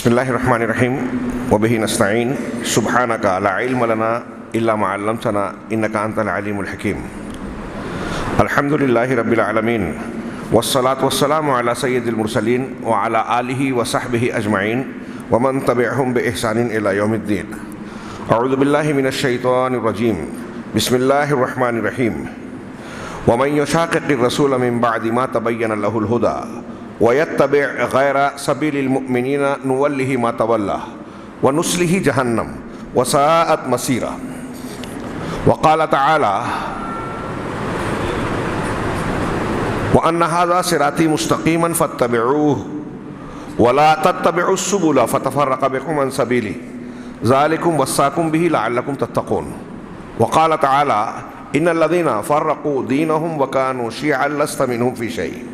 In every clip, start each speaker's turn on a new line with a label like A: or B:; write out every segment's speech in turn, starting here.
A: بسم اللہ الرحمن الرحیم وبہ نستعین سبحانک لا علم لنا الا ما علمتنا انک انت العلیم الحکیم الحمد للہ رب العالمین والصلاة والسلام علی سید المرسلین وعلی آلہ وصحبہ اجمعین ومن تبعہم بإحسان الی یوم الدین اعوذ باللہ من الشیطان الرجیم بسم اللہ الرحمن الرحیم ومن یشاقق الرسول من بعد ما تبین له الہدی وَيَتَّبِعْ غَيْرَ سَبِيلِ الْمُؤْمِنِينَ نُوَلِّهِ مَا تَوَلَّى وَنُصْلِهِ جَهَنَّمَ وَسَاءَتْ مَصِيرًا وَقَالَ تَعَالَى وَأَنَّ هَذَا صِرَاطِي مُسْتَقِيمًا فَاتَّبِعُوهُ وَلَا تَتَّبِعُوا السُّبُلَ فَتَفَرَّقَ بِكُمْ عَنْ سَبِيلِهِ ذَلِكُمْ وَصَّاكُمْ بِهِ لَعَلَّكُمْ تَتَّقُونَ وَقَالَ تَعَالَى إِنَّ الَّذِينَ فَرَّقُوا دِينَهُمْ وَكَانُوا شِيَعًا لَّسْتَ مِنْهُمْ فِي شَيْءٍ۔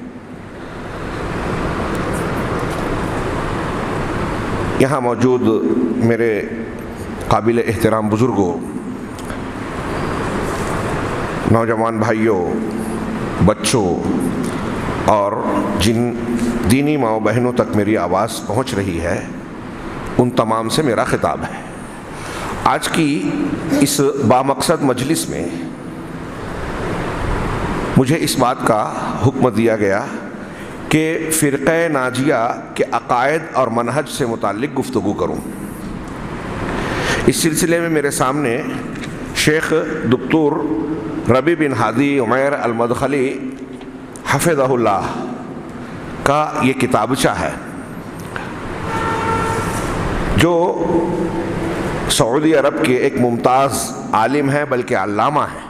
A: یہاں موجود میرے قابل احترام بزرگوں، نوجوان بھائیوں، بچوں اور جن دینی ماں و بہنوں تک میری آواز پہنچ رہی ہے، ان تمام سے میرا خطاب ہے۔ آج کی اس بامقصد مجلس میں مجھے اس بات کا حکم دیا گیا کہ فرقہ ناجیہ کے عقائد اور منہج سے متعلق گفتگو کروں۔ اس سلسلے میں میرے سامنے شیخ دکتور ربیع بن ہادی عمیر المدخلی حفظہ اللہ کا یہ کتابچہ ہے، جو سعودی عرب کے ایک ممتاز عالم ہے، بلکہ علامہ ہے،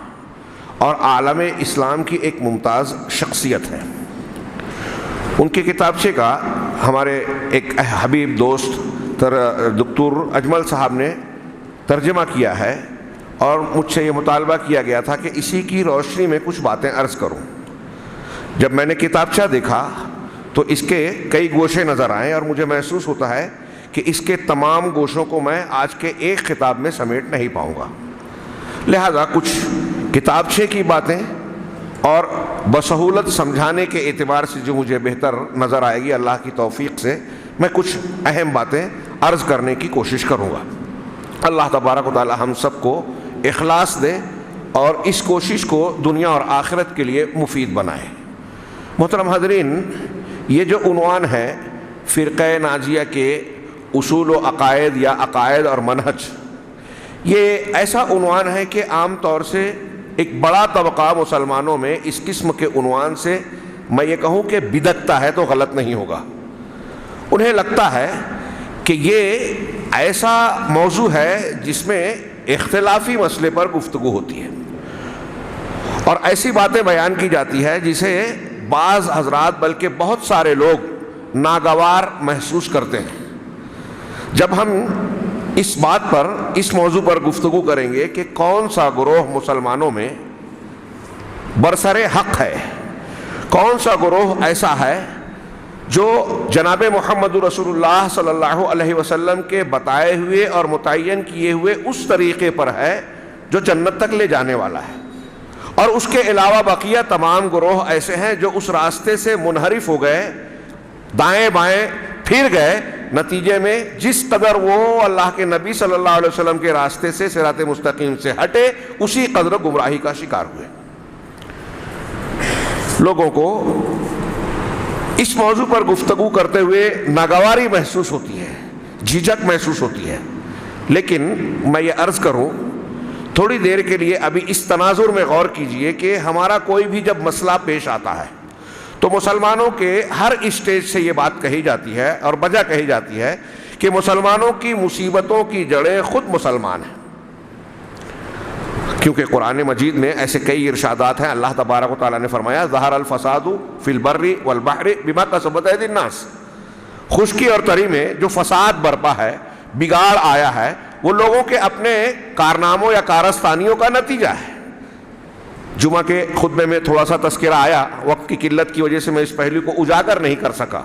A: اور عالم اسلام کی ایک ممتاز شخصیت ہے۔ ان کے کتابچے کا ہمارے ایک حبیب دوست دکتور اجمل صاحب نے ترجمہ کیا ہے، اور مجھ سے یہ مطالبہ کیا گیا تھا کہ اسی کی روشنی میں کچھ باتیں عرض کروں۔ جب میں نے کتابچہ دیکھا تو اس کے کئی گوشے نظر آئے، اور مجھے محسوس ہوتا ہے کہ اس کے تمام گوشوں کو میں آج کے ایک خطاب میں سمیٹ نہیں پاؤں گا، لہذا کچھ کتابچے کی باتیں اور بسہولت سمجھانے کے اعتبار سے جو مجھے بہتر نظر آئے گی اللہ کی توفیق سے، میں کچھ اہم باتیں عرض کرنے کی کوشش کروں گا۔ اللہ تبارک و تعالی ہم سب کو اخلاص دے اور اس کوشش کو دنیا اور آخرت کے لیے مفید بنائے۔ محترم حاضرین، یہ جو عنوان ہے فرقہ ناجیہ کے اصول و عقائد یا عقائد اور منہج، یہ ایسا عنوان ہے کہ عام طور سے ایک بڑا طبقہ مسلمانوں میں اس قسم کے عنوان سے میں یہ کہوں کہ بدعتا ہے تو غلط نہیں ہوگا۔ انہیں لگتا ہے کہ یہ ایسا موضوع ہے جس میں اختلافی مسئلے پر گفتگو ہوتی ہے، اور ایسی باتیں بیان کی جاتی ہے جسے بعض حضرات بلکہ بہت سارے لوگ ناگوار محسوس کرتے ہیں۔ جب ہم اس بات پر، اس موضوع پر گفتگو کریں گے کہ کون سا گروہ مسلمانوں میں برسر حق ہے، کون سا گروہ ایسا ہے جو جناب محمد رسول اللہ صلی اللہ علیہ وسلم کے بتائے ہوئے اور متعین کیے ہوئے اس طریقے پر ہے جو جنت تک لے جانے والا ہے، اور اس کے علاوہ بقیہ تمام گروہ ایسے ہیں جو اس راستے سے منحرف ہو گئے، دائیں بائیں پھر گئے، نتیجے میں جس قدر وہ اللہ کے نبی صلی اللہ علیہ وسلم کے راستے سے صراط مستقیم سے ہٹے، اسی قدر گمراہی کا شکار ہوئے۔ لوگوں کو اس موضوع پر گفتگو کرتے ہوئے ناگواری محسوس ہوتی ہے، جھجک محسوس ہوتی ہے، لیکن میں یہ عرض کروں، تھوڑی دیر کے لیے ابھی اس تناظر میں غور کیجئے کہ ہمارا کوئی بھی جب مسئلہ پیش آتا ہے تو مسلمانوں کے ہر اسٹیج سے یہ بات کہی جاتی ہے اور وجہ کہی جاتی ہے کہ مسلمانوں کی مصیبتوں کی جڑیں خود مسلمان ہیں، کیونکہ قرآن مجید میں ایسے کئی ارشادات ہیں۔ اللہ تبارک و تعالیٰ نے فرمایا ظہر الفساد فی البر والبحر بما کسبت ایدی الناس، خشکی اور تری میں جو فساد برپا ہے، بگاڑ آیا ہے، وہ لوگوں کے اپنے کارناموں یا کارستانیوں کا نتیجہ ہے۔ جمعہ کے خطبے میں تھوڑا سا تذکرہ آیا، وقت کی قلت کی وجہ سے میں اس پہلو کو اجاگر نہیں کر سکا۔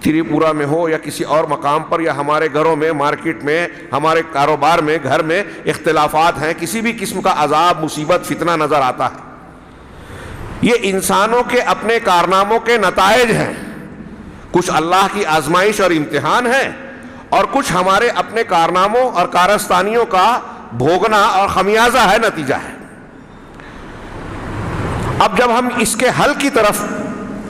A: تریپورہ میں ہو یا کسی اور مقام پر، یا ہمارے گھروں میں، مارکیٹ میں، ہمارے کاروبار میں، گھر میں اختلافات ہیں، کسی بھی قسم کا عذاب، مصیبت، فتنہ نظر آتا ہے، یہ انسانوں کے اپنے کارناموں کے نتائج ہیں۔ کچھ اللہ کی آزمائش اور امتحان ہے، اور کچھ ہمارے اپنے کارناموں اور کارستانیوں کا بھوگنا اور خمیازہ ہے، نتیجہ ہے۔ اب جب ہم اس کے حل کی طرف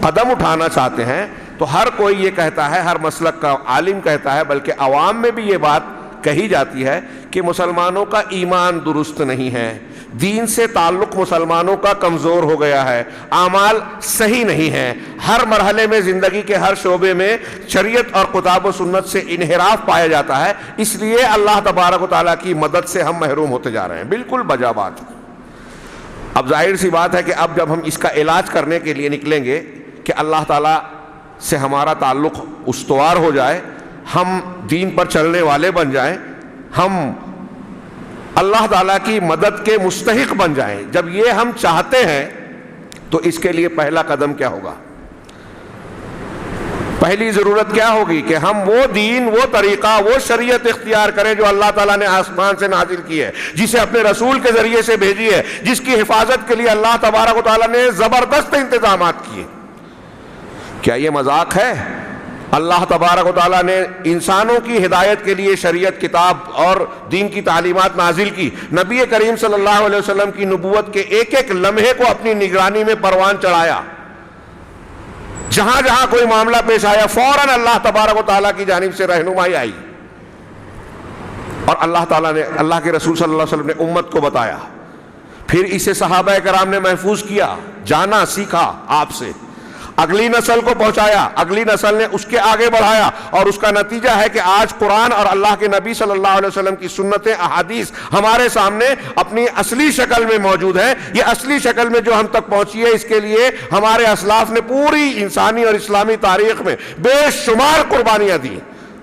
A: قدم اٹھانا چاہتے ہیں تو ہر کوئی یہ کہتا ہے، ہر مسلک کا عالم کہتا ہے، بلکہ عوام میں بھی یہ بات کہی جاتی ہے کہ مسلمانوں کا ایمان درست نہیں ہے، دین سے تعلق مسلمانوں کا کمزور ہو گیا ہے، اعمال صحیح نہیں ہے، ہر مرحلے میں زندگی کے ہر شعبے میں شریعت اور کتاب و سنت سے انحراف پایا جاتا ہے، اس لیے اللہ تبارک و تعالیٰ کی مدد سے ہم محروم ہوتے جا رہے ہیں۔ بالکل بجا بات۔ اب ظاہر سی بات ہے کہ اب جب ہم اس کا علاج کرنے کے لیے نکلیں گے کہ اللہ تعالیٰ سے ہمارا تعلق استوار ہو جائے، ہم دین پر چلنے والے بن جائیں، ہم اللہ تعالیٰ کی مدد کے مستحق بن جائیں، جب یہ ہم چاہتے ہیں تو اس کے لیے پہلا قدم کیا ہوگا؟ پہلی ضرورت کیا ہوگی کہ ہم وہ دین، وہ طریقہ، وہ شریعت اختیار کریں جو اللہ تعالیٰ نے آسمان سے نازل کی ہے، جسے اپنے رسول کے ذریعے سے بھیجی ہے، جس کی حفاظت کے لیے اللہ تبارک و تعالیٰ نے زبردست انتظامات کیے۔ کیا یہ مذاق ہے؟ اللہ تبارک و تعالیٰ نے انسانوں کی ہدایت کے لیے شریعت، کتاب اور دین کی تعلیمات نازل کی، نبی کریم صلی اللہ علیہ وسلم کی نبوت کے ایک ایک لمحے کو اپنی نگرانی میں پروان چڑھایا، جہاں جہاں کوئی معاملہ پیش آیا فوراً اللہ تبارک و تعالیٰ کی جانب سے رہنمائی آئی، اور اللہ تعالیٰ نے، اللہ کے رسول صلی اللہ علیہ وسلم نے امت کو بتایا، پھر اسے صحابہ کرام نے محفوظ کیا، جانا سیکھا آپ سے، اگلی نسل کو پہنچایا، اگلی نسل نے اس کے آگے بڑھایا، اور اس کا نتیجہ ہے کہ آج قرآن اور اللہ کے نبی صلی اللہ علیہ وسلم کی سنتیں، احادیث ہمارے سامنے اپنی اصلی شکل میں موجود ہے۔ یہ اصلی شکل میں جو ہم تک پہنچی ہے، اس کے لیے ہمارے اسلاف نے پوری انسانی اور اسلامی تاریخ میں بے شمار قربانیاں دی،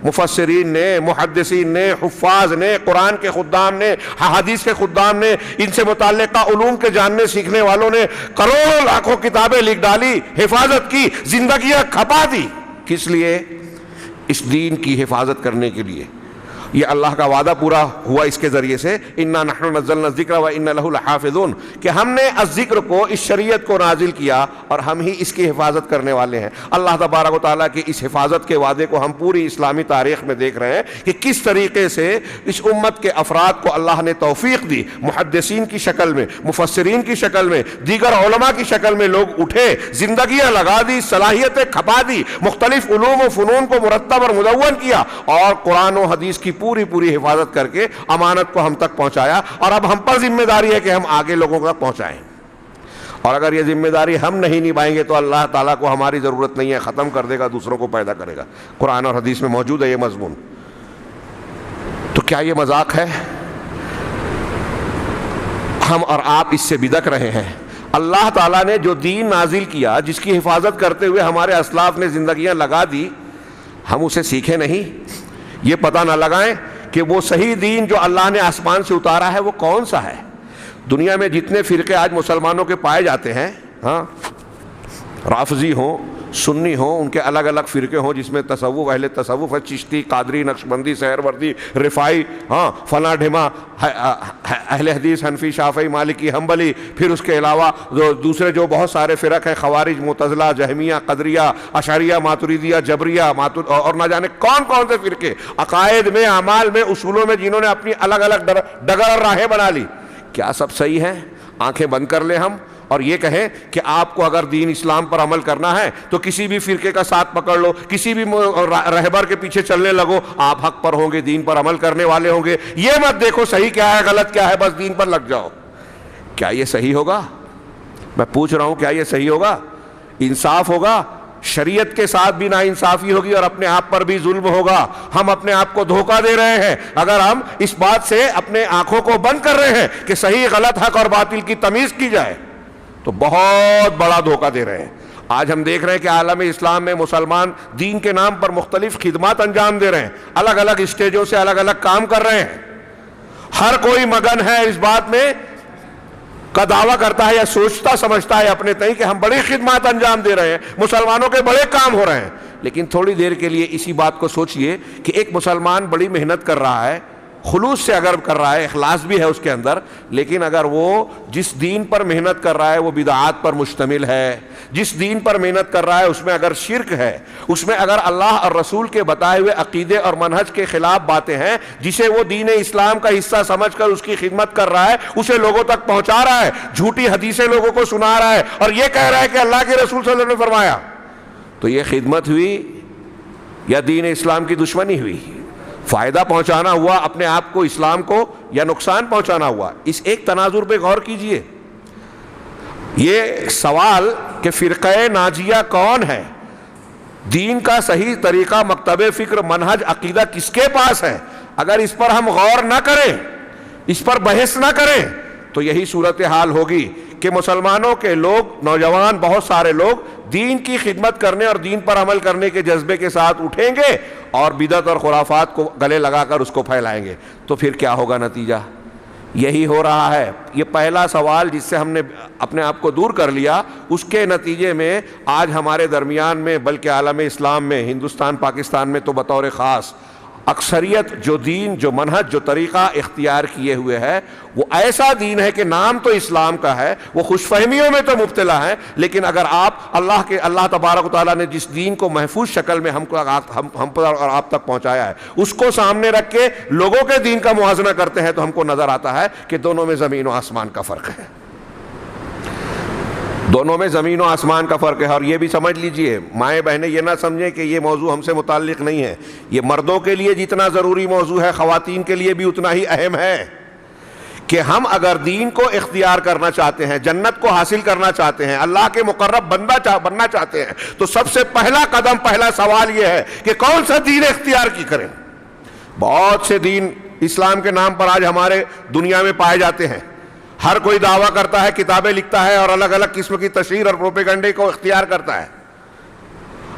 A: مفسرین نے، محدثین نے، حفاظ نے، قرآن کے خدام نے، حدیث کے خدام نے، ان سے متعلقہ علوم کے جاننے سیکھنے والوں نے کروڑوں لاکھوں کتابیں لکھ ڈالی، حفاظت کی، زندگیاں کھپا دی۔ کس لیے؟ اس دین کی حفاظت کرنے کے لیے۔ یہ اللہ کا وعدہ پورا ہوا اس کے ذریعے سے، اِنَّا نَحْنُ نَزَّلْنَا الذِّكْرَ وَإِنَّا لَهُ لَحَافِظُونَ، کہ ہم نے الذکر کو، اس شریعت کو نازل کیا اور ہم ہی اس کی حفاظت کرنے والے ہیں۔ اللہ تبارک و تعالیٰ کی اس حفاظت کے وعدے کو ہم پوری اسلامی تاریخ میں دیکھ رہے ہیں کہ کس طریقے سے اس امت کے افراد کو اللہ نے توفیق دی، محدثین کی شکل میں، مفسرین کی شکل میں، دیگر علماء کی شکل میں لوگ اٹھے، زندگیاں لگا دی، صلاحیتیں کھپا دی، مختلف علوم و فنون کو مرتب اور مدون کیا، اور قرآن و حدیث کی پوری حفاظت کر کے امانت کو ہم تک پہنچایا، اور اب ہم پر ذمہ داری ہے کہ ہم آگے لوگوں تک پہنچائیں۔ اور اگر یہ ذمہ داری ہم نہیں نبھائیں گے تو اللہ تعالیٰ کو ہماری ضرورت نہیں ہے، ختم کر دے گا، دوسروں کو پیدا کرے گا۔ قرآن اور حدیث میں موجود ہے یہ مضمون۔ تو کیا یہ مذاق ہے؟ ہم اور آپ اس سے بدک رہے ہیں۔ اللہ تعالیٰ نے جو دین نازل کیا، جس کی حفاظت کرتے ہوئے ہمارے اسلاف نے زندگیاں لگا دی، ہم اسے سیکھے نہیں، یہ پتہ نہ لگائیں کہ وہ صحیح دین جو اللہ نے آسمان سے اتارا ہے وہ کون سا ہے۔ دنیا میں جتنے فرقے آج مسلمانوں کے پائے جاتے ہیں، ہاں، رافضی ہوں، سنی ہوں، ان کے الگ الگ فرقے ہوں، جس میں تصوف، اہل تصوف ہے، چشتی، قادری، نقشبندی، سہروردی، رفاعی، ہاں، فلاں ڈھما، اہل حدیث، حنفی، شافعی، مالکی، حنبلی، پھر اس کے علاوہ دوسرے جو بہت سارے فرق ہیں، خوارج، معتزلہ، جہمیہ، قدریہ، اشعریہ، ماتریدیہ، جبریہ، اور نہ جانے کون کون سے فرقے، عقائد میں، اعمال میں، اصولوں میں، جنہوں نے اپنی الگ الگ ڈگر اور راہیں بنا لی۔ کیا سب صحیح ہے؟ آنکھیں بند کر لیں ہم اور یہ کہیں کہ آپ کو اگر دین اسلام پر عمل کرنا ہے تو کسی بھی فرقے کا ساتھ پکڑ لو، کسی بھی رہبر کے پیچھے چلنے لگو، آپ حق پر ہوں گے، دین پر عمل کرنے والے ہوں گے، یہ مت دیکھو صحیح کیا ہے غلط کیا ہے، بس دین پر لگ جاؤ۔ کیا یہ صحیح ہوگا؟ میں پوچھ رہا ہوں، کیا یہ صحیح ہوگا؟ انصاف ہوگا؟ شریعت کے ساتھ بھی ناانصافی ہوگی اور اپنے آپ پر بھی ظلم ہوگا۔ ہم اپنے آپ کو دھوکہ دے رہے ہیں اگر ہم اس بات سے اپنے آنکھوں کو بند کر رہے ہیں کہ صحیح غلط، حق اور باطل کی تمیز کی جائے، تو بہت بڑا دھوکہ دے رہے ہیں۔ آج ہم دیکھ رہے ہیں کہ عالم اسلام میں مسلمان دین کے نام پر مختلف خدمات انجام دے رہے ہیں، الگ الگ اسٹیجوں سے الگ الگ کام کر رہے ہیں، ہر کوئی مگن ہے اس بات میں کا دعویٰ کرتا ہے یا سوچتا سمجھتا ہے اپنے تئیں کہ ہم بڑی خدمات انجام دے رہے ہیں، مسلمانوں کے بڑے کام ہو رہے ہیں۔ لیکن تھوڑی دیر کے لیے اسی بات کو سوچئے کہ ایک مسلمان بڑی محنت کر رہا ہے، خلوص سے اگر کر رہا ہے، اخلاص بھی ہے اس کے اندر، لیکن اگر وہ جس دین پر محنت کر رہا ہے وہ بدعات پر مشتمل ہے، جس دین پر محنت کر رہا ہے اس میں اگر شرک ہے، اس میں اگر اللہ اور رسول کے بتائے ہوئے عقیدے اور منہج کے خلاف باتیں ہیں، جسے وہ دین اسلام کا حصہ سمجھ کر اس کی خدمت کر رہا ہے، اسے لوگوں تک پہنچا رہا ہے، جھوٹی حدیثیں لوگوں کو سنا رہا ہے اور یہ کہہ رہا ہے کہ اللہ کے رسول صلی اللہ علیہ وسلم نے فرمایا، تو یہ خدمت ہوئی یا دین اسلام کی دشمنی ہوئی؟ فائدہ پہنچانا ہوا اپنے آپ کو، اسلام کو، یا نقصان پہنچانا ہوا؟ اس ایک تناظر پہ غور کیجئے۔ یہ سوال کہ فرقہ ناجیہ کون ہے، دین کا صحیح طریقہ، مکتب فکر، منہج، عقیدہ کس کے پاس ہے، اگر اس پر ہم غور نہ کریں، اس پر بحث نہ کریں، تو یہی صورتحال ہوگی کہ مسلمانوں کے لوگ، نوجوان بہت سارے لوگ دین کی خدمت کرنے اور دین پر عمل کرنے کے جذبے کے ساتھ اٹھیں گے اور بدعت اور خرافات کو گلے لگا کر اس کو پھیلائیں گے، تو پھر کیا ہوگا نتیجہ؟ یہی ہو رہا ہے۔ یہ پہلا سوال جس سے ہم نے اپنے آپ کو دور کر لیا، اس کے نتیجے میں آج ہمارے درمیان میں، بلکہ عالم اسلام میں، ہندوستان پاکستان میں تو بطور خاص، اکثریت جو دین، جو منہج، جو طریقہ اختیار کیے ہوئے ہے وہ ایسا دین ہے کہ نام تو اسلام کا ہے، وہ خوش فہمیوں میں تو مبتلا ہے، لیکن اگر آپ اللہ تبارک و تعالیٰ نے جس دین کو محفوظ شکل میں ہم پر اور آپ تک پہنچایا ہے، اس کو سامنے رکھ کے لوگوں کے دین کا موازنہ کرتے ہیں تو ہم کو نظر آتا ہے کہ دونوں میں زمین و آسمان کا فرق ہے، دونوں میں زمین و آسمان کا فرق ہے۔ اور یہ بھی سمجھ لیجئے مائیں بہنیں، یہ نہ سمجھیں کہ یہ موضوع ہم سے متعلق نہیں ہے، یہ مردوں کے لیے جتنا ضروری موضوع ہے خواتین کے لیے بھی اتنا ہی اہم ہے کہ ہم اگر دین کو اختیار کرنا چاہتے ہیں، جنت کو حاصل کرنا چاہتے ہیں، اللہ کے مقرب بننا چاہتے ہیں، تو سب سے پہلا قدم، پہلا سوال یہ ہے کہ کون سا دین اختیار کی کریں۔ بہت سے دین اسلام کے نام پر آج ہمارے دنیا میں پائے جاتے ہیں، ہر کوئی دعویٰ کرتا ہے، کتابیں لکھتا ہے اور الگ الگ قسم کی تشہیر اور پروپیگنڈے کو اختیار کرتا ہے،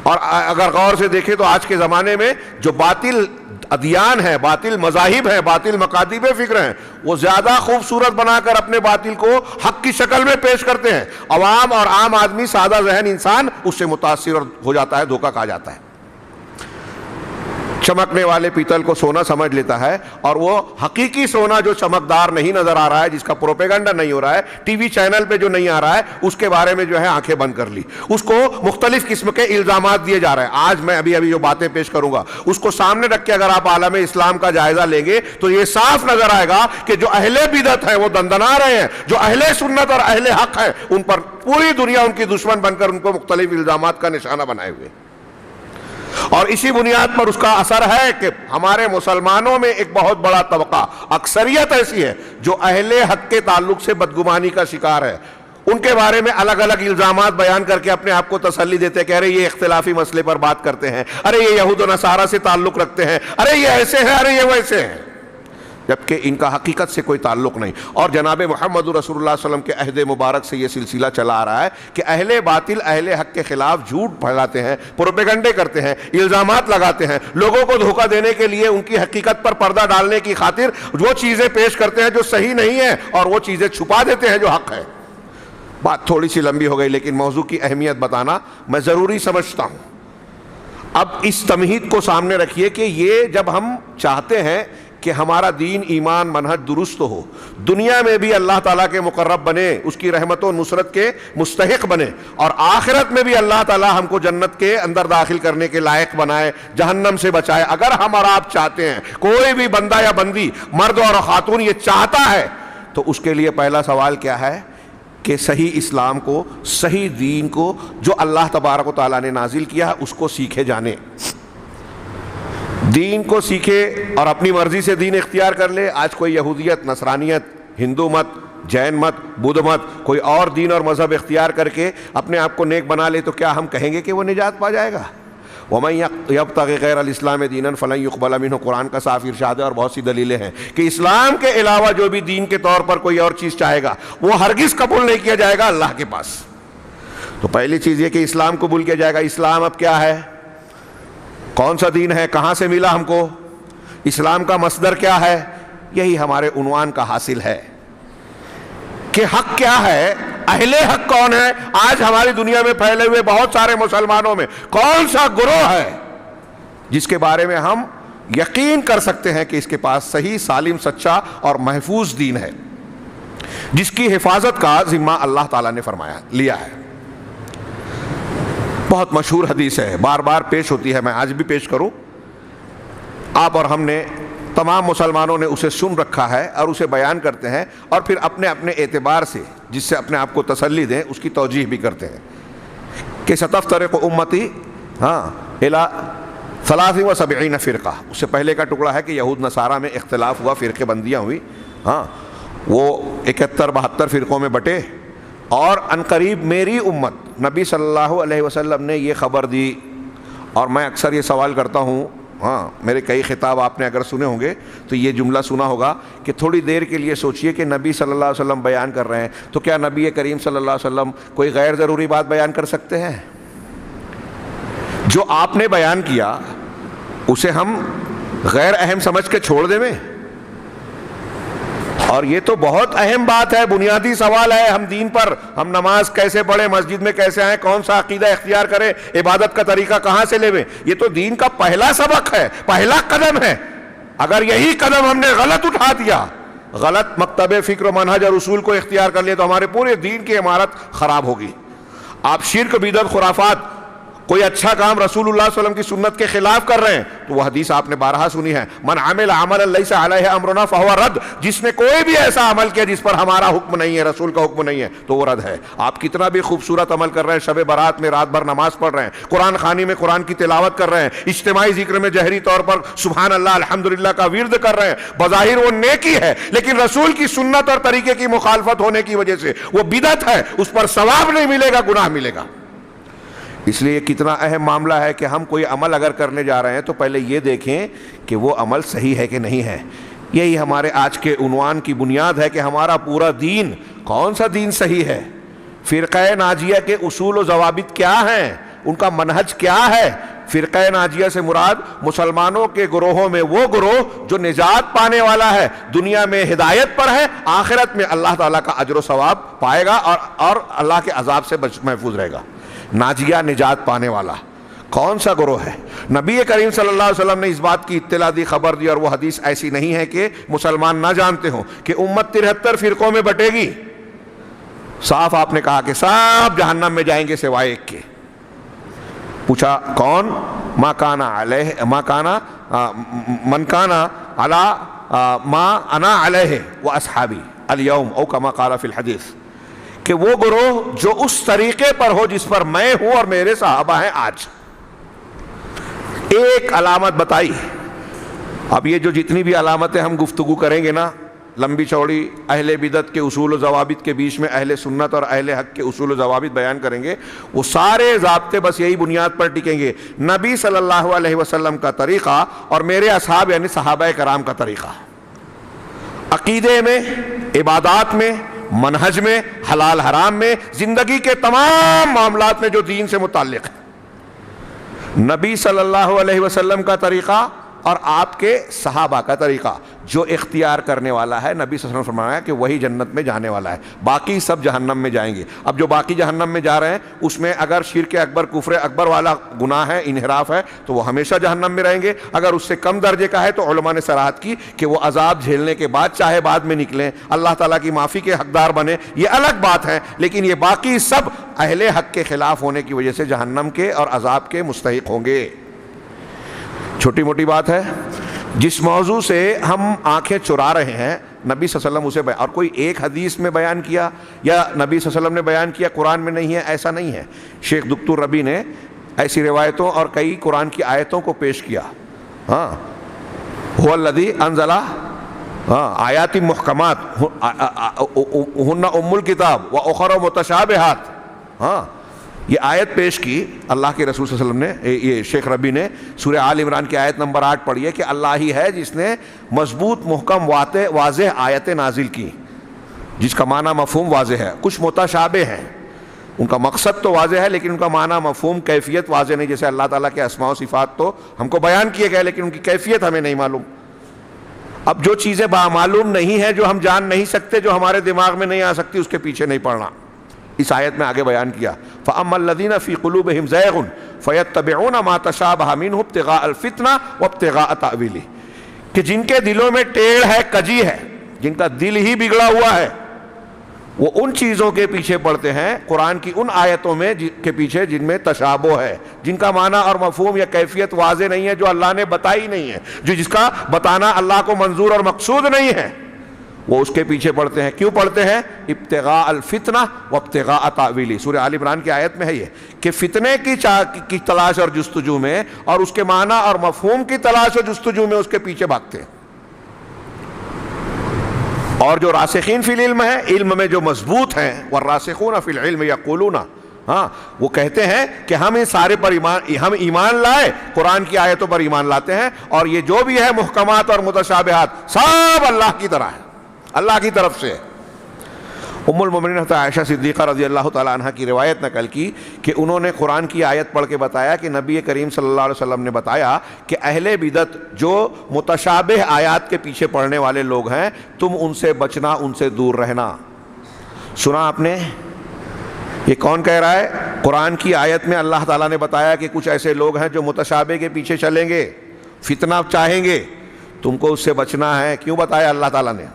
A: اور اگر غور سے دیکھیں تو آج کے زمانے میں جو باطل ادیان ہیں، باطل مذاہب ہیں، باطل مکاتب فکر ہیں، وہ زیادہ خوبصورت بنا کر اپنے باطل کو حق کی شکل میں پیش کرتے ہیں، عوام اور عام آدمی، سادہ ذہن انسان اس سے متاثر ہو جاتا ہے، دھوکہ کھا جاتا ہے، چمکنے والے پیتل کو سونا سمجھ لیتا ہے، اور وہ حقیقی سونا جو چمکدار نہیں نظر آ رہا ہے، جس کا پروپیگنڈا نہیں ہو رہا ہے، ٹی وی چینل پہ جو نہیں آ رہا ہے، اس کے بارے میں جو ہے آنکھیں بند کر لی، اس کو مختلف قسم کے الزامات دیے جا رہے ہیں۔ آج میں ابھی جو باتیں پیش کروں گا اس کو سامنے رکھ کے اگر آپ عالم اسلام کا جائزہ لیں گے تو یہ صاف نظر آئے گا کہ جو اہل بدعت ہیں وہ دندنا رہے ہیں، جو اہل سنت اور اہل حق ہیں ان پر پوری دنیا ان کی دشمن بن کر ان کو مختلف الزامات کا نشانہ بنائے ہوئے، اور اسی بنیاد پر اس کا اثر ہے کہ ہمارے مسلمانوں میں ایک بہت بڑا طبقہ، اکثریت ایسی ہے جو اہل حق کے تعلق سے بدگمانی کا شکار ہے، ان کے بارے میں الگ الگ الزامات بیان کر کے اپنے آپ کو تسلی دیتے، کہہ رہے یہ اختلافی مسئلے پر بات کرتے ہیں، ارے یہ یہود و نصارہ سے تعلق رکھتے ہیں، ارے یہ ایسے ہیں، ارے یہ ویسے ہیں، جبکہ ان کا حقیقت سے کوئی تعلق نہیں۔ اور جناب محمد رسول اللہ صلی اللہ علیہ وسلم کے عہد مبارک سے یہ سلسلہ چلا آ رہا ہے کہ اہل باطل اہل حق کے خلاف جھوٹ پھیلاتے ہیں، پروپیگنڈے کرتے ہیں، الزامات لگاتے ہیں، لوگوں کو دھوکہ دینے کے لیے ان کی حقیقت پر پردہ ڈالنے کی خاطر وہ چیزیں پیش کرتے ہیں جو صحیح نہیں ہیں اور وہ چیزیں چھپا دیتے ہیں جو حق ہے۔ بات تھوڑی سی لمبی ہو گئی لیکن موضوع کی اہمیت بتانا میں ضروری سمجھتا ہوں۔ اب اس تمہید کو سامنے رکھیے کہ یہ جب ہم چاہتے ہیں کہ ہمارا دین، ایمان، منہج درست ہو، دنیا میں بھی اللہ تعالیٰ کے مقرب بنے، اس کی رحمت و نصرت کے مستحق بنے، اور آخرت میں بھی اللہ تعالیٰ ہم کو جنت کے اندر داخل کرنے کے لائق بنائے، جہنم سے بچائے، اگر ہم اور آپ چاہتے ہیں، کوئی بھی بندہ یا بندی، مرد اور خاتون یہ چاہتا ہے، تو اس کے لیے پہلا سوال کیا ہے کہ صحیح اسلام کو، صحیح دین کو جو اللہ تبارک و تعالیٰ نے نازل کیا اس کو سیکھے جانے، دین کو سیکھے اور اپنی مرضی سے دین اختیار کر لے۔ آج کوئی یہودیت، نصرانیت، ہندو مت، جین مت، بدھ مت، کوئی اور دین اور مذہب اختیار کر کے اپنے آپ کو نیک بنا لے تو کیا ہم کہیں گے کہ وہ نجات پا جائے گا؟ وَمَن يَبْتَغِ غَيْرَ الْإِسْلَامِ دِينًا فَلَن يُقْبَلَ مِنْهُ، قرآن کا صاف ارشاد ہے، اور بہت سی دلیلیں ہیں کہ اسلام کے علاوہ جو بھی دین کے طور پر کوئی اور چیز چاہے گا وہ ہرگز قبول نہیں کیا جائے گا اللہ کے پاس۔ تو پہلی چیز یہ کہ اسلام قبول کیا جائے گا۔ اسلام اب کیا ہے؟ کون سا دین ہے؟ کہاں سے ملا ہم کو؟ اسلام کا مصدر کیا ہے؟ یہی ہمارے عنوان کا حاصل ہے کہ حق کیا ہے، اہل حق کون ہے۔ آج ہماری دنیا میں پھیلے ہوئے بہت سارے مسلمانوں میں کون سا گروہ ہے جس کے بارے میں ہم یقین کر سکتے ہیں کہ اس کے پاس صحیح، سالم، سچا اور محفوظ دین ہے، جس کی حفاظت کا ذمہ اللہ تعالیٰ نے لیا ہے۔ بہت مشہور حدیث ہے، بار بار پیش ہوتی ہے، میں آج بھی پیش کروں۔ آپ اور ہم نے، تمام مسلمانوں نے اسے سن رکھا ہے اور اسے بیان کرتے ہیں، اور پھر اپنے اپنے اعتبار سے جس سے اپنے آپ کو تسلی دیں اس کی توجیح بھی کرتے ہیں کہ ستفترق امتی الی 73 فرقہ۔ اس سے پہلے کا ٹکڑا ہے کہ یہود نصارہ میں اختلاف ہوا، فرقے بندیاں ہوئی، وہ 71-72 فرقوں میں بٹے، اور عنقریب میری امت، نبی صلی اللہ علیہ وسلم نے یہ خبر دی۔ اور میں اکثر یہ سوال کرتا ہوں، میرے کئی خطاب آپ نے اگر سنے ہوں گے تو یہ جملہ سنا ہوگا کہ تھوڑی دیر کے لیے سوچئے کہ نبی صلی اللہ علیہ وسلم بیان کر رہے ہیں تو کیا نبی کریم صلی اللہ علیہ وسلم کوئی غیر ضروری بات بیان کر سکتے ہیں؟ جو آپ نے بیان کیا اسے ہم غیر اہم سمجھ کے چھوڑ دیں میں؟ اور یہ تو بہت اہم بات ہے، بنیادی سوال ہے ہم دین پر، ہم نماز کیسے پڑھیں، مسجد میں کیسے آئیں، کون سا عقیدہ اختیار کریں، عبادت کا طریقہ کہاں سے لیں، یہ تو دین کا پہلا سبق ہے، پہلا قدم ہے۔ اگر یہی قدم ہم نے غلط اٹھا دیا، غلط مکتب فکر و منہج اور اصول کو اختیار کر لیا، تو ہمارے پورے دین کی عمارت خراب ہوگی۔ آپ شرک، بدعت، خرافات، کوئی اچھا کام رسول اللہ صلی اللہ علیہ وسلم کی سنت کے خلاف کر رہے ہیں تو وہ حدیث آپ نے بارہا سنی ہے، من عمل عملا لیس علیہ امرنا فہو رد، جس نے کوئی بھی ایسا عمل کیا جس پر ہمارا حکم نہیں ہے، رسول کا حکم نہیں ہے، تو وہ رد ہے۔ آپ کتنا بھی خوبصورت عمل کر رہے ہیں، شب برات میں رات بھر نماز پڑھ رہے ہیں، قرآن خوانی میں قرآن کی تلاوت کر رہے ہیں، اجتماعی ذکر میں جہری طور پر سبحان اللہ الحمدللہ کا ورد کر رہے ہیں، بظاہر وہ نیکی ہے، لیکن رسول کی سنت اور طریقے کی مخالفت ہونے کی وجہ سے وہ بدعت ہے، اس پر ثواب نہیں ملے گا، گناہ ملے گا۔ اس لیے کتنا اہم معاملہ ہے کہ ہم کوئی عمل اگر کرنے جا رہے ہیں تو پہلے یہ دیکھیں کہ وہ عمل صحیح ہے کہ نہیں ہے۔ یہی ہمارے آج کے عنوان کی بنیاد ہے کہ ہمارا پورا دین کون سا دین صحیح ہے، فرقہ ناجیہ کے اصول و ضوابط کیا ہیں، ان کا منہج کیا ہے۔ فرقہ ناجیہ سے مراد مسلمانوں کے گروہوں میں وہ گروہ جو نجات پانے والا ہے، دنیا میں ہدایت پر ہے، آخرت میں اللہ تعالیٰ کا اجر و ثواب پائے گا اور اللہ کے عذاب سے محفوظ رہے گا۔ ناجیہ، نجات پانے والا کون سا گروہ ہے؟ نبی کریم صلی اللہ علیہ وسلم نے اس بات کی اطلاع دی، خبر دی، اور وہ حدیث ایسی نہیں ہے کہ مسلمان نہ جانتے ہوں کہ امت 73 فرقوں میں بٹے گی۔ صاف آپ نے کہا کہ سب جہنم میں جائیں گے سوائے ایک کے۔ پوچھا کون؟ من کان علی ما انا علیہ واصحابی الیوم، او کما قال فی الحدیث، کہ وہ گروہ جو اس طریقے پر ہو جس پر میں ہوں اور میرے صحابہ ہیں آج۔ ایک علامت بتائی۔ اب یہ جو جتنی بھی علامتیں ہم گفتگو کریں گے نا، لمبی چوڑی، اہل بدعت کے اصول و ضوابط کے بیچ میں اہل سنت اور اہل حق کے اصول و ضوابط بیان کریں گے، وہ سارے ضابطے بس یہی بنیاد پر ٹکیں گے، نبی صلی اللہ علیہ وسلم کا طریقہ اور میرے اصحاب یعنی صحابہ کرام کا طریقہ، عقیدے میں، عبادات میں، منہج میں، حلال حرام میں، زندگی کے تمام معاملات میں جو دین سے متعلق ہے۔ نبی صلی اللہ علیہ وسلم کا طریقہ اور آپ کے صحابہ کا طریقہ جو اختیار کرنے والا ہے، نبی صلی اللہ علیہ وسلم نے فرمایا کہ وہی جنت میں جانے والا ہے، باقی سب جہنم میں جائیں گے۔ اب جو باقی جہنم میں جا رہے ہیں اس میں اگر شرک اکبر، کفر اکبر والا گناہ ہے، انحراف ہے، تو وہ ہمیشہ جہنم میں رہیں گے۔ اگر اس سے کم درجے کا ہے تو علماء نے صراحت کی کہ وہ عذاب جھیلنے کے بعد چاہے بعد میں نکلیں، اللہ تعالیٰ کی معافی کے حقدار بنے، یہ الگ بات ہے، لیکن یہ باقی سب اہل حق کے خلاف ہونے کی وجہ سے جہنم کے اور عذاب کے مستحق ہوں گے۔ چھوٹی موٹی بات ہے، جس موضوع سے ہم آنکھیں چرا رہے ہیں، نبی صلی اللہ علیہ وسلم اسے اور کوئی ایک حدیث میں بیان کیا یا نبی صلی اللہ علیہ وسلم نے بیان کیا، قرآن میں نہیں ہے، ایسا نہیں ہے۔ شیخ دکتور ربی نے ایسی روایتوں اور کئی قرآن کی آیتوں کو پیش کیا۔ هو الذی انزل آیات محکمات ہن ام الکتاب واخر متشابہات، یہ آیت پیش کی اللہ کے رسول صلی اللہ علیہ وسلم نے، یہ شیخ ربی نے سورہ آل عمران کی آیت نمبر 8 پڑھی ہے کہ اللہ ہی ہے جس نے مضبوط، محکم، واضح آیتیں نازل کی، جس کا معنی مفہوم واضح ہے۔ کچھ متشابہ ہیں، ان کا مقصد تو واضح ہے لیکن ان کا معنی، مفہوم، کیفیت واضح نہیں، جیسے اللہ تعالیٰ کے اسماء و صفات تو ہم کو بیان کیے گئے لیکن ان کی کیفیت ہمیں نہیں معلوم۔ اب جو چیزیں معلوم نہیں ہیں، جو ہم جان نہیں سکتے، جو ہمارے دماغ میں نہیں آ سکتی، اس کے پیچھے نہیں پڑنا۔ اس آیت میں آگے بیان کیا، فَأَمَّا الَّذِينَ فِي قُلُوبِهِمْ زَيْغٌ فَيَتَّبِعُونَ مَا تَشَابَهَ مِنْهُ ابْتِغَاءَ الْفِتْنَةِ وَابْتِغَاءَ تَأْوِيلِهِ، کہ جن کے دلوں میں ٹیڑھ ہے، کجی ہے، جن کا دل ہی بگڑا ہوا ہے، وہ ان چیزوں کے پیچھے پڑتے ہیں، قرآن کی ان آیتوں میں کے پیچھے جن میں تشابہ ہے، جن کا معنی اور مفہوم یا کیفیت واضح نہیں ہے، جو اللہ نے بتائی نہیں ہے، جس کا بتانا اللہ کو منظور اور مقصود نہیں ہے، وہ اس کے پیچھے پڑتے ہیں۔ کیوں پڑتے ہیں؟ ابتغاء الفتنہ وابتغاء تاویلہ، سورہ آل عمران کی آیت میں ہے یہ، کہ فتنے کی تلاش اور جستجو میں اور اس کے معنی اور مفہوم کی تلاش اور جستجو میں اس کے پیچھے بھاگتے ہیں۔ اور جو راسخین فی العلم ہیں، علم میں جو مضبوط ہیں، والراسخون فی العلم یقولون، وہ کہتے ہیں کہ ہم ان سارے پر ہم ایمان لائے، قرآن کی آیتوں پر ایمان لاتے ہیں، اور یہ جو بھی ہے محکمات اور متشابہات سب اللہ کی طرح ہے، اللہ کی طرف سے۔ ام المومنین حضرت عائشہ صدیقہ رضی اللہ تعالیٰ عنہ کی روایت نقل کی کہ انہوں نے قرآن کی آیت پڑھ کے بتایا کہ نبی کریم صلی اللہ علیہ وسلم نے بتایا کہ اہل بدعت جو متشابہ آیات کے پیچھے پڑھنے والے لوگ ہیں، تم ان سے بچنا، ان سے دور رہنا۔ سنا آپ نے؟ یہ کون کہہ رہا ہے؟ قرآن کی آیت میں اللہ تعالیٰ نے بتایا کہ کچھ ایسے لوگ ہیں جو متشابہ کے پیچھے چلیں گے، فتنہ چاہیں گے، تم کو اس سے بچنا ہے۔ کیوں بتایا اللہ تعالیٰ نے؟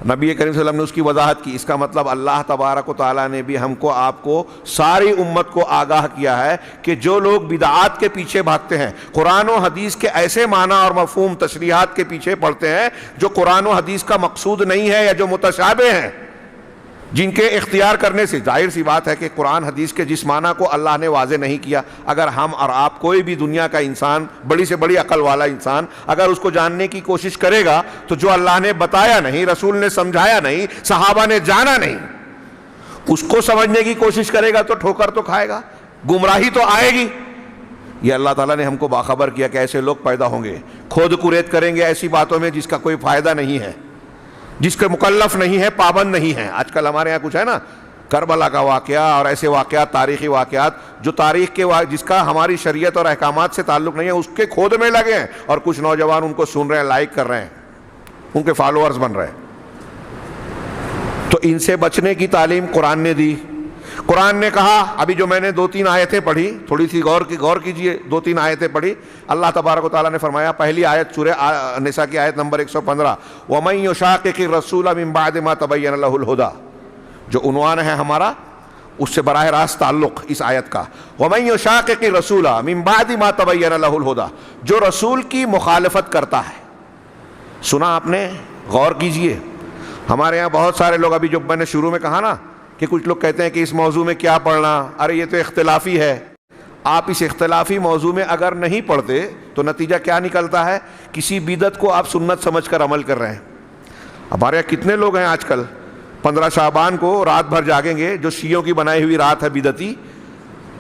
A: نبی کریم صلی اللہ علیہ وسلم نے اس کی وضاحت کی۔ اس کا مطلب اللہ تبارک و تعالیٰ نے بھی ہم کو، آپ کو، ساری امت کو آگاہ کیا ہے کہ جو لوگ بدعات کے پیچھے بھاگتے ہیں، قرآن و حدیث کے ایسے معنی اور مفہوم تشریحات کے پیچھے پڑتے ہیں جو قرآن و حدیث کا مقصود نہیں ہے یا جو متشابہ ہیں، جن کے اختیار کرنے سے ظاہر سی بات ہے کہ قرآن حدیث کے جس معنی کو اللہ نے واضح نہیں کیا، اگر ہم اور آپ، کوئی بھی دنیا کا انسان، بڑی سے بڑی عقل والا انسان، اگر اس کو جاننے کی کوشش کرے گا تو جو اللہ نے بتایا نہیں، رسول نے سمجھایا نہیں، صحابہ نے جانا نہیں، اس کو سمجھنے کی کوشش کرے گا تو ٹھوکر تو کھائے گا، گمراہی تو آئے گی۔ یہ اللہ تعالیٰ نے ہم کو باخبر کیا کہ ایسے لوگ پیدا ہوں گے، کھود کرید کریں گے ایسی باتوں میں جس کا کوئی فائدہ نہیں ہے، جس کے مکلف نہیں ہے، پابند نہیں ہے۔ آج کل ہمارے یہاں کچھ ہے نا، کربلا کا واقعہ اور ایسے واقعات، تاریخی واقعات جو تاریخ کے جس کا ہماری شریعت اور احکامات سے تعلق نہیں ہے، اس کے کھود میں لگے ہیں، اور کچھ نوجوان ان کو سن رہے ہیں، لائک کر رہے ہیں، ان کے فالوورز بن رہے ہیں۔ تو ان سے بچنے کی تعلیم قرآن نے دی۔ قرآن نے کہا، ابھی جو میں نے 2-3 آیتیں پڑھی، تھوڑی سی غور کیجئے، 2-3 آیتیں پڑھی، اللہ تبارک و تعالیٰ نے فرمایا، پہلی آیت سورہ نساء کی آیت نمبر 115، وَمَن يُشَاقِقِ الرَّسُولَ مِن بَعْدِ مَا تَبَيَّنَ لَهُ الْهُدَى، جو عنوان ہے ہمارا، اس سے براہ راست تعلق اس آیت کا، وَمَن يُشَاقِقِ الرَّسُولَ مِن بَعْدِ مَا تَبَيَّنَ لَهُ الْهُدَى، جو رسول کی مخالفت کرتا ہے۔ سنا آپ نے؟ غور کیجئے۔ ہمارے یہاں بہت سارے لوگ، ابھی جو میں نے شروع میں کہا نا کہ کچھ لوگ کہتے ہیں کہ اس موضوع میں کیا پڑھنا، ارے یہ تو اختلافی ہے۔ آپ اس اختلافی موضوع میں اگر نہیں پڑھتے تو نتیجہ کیا نکلتا ہے؟ کسی بدعت کو آپ سنت سمجھ کر عمل کر رہے ہیں۔ ہمارے یہاں کتنے لوگ ہیں آج کل 15 شعبان کو رات بھر جاگیں گے، جو شیعوں کی بنائی ہوئی رات ہے بدعتی۔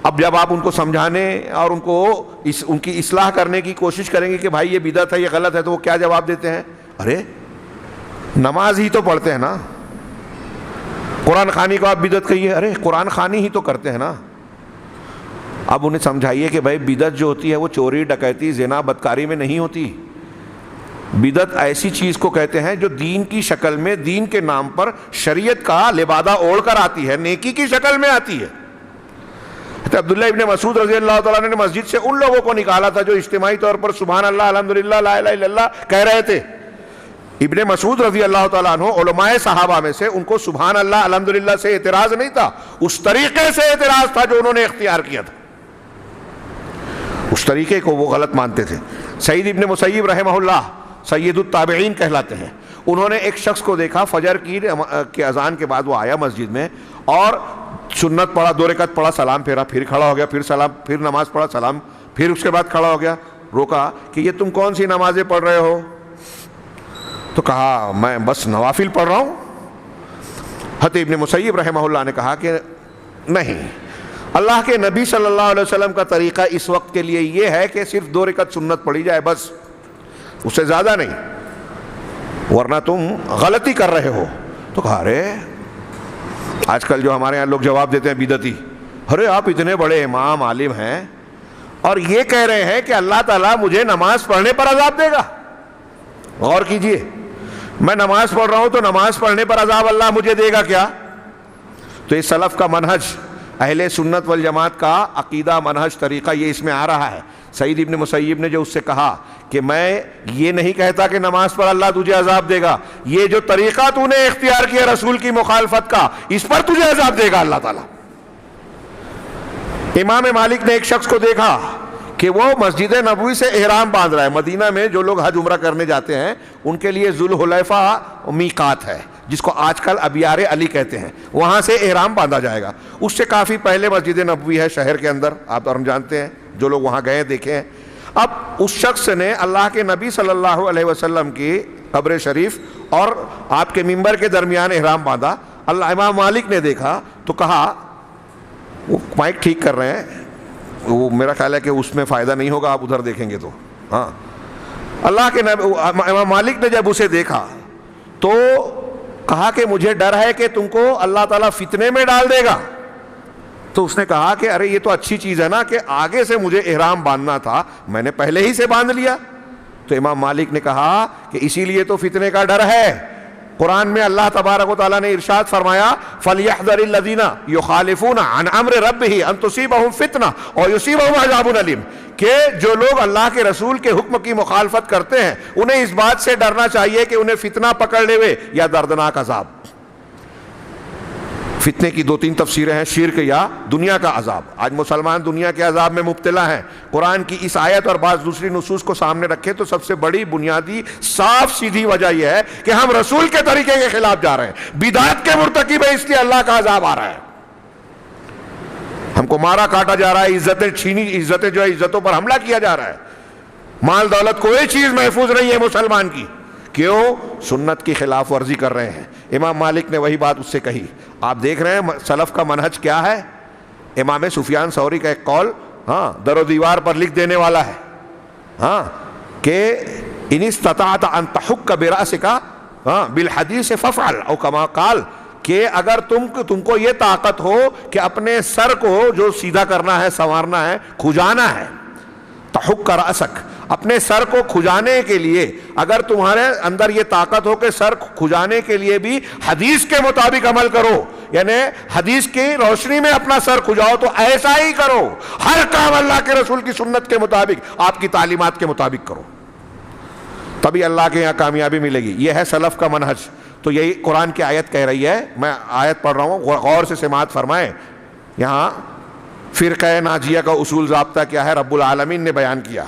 A: اب جب آپ ان کو سمجھانے اور ان کی اصلاح کرنے کی کوشش کریں گے کہ بھائی یہ بدعت ہے، یہ غلط ہے، تو وہ کیا جواب دیتے ہیں؟ ارے نماز ہی تو پڑھتے ہیں نا، قرآن خوانی کو آپ بدعت کہیے، ارے قرآن خوانی ہی تو کرتے ہیں نا۔ اب انہیں سمجھائیے کہ بھائی بدعت جو ہوتی ہے وہ چوری، ڈکیتی، زنا، بدکاری میں نہیں ہوتی۔ بدعت ایسی چیز کو کہتے ہیں جو دین کی شکل میں، دین کے نام پر شریعت کا لبادہ اوڑھ کر آتی ہے، نیکی کی شکل میں آتی ہے۔ عبداللہ ابن مسعود رضی اللہ تعالیٰ عنہ نے مسجد سے ان لوگوں کو نکالا تھا جو اجتماعی طور پر سبحان اللہ، الحمدللہ، لا الہ الا اللہ کہہ رہے تھے۔ ابن مسعود رضی اللہ تعالیٰ عنہ علماء صحابہ میں سے، ان کو سبحان اللہ الحمدللہ سے اعتراض نہیں تھا، اس طریقے سے اعتراض تھا جو انہوں نے اختیار کیا تھا، اس طریقے کو وہ غلط مانتے تھے۔ سعید ابن مسیب رحمہ اللہ سید التابعین کہلاتے ہیں، انہوں نے ایک شخص کو دیکھا، فجر کی اذان کے بعد وہ آیا مسجد میں اور سنت پڑھا، 2 رکعت پڑھا، سلام پھیرا، پھر کھڑا ہو گیا، پھر سلام، پھر نماز پڑھا، سلام، پھر اس کے بعد کھڑا ہو گیا، روکا کہ یہ تم کون سی نمازیں پڑھ رہے ہو؟ تو کہا میں بس نوافل پڑھ رہا ہوں۔ حضرت ابن مسیب رحمہ اللہ نے کہا کہ نہیں، اللہ کے نبی صلی اللہ علیہ وسلم کا طریقہ اس وقت کے لیے یہ ہے کہ صرف 2 رکعت سنت پڑھی جائے، بس، اس سے زیادہ نہیں، ورنہ تم غلطی کر رہے ہو۔ تو کہا ارے آج کل جو ہمارے یہاں لوگ جواب دیتے ہیں بدعتی، ارے آپ اتنے بڑے امام عالم ہیں اور یہ کہہ رہے ہیں کہ اللہ تعالیٰ مجھے نماز پڑھنے پر عذاب دے گا۔ غور کیجئے، میں نماز پڑھ رہا ہوں تو نماز پڑھنے پر عذاب اللہ مجھے دے گا کیا؟ تو یہ سلف کا منہج، اہل سنت والجماعت کا عقیدہ، منہج، طریقہ یہ اس میں آ رہا ہے۔ سعید ابن مسیب نے جو اس سے کہا کہ میں یہ نہیں کہتا کہ نماز پر اللہ تجھے عذاب دے گا، یہ جو طریقہ تو نے اختیار کیا رسول کی مخالفت کا، اس پر تجھے عذاب دے گا اللہ تعالیٰ۔ امام مالک نے ایک شخص کو دیکھا کہ وہ مسجد نبوی سے احرام باندھ رہا ہے۔ مدینہ میں جو لوگ حج عمرہ کرنے جاتے ہیں ان کے لیے ذوالحلیفہ میقات ہے، جس کو آج کل ابیار علی کہتے ہیں، وہاں سے احرام باندھا جائے گا۔ اس سے کافی پہلے مسجد نبوی ہے شہر کے اندر، آپ ہم جانتے ہیں، جو لوگ وہاں گئے دیکھے ہیں۔ اب اس شخص نے اللہ کے نبی صلی اللہ علیہ وسلم کی قبر شریف اور آپ کے منبر کے درمیان احرام باندھا۔ امام مالک نے دیکھا تو کہا، وہ مائک ٹھیک کر رہے ہیں، وہ میرا خیال ہے کہ اس میں فائدہ نہیں ہوگا، آپ ادھر دیکھیں گے تو ہاں۔ اللہ کے نبی امام مالک نے جب اسے دیکھا تو کہا کہ مجھے ڈر ہے کہ تم کو اللہ تعالیٰ فتنے میں ڈال دے گا۔ تو اس نے کہا کہ ارے یہ تو اچھی چیز ہے نا کہ آگے سے مجھے احرام باندھنا تھا، میں نے پہلے ہی سے باندھ لیا۔ تو امام مالک نے کہا کہ اسی لیے تو فتنے کا ڈر ہے۔ قرآن میں اللہ تبارک و تعالیٰ نے ارشاد فرمایا، فَلْيَحْذَرِ الَّذِينَ يُخَالِفُونَ عَنْ أَمْرِ رَبِّهِ أَن تُصِيبَهُمْ فِتْنَةٌ اور يُصِيبَهُمْ عَذَابٌ أَلِيمٌ، کہ جو لوگ اللہ کے رسول کے حکم کی مخالفت کرتے ہیں انہیں اس بات سے ڈرنا چاہیے کہ انہیں فتنہ پکڑ لے یا دردناک عذاب۔ فتنے کی 2-3 تفسیریں ہیں، شرک یا دنیا کا عذاب۔ آج مسلمان دنیا کے عذاب میں مبتلا ہیں۔ قرآن کی اس آیت اور بعض دوسری نصوص کو سامنے رکھے تو سب سے بڑی بنیادی صاف سیدھی وجہ یہ ہے کہ ہم رسول کے طریقے کے خلاف جا رہے ہیں، بدعت کے مرتکب ہیں، اس لیے اللہ کا عذاب آ رہا ہے۔ ہم کو مارا کاٹا جا رہا ہے، عزتیں چھینی، عزتیں جو ہے عزتوں پر حملہ کیا جا رہا ہے، مال دولت کوئی چیز محفوظ نہیں ہے مسلمان کی۔ کیوں؟ سنت کی خلاف ورزی کر رہے ہیں۔ امام مالک نے وہی بات اس سے کہی۔ آپ دیکھ رہے ہیں سلف کا منہج کیا ہے۔ امام سفیان ثوری کا ایک قول در و دیوار پر لکھ دینے والا ہے کہ ان استطعت ان تحک برأسک بالحدیث فافعل او کما قال، کہ اگر تم کو یہ طاقت ہو کہ اپنے سر کو جو سیدھا کرنا ہے، سنوارنا ہے، کھجانا ہے، تحک رأسک، اپنے سر کو کھجانے کے لیے اگر تمہارے اندر یہ طاقت ہو کہ سر کھجانے کے لیے بھی حدیث کے مطابق عمل کرو، یعنی حدیث کی روشنی میں اپنا سر کھجاؤ، تو ایسا ہی کرو، ہر کام اللہ کے رسول کی سنت کے مطابق، آپ کی تعلیمات کے مطابق کرو، تبھی اللہ کے یہاں کامیابی ملے گی۔ یہ ہے سلف کا منہج۔ تو یہی قرآن کی آیت کہہ رہی ہے، میں آیت پڑھ رہا ہوں، غور سے سماعت فرمائیں۔ یہاں فرقہ ناجیہ کا اصول ضابطہ کیا ہے رب العالمین نے بیان کیا،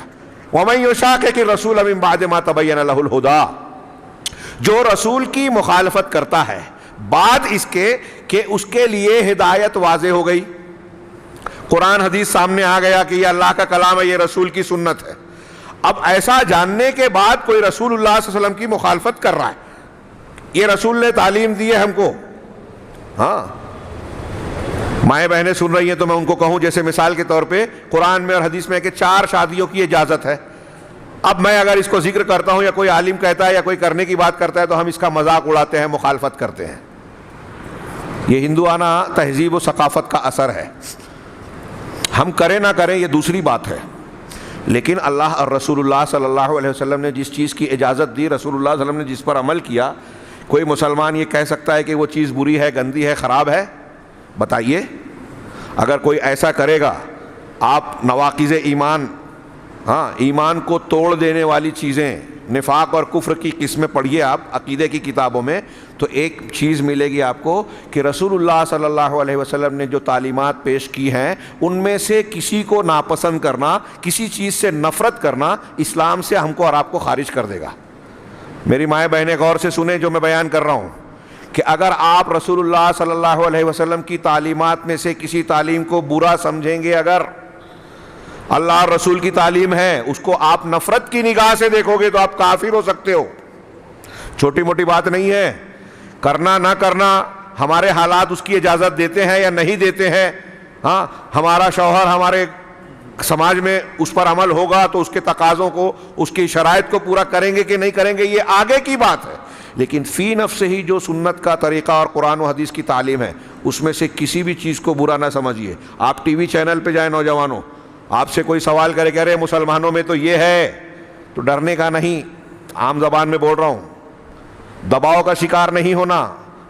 A: وَمَن يُشَاقِقِ الرَّسُولَ مِن بَعْدِ مَا تَبَيَّنَ لَهُ الْهُدَىٰ، جو رسول کی مخالفت کرتا ہے بعد اس کے کہ اس کے لیے ہدایت واضح ہو گئی، قرآن حدیث سامنے آ گیا کہ یہ اللہ کا کلام ہے، یہ رسول کی سنت ہے۔ اب ایسا جاننے کے بعد کوئی رسول اللہ صلی اللہ علیہ وسلم کی مخالفت کر رہا ہے، یہ رسول نے تعلیم دی ہے ہم کو، مائیں بہنیں سن رہی ہیں تو میں ان کو کہوں، جیسے مثال کے طور پہ قرآن میں اور حدیث میں کہ 4 شادیوں کی اجازت ہے۔ اب میں اگر اس کو ذکر کرتا ہوں یا کوئی عالم کہتا ہے یا کوئی کرنے کی بات کرتا ہے تو ہم اس کا مذاق اڑاتے ہیں، مخالفت کرتے ہیں۔ یہ ہندوانہ تہذیب و ثقافت کا اثر ہے۔ ہم کریں نہ کریں یہ دوسری بات ہے، لیکن اللہ اور رسول اللہ صلی اللہ علیہ وسلم نے جس چیز کی اجازت دی، رسول اللہ صلی اللہ علیہ وسلم نے جس پر عمل کیا، کوئی مسلمان یہ کہہ سکتا ہے کہ وہ چیز بری ہے، گندی ہے، خراب ہے؟ بتائیے۔ اگر کوئی ایسا کرے گا، آپ نواقض ایمان، ایمان کو توڑ دینے والی چیزیں، نفاق اور کفر کی قسمیں پڑھیے آپ عقیدے کی کتابوں میں، تو ایک چیز ملے گی آپ کو کہ رسول اللہ صلی اللہ علیہ وسلم نے جو تعلیمات پیش کی ہیں ان میں سے کسی کو ناپسند کرنا، کسی چیز سے نفرت کرنا اسلام سے ہم کو اور آپ کو خارج کر دے گا۔ میری مائیں بہنیں غور سے سنیں جو میں بیان کر رہا ہوں، کہ اگر آپ رسول اللہ صلی اللہ علیہ وسلم کی تعلیمات میں سے کسی تعلیم کو برا سمجھیں گے، اگر اللہ اور رسول کی تعلیم ہے اس کو آپ نفرت کی نگاہ سے دیکھو گے تو آپ کافر ہو سکتے ہو۔ چھوٹی موٹی بات نہیں ہے، کرنا نہ کرنا ہمارے حالات اس کی اجازت دیتے ہیں یا نہیں دیتے ہیں۔ ہمارا شوہر ہمارے سماج میں اس پر عمل ہوگا تو اس کے تقاضوں کو، اس کی شرائط کو پورا کریں گے کہ نہیں کریں گے، یہ آگے کی بات ہے۔ لیکن فی نفس ہی جو سنت کا طریقہ اور قرآن و حدیث کی تعلیم ہے اس میں سے کسی بھی چیز کو برا نہ سمجھیے۔ آپ ٹی وی چینل پہ جائیں، نوجوانوں، آپ سے کوئی سوال کرے کہ ارے مسلمانوں میں تو یہ ہے، تو ڈرنے کا نہیں، عام زبان میں بول رہا ہوں، دباؤ کا شکار نہیں ہونا،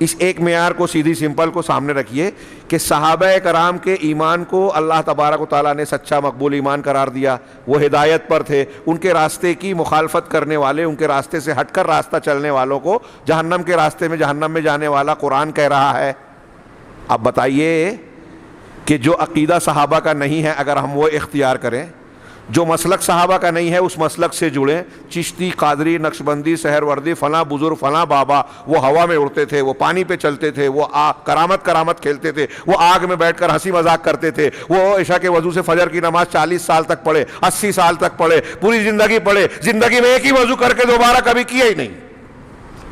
A: اس ایک معیار کو سیدھی سمپل کو سامنے رکھیے کہ صحابہ کرام کے ایمان کو اللہ تبارک و تعالیٰ نے سچا مقبول ایمان قرار دیا، وہ ہدایت پر تھے، ان کے راستے کی مخالفت کرنے والے، ان کے راستے سے ہٹ کر راستہ چلنے والوں کو جہنم کے راستے میں جہنم میں جانے والا قرآن کہہ رہا ہے۔ اب بتائیے کہ جو عقیدہ صحابہ کا نہیں ہے اگر ہم وہ اختیار کریں، جو مسلک صحابہ کا نہیں ہے اس مسلک سے جڑیں، چشتی، قادری، نقشبندی، سہروردی، فلاں بزرگ، فلاں بابا، وہ ہوا میں اڑتے تھے، وہ پانی پہ چلتے تھے، وہ کرامت کھیلتے تھے، وہ آگ میں بیٹھ کر ہنسی مذاق کرتے تھے، وہ عشاء کے وضو سے فجر کی نماز 40 سال تک پڑھے، 80 سال تک پڑھے، پوری زندگی پڑھے، زندگی میں ایک ہی وضو کر کے دوبارہ کبھی کیا ہی نہیں،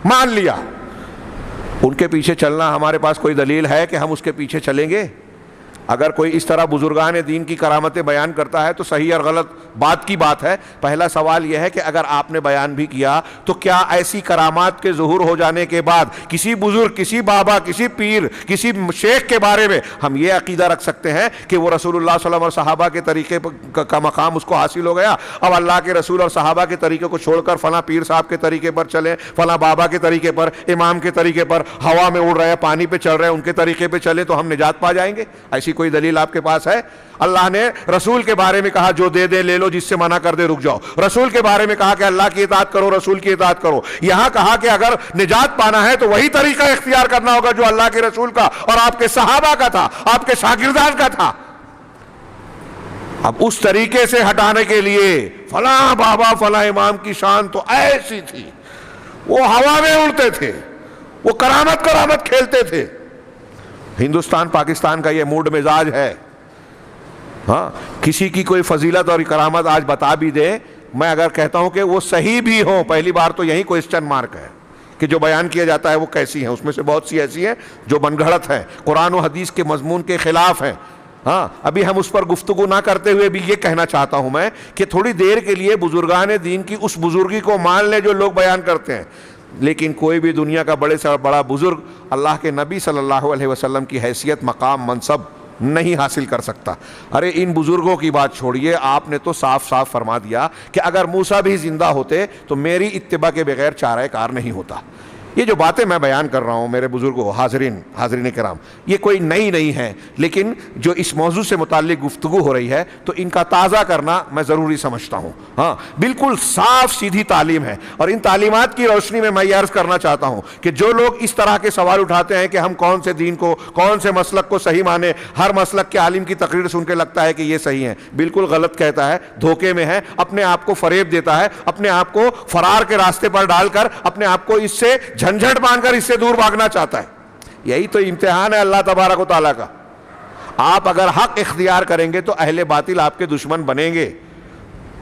A: مان لیا۔ ان کے پیچھے چلنا ہمارے پاس کوئی دلیل ہے کہ ہم اس کے پیچھے چلیں گے؟ اگر کوئی اس طرح بزرگان دین کی کرامتیں بیان کرتا ہے تو صحیح اور غلط بات کی بات ہے۔ پہلا سوال یہ ہے کہ اگر آپ نے بیان بھی کیا تو کیا ایسی کرامات کے ظہور ہو جانے کے بعد کسی بزرگ، کسی بابا، کسی پیر، کسی شیخ کے بارے میں ہم یہ عقیدہ رکھ سکتے ہیں کہ وہ رسول اللہ صلی اللہ علیہ وسلم اور صحابہ کے طریقے کا مقام اس کو حاصل ہو گیا، اب اللہ کے رسول اور صحابہ کے طریقے کو چھوڑ کر فلاں پیر صاحب کے طریقے پر چلیں، فلاں بابا کے طریقے پر، امام کے طریقے پر، ہوا میں اڑ رہے ہیں، پانی پہ چل رہے ہیں، ان کے طریقے پہ چلیں تو ہم نجات پا جائیں گے؟ ایسی کوئی دلیل آپ کے پاس ہے؟ اللہ نے رسول کے بارے میں کہا جو دے دے لے لو، جس سے منع کر دے رک جاؤ۔ رسول کے بارے میں کہا کہ اللہ کی اطاعت کرو، رسول کی اطاعت کرو۔ یہاں کہا کہ اگر نجات پانا ہے تو وہی طریقہ اختیار کرنا ہوگا جو اللہ کے رسول کا اور آپ کے صحابہ کا تھا، آپ کے شاگردان کا تھا۔ اب اس طریقے سے ہٹانے کے لیے فلاں بابا، فلاں امام کی شان تو ایسی تھی، وہ ہوا میں اڑتے تھے، وہ کرامت کھیلتے تھے۔ ہندوستان پاکستان کا یہ موڈ مزاج ہے، ہاں کسی کی کوئی فضیلت اور کرامت آج بتا بھی دے، میں اگر کہتا ہوں کہ وہ صحیح بھی ہوں، پہلی بار تو یہی کوئسچن مارک ہے کہ جو بیان کیا جاتا ہے وہ کیسی ہیں۔ اس میں سے بہت سی ایسی ہیں جو من گھڑت ہیں، قرآن و حدیث کے مضمون کے خلاف ہیں۔ ہاں ابھی ہم اس پر گفتگو نہ کرتے ہوئے بھی یہ کہنا چاہتا ہوں میں کہ تھوڑی دیر کے لیے بزرگان دین کی اس بزرگی کو مان لیں جو لوگ بیان کرتے ہیں، لیکن کوئی بھی دنیا کا بڑے سے بڑا بزرگ اللہ کے نبی صلی اللہ علیہ وسلم کی حیثیت، مقام، منصب نہیں حاصل کر سکتا۔ ارے ان بزرگوں کی بات چھوڑیے، آپ نے تو صاف صاف فرما دیا کہ اگر موسیٰ بھی زندہ ہوتے تو میری اتباع کے بغیر چارہ کار نہیں ہوتا۔ یہ جو باتیں میں بیان کر رہا ہوں میرے بزرگوں، حاضرین کرام، یہ کوئی نئی نہیں ہے، لیکن جو اس موضوع سے متعلق گفتگو ہو رہی ہے تو ان کا تازہ کرنا میں ضروری سمجھتا ہوں۔ ہاں بالکل صاف سیدھی تعلیم ہے، اور ان تعلیمات کی روشنی میں یہ عرض کرنا چاہتا ہوں کہ جو لوگ اس طرح کے سوال اٹھاتے ہیں کہ ہم کون سے دین کو، کون سے مسلک کو صحیح مانیں، ہر مسلک کے عالم کی تقریر سن کے لگتا ہے کہ یہ صحیح ہے، بالکل غلط کہتا ہے، دھوکے میں ہے، اپنے آپ کو فریب دیتا ہے، اپنے آپ کو فرار کے راستے پر ڈال کر اپنے آپ کو اس سے جھنجھٹ مان کر اس سے دور بھاگنا چاہتا ہے۔ یہی تو امتحان ہے اللہ تبارک و تعالیٰ کا۔ آپ اگر حق اختیار کریں گے تو اہل باطل آپ کے دشمن بنیں گے،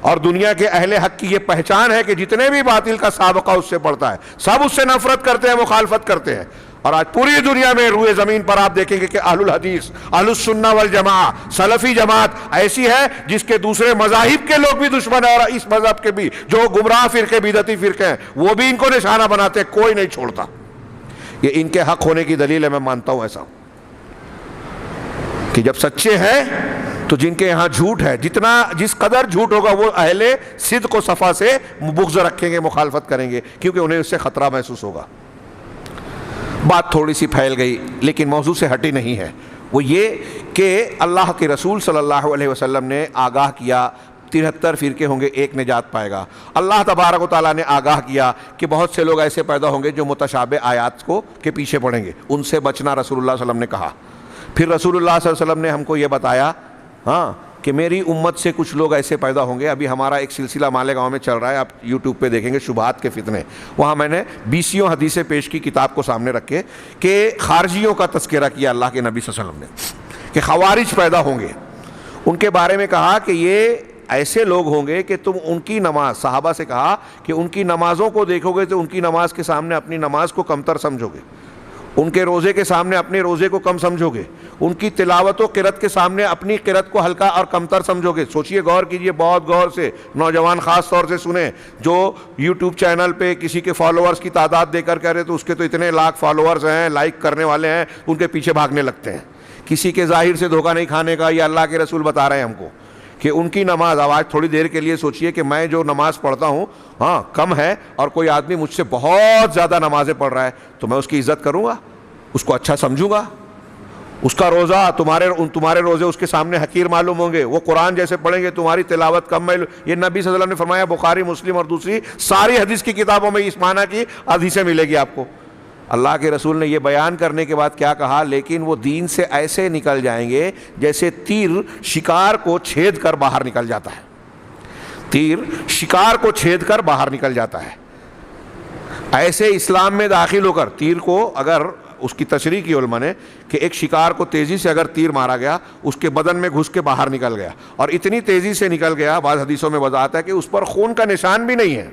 A: اور دنیا کے اہل حق کی یہ پہچان ہے کہ جتنے بھی باطل کا سابقہ اس سے پڑتا ہے سب اس سے نفرت کرتے ہیں، مخالفت کرتے ہیں۔ اور آج پوری دنیا میں روئے زمین پر آپ دیکھیں گے کہ اہل الحدیث، اہل السنہ والجماعہ، سلفی جماعت ایسی ہے جس کے دوسرے مذاہب کے لوگ بھی دشمن ہیں، اور اس مذہب کے بھی جو گمراہ فرقے، بدعتی فرقے ہیں، وہ بھی ان کو نشانہ بناتے ہیں، کوئی نہیں چھوڑتا۔ یہ ان کے حق ہونے کی دلیل ہے، میں مانتا ہوں ایسا کہ جب سچے ہیں تو جن کے یہاں جھوٹ ہے، جس قدر جھوٹ ہوگا وہ اہل صدق و صفا سے بغض رکھیں گے، مخالفت کریں گے، کیونکہ انہیں اس سے خطرہ محسوس ہوگا۔ بات تھوڑی سی پھیل گئی لیکن موضوع سے ہٹی نہیں ہے، وہ یہ کہ اللہ کے رسول صلی اللہ علیہ وسلم نے آگاہ کیا 73 فرقے ہوں گے، ایک نجات پائے گا۔ اللہ تبارک و تعالیٰ نے آگاہ کیا کہ بہت سے لوگ ایسے پیدا ہوں گے جو متشابہ آیات کے پیچھے پڑیں گے، ان سے بچنا رسول اللہ صلی اللہ علیہ وسلم نے کہا۔ پھر رسول اللہ صلی اللہ علیہ وسلم نے ہم کو یہ بتایا کہ میری امت سے کچھ لوگ ایسے پیدا ہوں گے۔ ابھی ہمارا ایک سلسلہ مالیگاؤں میں چل رہا ہے، آپ یوٹیوب پہ دیکھیں گے، شبہات کے فتنے، وہاں میں نے 20 حدیثیں پیش کی کتاب کو سامنے رکھ کے کہ خارجیوں کا تذکرہ کیا اللہ کے نبی صلی اللہ علیہ وسلم نے کہ خوارج پیدا ہوں گے۔ ان کے بارے میں کہا کہ یہ ایسے لوگ ہوں گے کہ تم ان کی نماز، صحابہ سے کہا کہ ان کی نمازوں کو دیکھو گے تو ان کی نماز کے سامنے اپنی نماز کو کمتر سمجھو گے، ان کے روزے کے سامنے اپنے روزے کو کم سمجھو گے، ان کی تلاوت و قرات کے سامنے اپنی قرات کو ہلکا اور کمتر سمجھو گے۔ سوچئے، غور کیجئے، بہت غور سے، نوجوان خاص طور سے سنیں، جو یوٹیوب چینل پہ کسی کے فالوورز کی تعداد دے کر کہہ رہے تو اس کے تو اتنے لاکھ فالوورز ہیں، لائک کرنے والے ہیں، ان کے پیچھے بھاگنے لگتے ہیں۔ کسی کے ظاہر سے دھوکہ نہیں کھانے کا، یہ اللہ کے رسول بتا رہے ہیں ہم کو کہ ان کی نماز، اب آج تھوڑی دیر کے لیے سوچئے کہ میں جو نماز پڑھتا ہوں کم ہے، اور کوئی آدمی مجھ سے بہت زیادہ نمازیں پڑھ رہا ہے تو میں اس کی عزت کروں گا؟ اس کو اچھا سمجھوں گا؟ اس کا روزہ تمہارے روزے اس کے سامنے حقیر معلوم ہوں گے، وہ قرآن جیسے پڑھیں گے، تمہاری تلاوت کم ہے. یہ نبی صلی اللہ علیہ وسلم نے فرمایا، بخاری، مسلم اور دوسری ساری حدیث کی کتابوں میں اس معنی کی حدیثیں ملے گی آپ کو. اللہ کے رسول نے یہ بیان کرنے کے بعد کیا کہا؟ لیکن وہ دین سے ایسے نکل جائیں گے جیسے تیر شکار کو چھید کر باہر نکل جاتا ہے. تیر شکار کو چھید کر باہر نکل جاتا ہے. ایسے اسلام میں داخل ہو کر تیر کو، اگر اس کی تشریح کی علماء نے کہ ایک شکار کو تیزی سے اگر تیر مارا گیا، اس کے بدن میں گھس کے باہر نکل گیا، اور اتنی تیزی سے نکل گیا، بعض حدیثوں میں وضاحت ہے کہ اس پر خون کا نشان بھی نہیں ہے.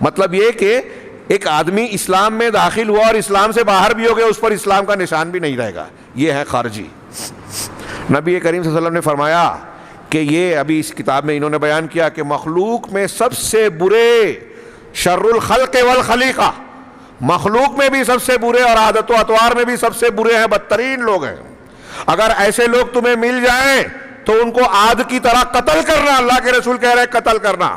A: مطلب یہ کہ ایک آدمی اسلام میں داخل ہوا اور اسلام سے باہر بھی ہو گیا، اس پر اسلام کا نشان بھی نہیں رہے گا. یہ ہے خارجی. نبی کریم صلی اللہ علیہ وسلم نے فرمایا کہ یہ ابھی اس کتاب میں انہوں نے بیان کیا کہ مخلوق میں سب سے برے، شر الخلق والخلیقہ، مخلوق میں بھی سب سے برے اور عادت و اطوار میں بھی سب سے برے ہیں، بدترین لوگ ہیں. اگر ایسے لوگ تمہیں مل جائیں تو ان کو عاد کی طرح قتل کرنا. اللہ کے رسول کہہ رہے قتل کرنا.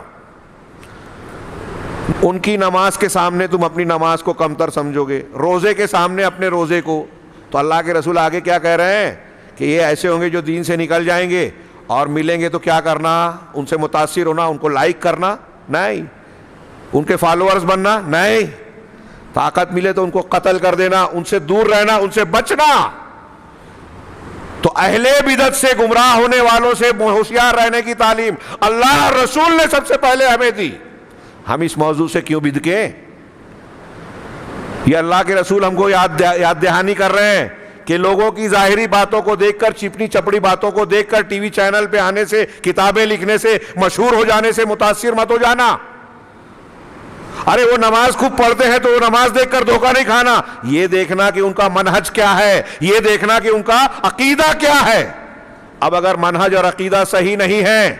A: ان کی نماز کے سامنے تم اپنی نماز کو کمتر سمجھو گے، روزے کے سامنے اپنے روزے کو. تو اللہ کے رسول آگے کیا کہہ رہے ہیں کہ یہ ایسے ہوں گے جو دین سے نکل جائیں گے، اور ملیں گے تو کیا کرنا؟ ان سے متاثر ہونا، ان کو لائک کرنا نہیں، ان کے فالوورز بننا نہیں. طاقت ملے تو ان کو قتل کر دینا، ان سے دور رہنا، ان سے بچنا. تو اہل بدعت سے، گمراہ ہونے والوں سے ہوشیار رہنے کی تعلیم اللہ رسول نے سب سے پہلے ہمیں دی. ہم اس موضوع سے کیوں بدکیں؟ یہ اللہ کے رسول ہم کو یاد دہانی کر رہے ہیں کہ لوگوں کی ظاہری باتوں کو دیکھ کر، چپنی چپڑی باتوں کو دیکھ کر، ٹی وی چینل پہ آنے سے، کتابیں لکھنے سے، مشہور ہو جانے سے متاثر مت ہو جانا. ارے وہ نماز خوب پڑھتے ہیں تو وہ نماز دیکھ کر دھوکہ نہیں کھانا. یہ دیکھنا کہ ان کا منہج کیا ہے، یہ دیکھنا کہ ان کا عقیدہ کیا ہے. اب اگر منہج اور عقیدہ صحیح نہیں ہے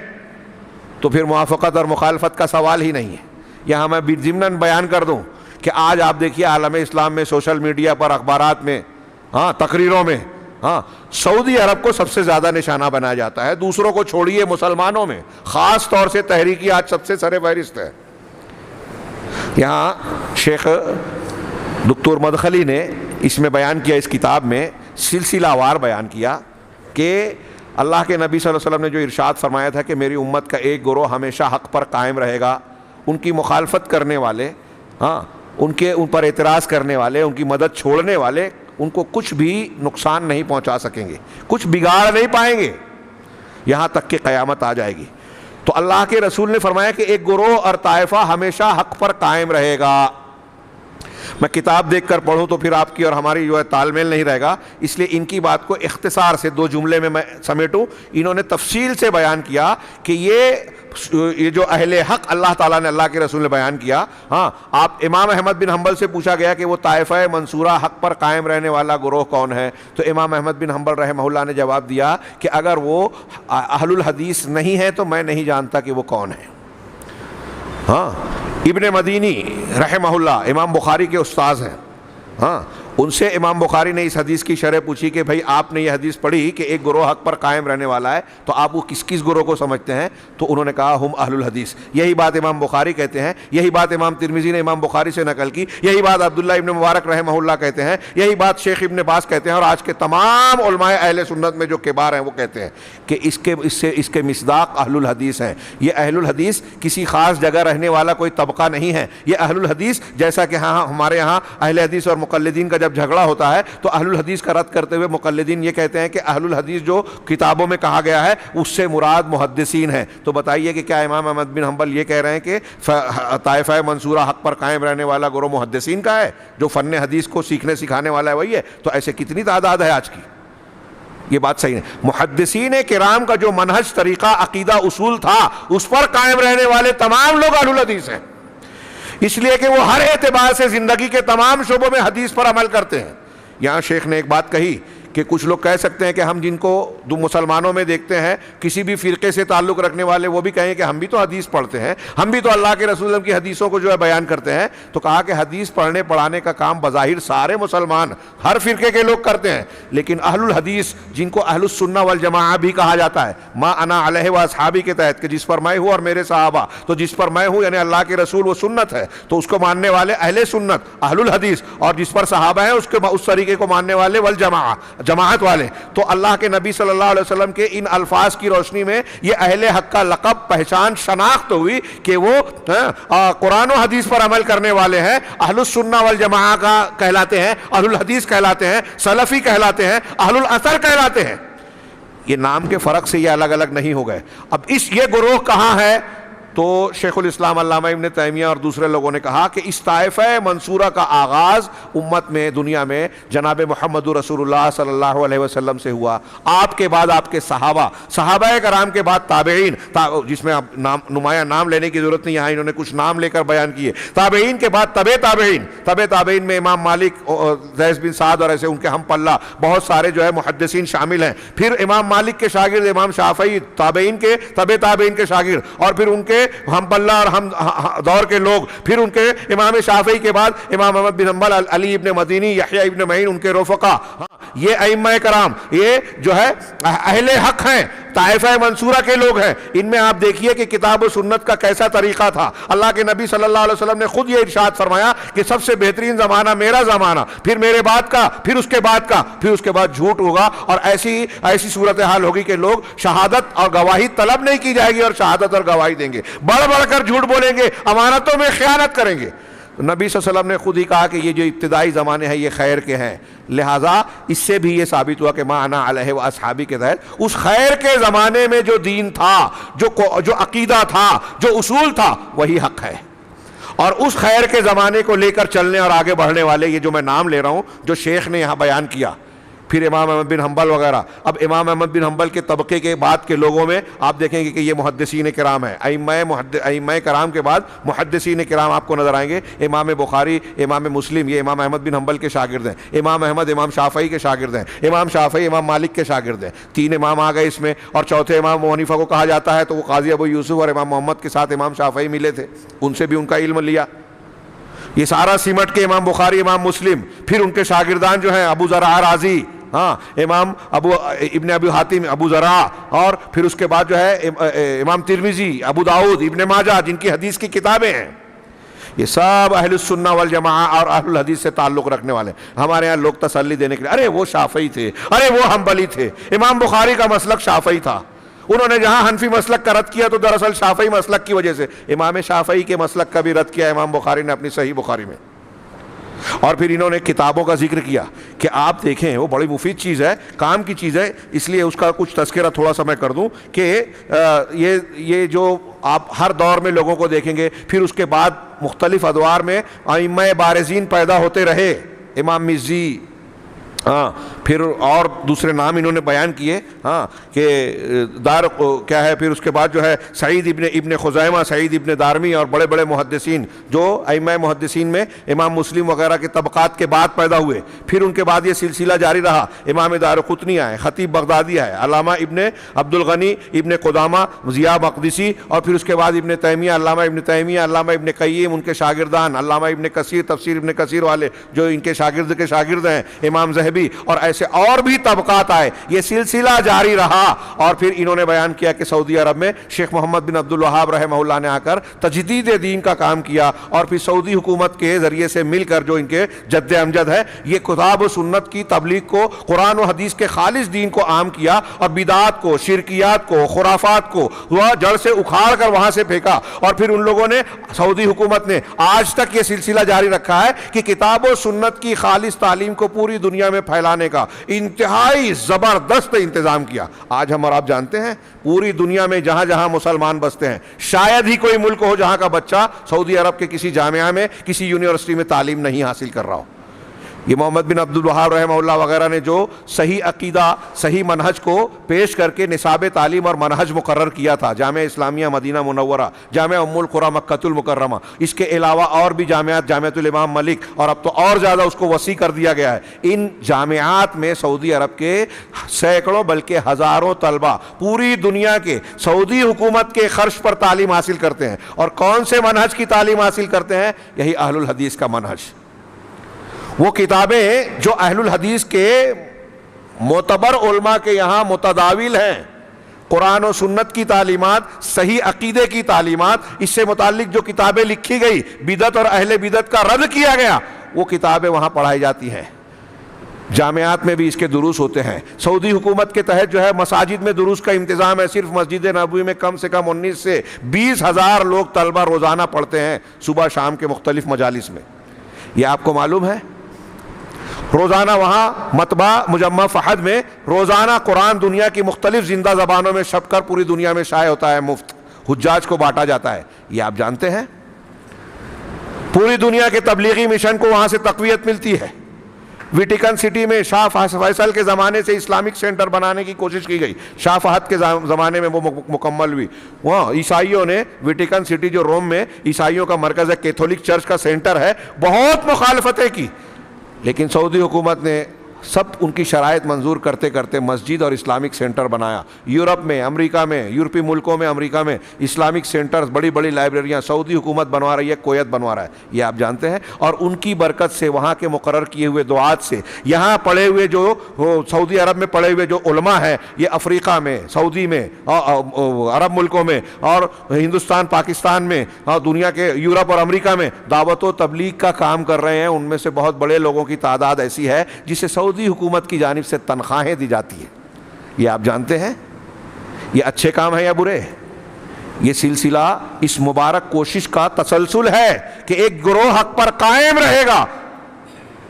A: تو پھر موافقت اور مخالفت کا سوال ہی نہیں ہے. یہاں میں ضمناً بیان کر دوں کہ آج آپ دیکھیے عالم اسلام میں، سوشل میڈیا پر، اخبارات میں، تقریروں میں، سعودی عرب کو سب سے زیادہ نشانہ بنایا جاتا ہے. دوسروں کو چھوڑیے، مسلمانوں میں خاص طور سے تحریکی آج سب سے سر فہرست ہے. یہاں شیخ دکتور مدخلی نے اس میں بیان کیا، اس کتاب میں سلسلہ وار بیان کیا کہ اللہ کے نبی صلی اللہ علیہ وسلم نے جو ارشاد فرمایا تھا کہ میری امت کا ایک گروہ ہمیشہ حق پر قائم رہے گا، ان کی مخالفت کرنے والے، ان پر اعتراض کرنے والے، ان کی مدد چھوڑنے والے، ان کو کچھ بھی نقصان نہیں پہنچا سکیں گے، کچھ بگاڑ نہیں پائیں گے، یہاں تک کہ قیامت آ جائے گی. تو اللہ کے رسول نے فرمایا کہ ایک گروہ اور طائفہ ہمیشہ حق پر قائم رہے گا. میں کتاب دیکھ کر پڑھوں تو پھر آپ کی اور ہماری جو ہے تال میل نہیں رہے گا، اس لیے ان کی بات کو اختصار سے 2 جملے میں سمیٹوں. انہوں نے تفصیل سے بیان کیا کہ یہ جو اہل حق اللہ تعالیٰ نے، اللہ کے رسول نے بیان کیا. آپ امام احمد بن حنبل سے پوچھا گیا کہ وہ طائفہ منصورہ حق پر قائم رہنے والا گروہ کون ہے؟ تو امام احمد بن حنبل رحمہ اللہ نے جواب دیا کہ اگر وہ اہل الحدیث نہیں ہے تو میں نہیں جانتا کہ وہ کون ہے. ابن مدینی رحمہ اللہ امام بخاری کے استاذ ہیں. ان سے امام بخاری نے اس حدیث کی شرح پوچھی کہ بھائی آپ نے یہ حدیث پڑھی کہ ایک گروہ حق پر قائم رہنے والا ہے، تو آپ وہ کس گروہ کو سمجھتے ہیں؟ تو انہوں نے کہا ہم اہل الحدیث. یہی بات امام بخاری کہتے ہیں، یہی بات امام ترمذی نے امام بخاری سے نقل کی، یہی بات عبداللہ ابن مبارک رحمہ اللہ کہتے ہیں، یہی بات شیخ ابن باز کہتے ہیں، اور آج کے تمام علماء اہل سنت میں جو کبار ہیں وہ کہتے ہیں کہ اس کے مصداق اہل الحدیث ہیں. یہ اہل الحدیث کسی خاص جگہ رہنے والا کوئی طبقہ نہیں ہے. یہ اہل الحدیث جیسا کہ ہمارے ہاں اہل حدیث اور مقلدین کا جب جھگڑا ہوتا ہے تو اہل الحدیث کا رد کرتے ہوئے مقلدین یہ کہتے ہیں کہ اہل الحدیث جو کتابوں میں کہا گیا ہے اس سے مراد محدثین ہیں. تو بتائیے کہ کیا امام احمد بن حنبل یہ کہہ رہے ہیں کہ طائفہ منصورہ حق پر قائم رہنے والا گروہ محدثین کا ہے، جو فن حدیث کو سیکھنے سکھانے والا ہے وہی ہے؟ تو ایسے کتنی تعداد ہے آج کی؟ یہ بات صحیح ہے. محدثین کرام کا جو منہج، طریقہ، عقیدہ، اصول تھا، اس پر قائم رہنے والے تمام لوگ اہل الحدیث ہیں، اس لیے کہ وہ ہر اعتبار سے زندگی کے تمام شعبوں میں حدیث پر عمل کرتے ہیں. یہاں شیخ نے ایک بات کہی کہ کچھ لوگ کہہ سکتے ہیں کہ ہم جن کو مسلمانوں میں دیکھتے ہیں کسی بھی فرقے سے تعلق رکھنے والے، وہ بھی کہیں کہ ہم بھی تو حدیث پڑھتے ہیں، ہم بھی تو اللہ کے رسول کی حدیثوں کو جو ہے بیان کرتے ہیں. تو کہا کہ حدیث پڑھنے پڑھانے کا کام بظاہر سارے مسلمان ہر فرقے کے لوگ کرتے ہیں، لیکن اہل الحدیث جن کو اہل السنہ والجماعہ بھی کہا جاتا ہے، ما انا علیہ و اصحابی کے تحت، کہ جس پر میں ہوں اور میرے صحابہ، تو جس پر میں ہوں یعنی اللہ کے رسول وہ سنت ہے، تو اس کو ماننے والے اہل سنت اہل الحدیث، اور جس پر صحابہ ہیں اس طریقے کو ماننے والے والجماعہ جماعت والے. تو اللہ کے نبی صلی اللہ علیہ وسلم کے ان الفاظ کی روشنی میں یہ اہل حق کا لقب، پہچان، شناخت ہوئی کہ وہ قرآن و حدیث پر عمل کرنے والے ہیں، اہل السنہ والجماعہ کا کہلاتے ہیں، اہل الحدیث کہلاتے ہیں، سلفی کہلاتے ہیں، اہل الاثر کہلاتے ہیں. یہ نام کے فرق سے یہ الگ الگ نہیں ہو گئے. اب یہ گروہ کہاں ہے؟ تو شیخ الاسلام علامہ ابن تیمیہ اور دوسرے لوگوں نے کہا کہ اس طائفہ منصورہ کا آغاز امت میں، دنیا میں جناب محمد رسول اللہ صلی اللہ علیہ وسلم سے ہوا. آپ کے بعد آپ کے صحابہ کرام کے بعد تابعین، جس میں اب نمایاں نام لینے کی ضرورت نہیں، یہاں انہوں نے کچھ نام لے کر بیان کیے. تابعین کے بعد طب تابعین میں امام مالک، زید بن سعد اور ایسے ان کے ہم پلہ بہت سارے جو ہے محدثین شامل ہیں. پھر امام مالک کے شاگرد امام شافعی، تابعین کے طب تابعین کے شاگرد، اور پھر ان کے ہم پلہ اور ہم دور کے لوگ، پھر ان کے امام شافعی کے بعد امام احمد بن حنبل، علی ابن مدینی، یحییٰ ابن معین، ان کے رفقا. یہ ائمہ کرام یہ جو ہے اہل حق ہیں، طائفہ منصورہ کے لوگ ہیں. ان میں آپ دیکھیے کہ کتاب و سنت کا کیسا طریقہ تھا. اللہ کے نبی صلی اللہ علیہ وسلم نے خود یہ ارشاد فرمایا کہ سب سے بہترین زمانہ میرا زمانہ، پھر میرے بعد کا، پھر اس کے بعد کا، پھر اس کے بعد جھوٹ ہوگا. اور ایسی صورتحال ہوگی کہ لوگ شہادت اور گواہی طلب نہیں کی جائے گی اور شہادت اور گواہی دیں گے، بڑھ بڑھ کر جھوٹ بولیں گے، امانتوں میں خیانت کریں گے. نبی صلی اللہ علیہ وسلم نے خود ہی کہا کہ یہ جو ابتدائی زمانے ہیں یہ خیر کے ہیں. لہٰذا اس سے بھی یہ ثابت ہوا کہ ما انا علیہ و اصحابی کے تحت اس خیر کے زمانے میں جو دین تھا، جو عقیدہ تھا، جو اصول تھا، وہی حق ہے. اور اس خیر کے زمانے کو لے کر چلنے اور آگے بڑھنے والے یہ جو میں نام لے رہا ہوں، جو شیخ نے یہاں بیان کیا، پھر امام احمد بن حنبل وغیرہ. اب امام احمد بن حنبل کے طبقے کے بعد کے لوگوں میں آپ دیکھیں گے کہ یہ محدثین کرام ہیں. ائمہ کرام کے بعد محدثین کرام آپ کو نظر آئیں گے. امام بخاری، امام مسلم، یہ امام احمد بن حنبل کے شاگرد ہیں. امام احمد امام شافعی کے شاگرد ہیں. امام شافعی امام مالک کے شاگرد ہیں. 3 امام آ گئے اس میں، اور چوتھے امام ابو حنیفہ کو کہا جاتا ہے، تو وہ قاضی ابو یوسف اور امام محمد کے ساتھ امام شافعی ملے تھے، ان سے بھی ان کا علم لیا. یہ سارا سمٹ کے امام بخاری، امام مسلم، پھر ان کے شاگردان جو ہیں ابو زرع رازی، امام ابن ابی حاتم، ابو زرع، اور پھر اس کے بعد جو ہے امام ترمذی، ابو داؤد، ابن ماجہ، جن کی حدیث کی کتابیں ہیں. یہ سب اہل السنہ والجماعہ اور اہل الحدیث سے تعلق رکھنے والے. ہمارے ہاں لوگ تسلی دینے کے لیے، ارے وہ شافعی تھے، ارے وہ حنبلی تھے. امام بخاری کا مسلک شافعی تھا، انہوں نے جہاں حنفی مسلک کا رد کیا تو دراصل شافعی مسلک کی وجہ سے. امام شافعی کے مسلک کا بھی رد کیا امام بخاری نے اپنی صحیح بخاری میں. اور پھر انہوں نے کتابوں کا ذکر کیا کہ آپ دیکھیں وہ بڑی مفید چیز ہے، کام کی چیز ہے، اس لیے اس کا کچھ تذکرہ تھوڑا سا میں کر دوں کہ یہ جو آپ ہر دور میں لوگوں کو دیکھیں گے، پھر اس کے بعد مختلف ادوار میں ائمہ بارزین پیدا ہوتے رہے. امام مزی، پھر اور دوسرے نام انہوں نے بیان کیے، کہ کیا ہے، پھر اس کے بعد جو ہے سعید ابن خزیمہ، سعید ابن دارمی، اور بڑے بڑے محدثین جو ائمہ محدثین میں امام مسلم وغیرہ کے طبقات کے بعد پیدا ہوئے. پھر ان کے بعد یہ سلسلہ جاری رہا. امام دارقطنی آئے، خطیب بغدادی آئے، علامہ ابن عبد الغنی، ابن قدامہ، ضیاء مقدسی، اور پھر اس کے بعد ابن تیمیہ، علامہ ابن تیمیہ، علامہ ابن قیم، ان کے شاگردان، علامہ ابن کثیر، تفسیر ابن کثیر والے جو ان کے شاگرد ہیں، امام ذہبی، اور ایسے اور بھی طبقات آئے. یہ سلسلہ جاری رہا. اور پھر انہوں نے بیان کیا کہ سعودی عرب میں شیخ محمد بن عبد الوہاب رحمہ اللہ نے آ کر تجدید دین کا کام کیا، اور پھر سعودی حکومت کے ذریعے سے مل کر جو ان کے جد امجد ہے، یہ کتاب و سنت کی تبلیغ کو، قرآن و حدیث کے خالص دین کو عام کیا، اور بدعات کو، شرکیات کو، خرافات کو وہ جڑ سے اکھاڑ کر وہاں سے پھینکا. اور پھر ان لوگوں نے، سعودی حکومت نے آج تک یہ سلسلہ جاری رکھا ہے کہ کتاب و سنت کی خالص تعلیم کو پوری دنیا میں پھیلانے کا انتہائی زبردست انتظام کیا. آج ہم اور آپ جانتے ہیں پوری دنیا میں جہاں جہاں مسلمان بستے ہیں، شاید ہی کوئی ملک ہو جہاں کا بچہ سعودی عرب کے کسی جامعہ میں، کسی یونیورسٹی میں تعلیم نہیں حاصل کر رہا ہو. یہ محمد بن عبد الوہاب رحمہ اللہ وغیرہ نے جو صحیح عقیدہ صحیح منہج کو پیش کر کے نصاب تعلیم اور منہج مقرر کیا تھا جامعہ اسلامیہ مدینہ منورہ، جامعہ ام القریٰ مکۃ المکرمہ، اس کے علاوہ اور بھی جامعات، جامعۃ الامام ملک، اور اب تو اور زیادہ اس کو وسیع کر دیا گیا ہے. ان جامعات میں سعودی عرب کے سینکڑوں بلکہ ہزاروں طلبہ پوری دنیا کے سعودی حکومت کے خرچ پر تعلیم حاصل کرتے ہیں. اور کون سے منہج کی تعلیم حاصل کرتے ہیں؟ یہی اہل الحدیث کا منہج. وہ کتابیں جو اہل الحدیث کے معتبر علماء کے یہاں متداول ہیں، قرآن و سنت کی تعلیمات، صحیح عقیدے کی تعلیمات، اس سے متعلق جو کتابیں لکھی گئی، بدعت اور اہل بدعت کا رد کیا گیا، وہ کتابیں وہاں پڑھائی جاتی ہیں. جامعات میں بھی اس کے دروس ہوتے ہیں. سعودی حکومت کے تحت جو ہے مساجد میں دروس کا انتظام ہے. صرف مسجد نبوی میں کم سے کم 19 سے 20 ہزار لوگ طلبہ روزانہ پڑھتے ہیں صبح شام کے مختلف مجالس میں. یہ آپ کو معلوم ہے؟ روزانہ وہاں مطبع مجمع فہد میں روزانہ قرآن دنیا کی مختلف زندہ زبانوں میں چھپ کر پوری دنیا میں شائع ہوتا ہے، مفت حجاج کو بانٹا جاتا ہے. یہ آپ جانتے ہیں؟ پوری دنیا کے تبلیغی مشن کو وہاں سے تقویت ملتی ہے. ویٹیکن سٹی میں شاہ فیصل کے زمانے سے اسلامک سینٹر بنانے کی کوشش کی گئی. شاہ فہد کے زمانے میں وہ مکمل ہوئی. وہاں عیسائیوں نے ویٹیکن سٹی جو روم میں عیسائیوں کا مرکز ہے، کیتھولک چرچ کا سینٹر ہے، بہت مخالفتیں کی، لیکن سعودی حکومت نے سب ان کی شرائط منظور کرتے کرتے مسجد اور اسلامک سینٹر بنایا. یورپ میں، امریکہ میں، یورپی ملکوں میں، امریکہ میں اسلامک سینٹرز، بڑی بڑی لائبریریاں سعودی حکومت بنوا رہی ہے، کویت بنوا رہا ہے. یہ آپ جانتے ہیں؟ اور ان کی برکت سے، وہاں کے مقرر کیے ہوئے دعات سے، یہاں پڑھے ہوئے جو سعودی عرب میں پڑھے ہوئے جو علماء ہیں، یہ افریقہ میں، سعودی میں، عرب ملکوں میں، اور ہندوستان، پاکستان میں، اور دنیا کے یورپ اور امریکہ میں دعوت و تبلیغ کا کام کر رہے ہیں. ان میں سے بہت بڑے لوگوں کی تعداد ایسی ہے جسے سعودی حکومت کی جانب سے تنخواہیں دی جاتی ہیں. یہ آپ جانتے ہیں؟ یہ اچھے کام ہیں یا برے؟ یہ سلسلہ اس مبارک کوشش کا تسلسل ہے کہ ایک گروہ حق پر قائم رہے گا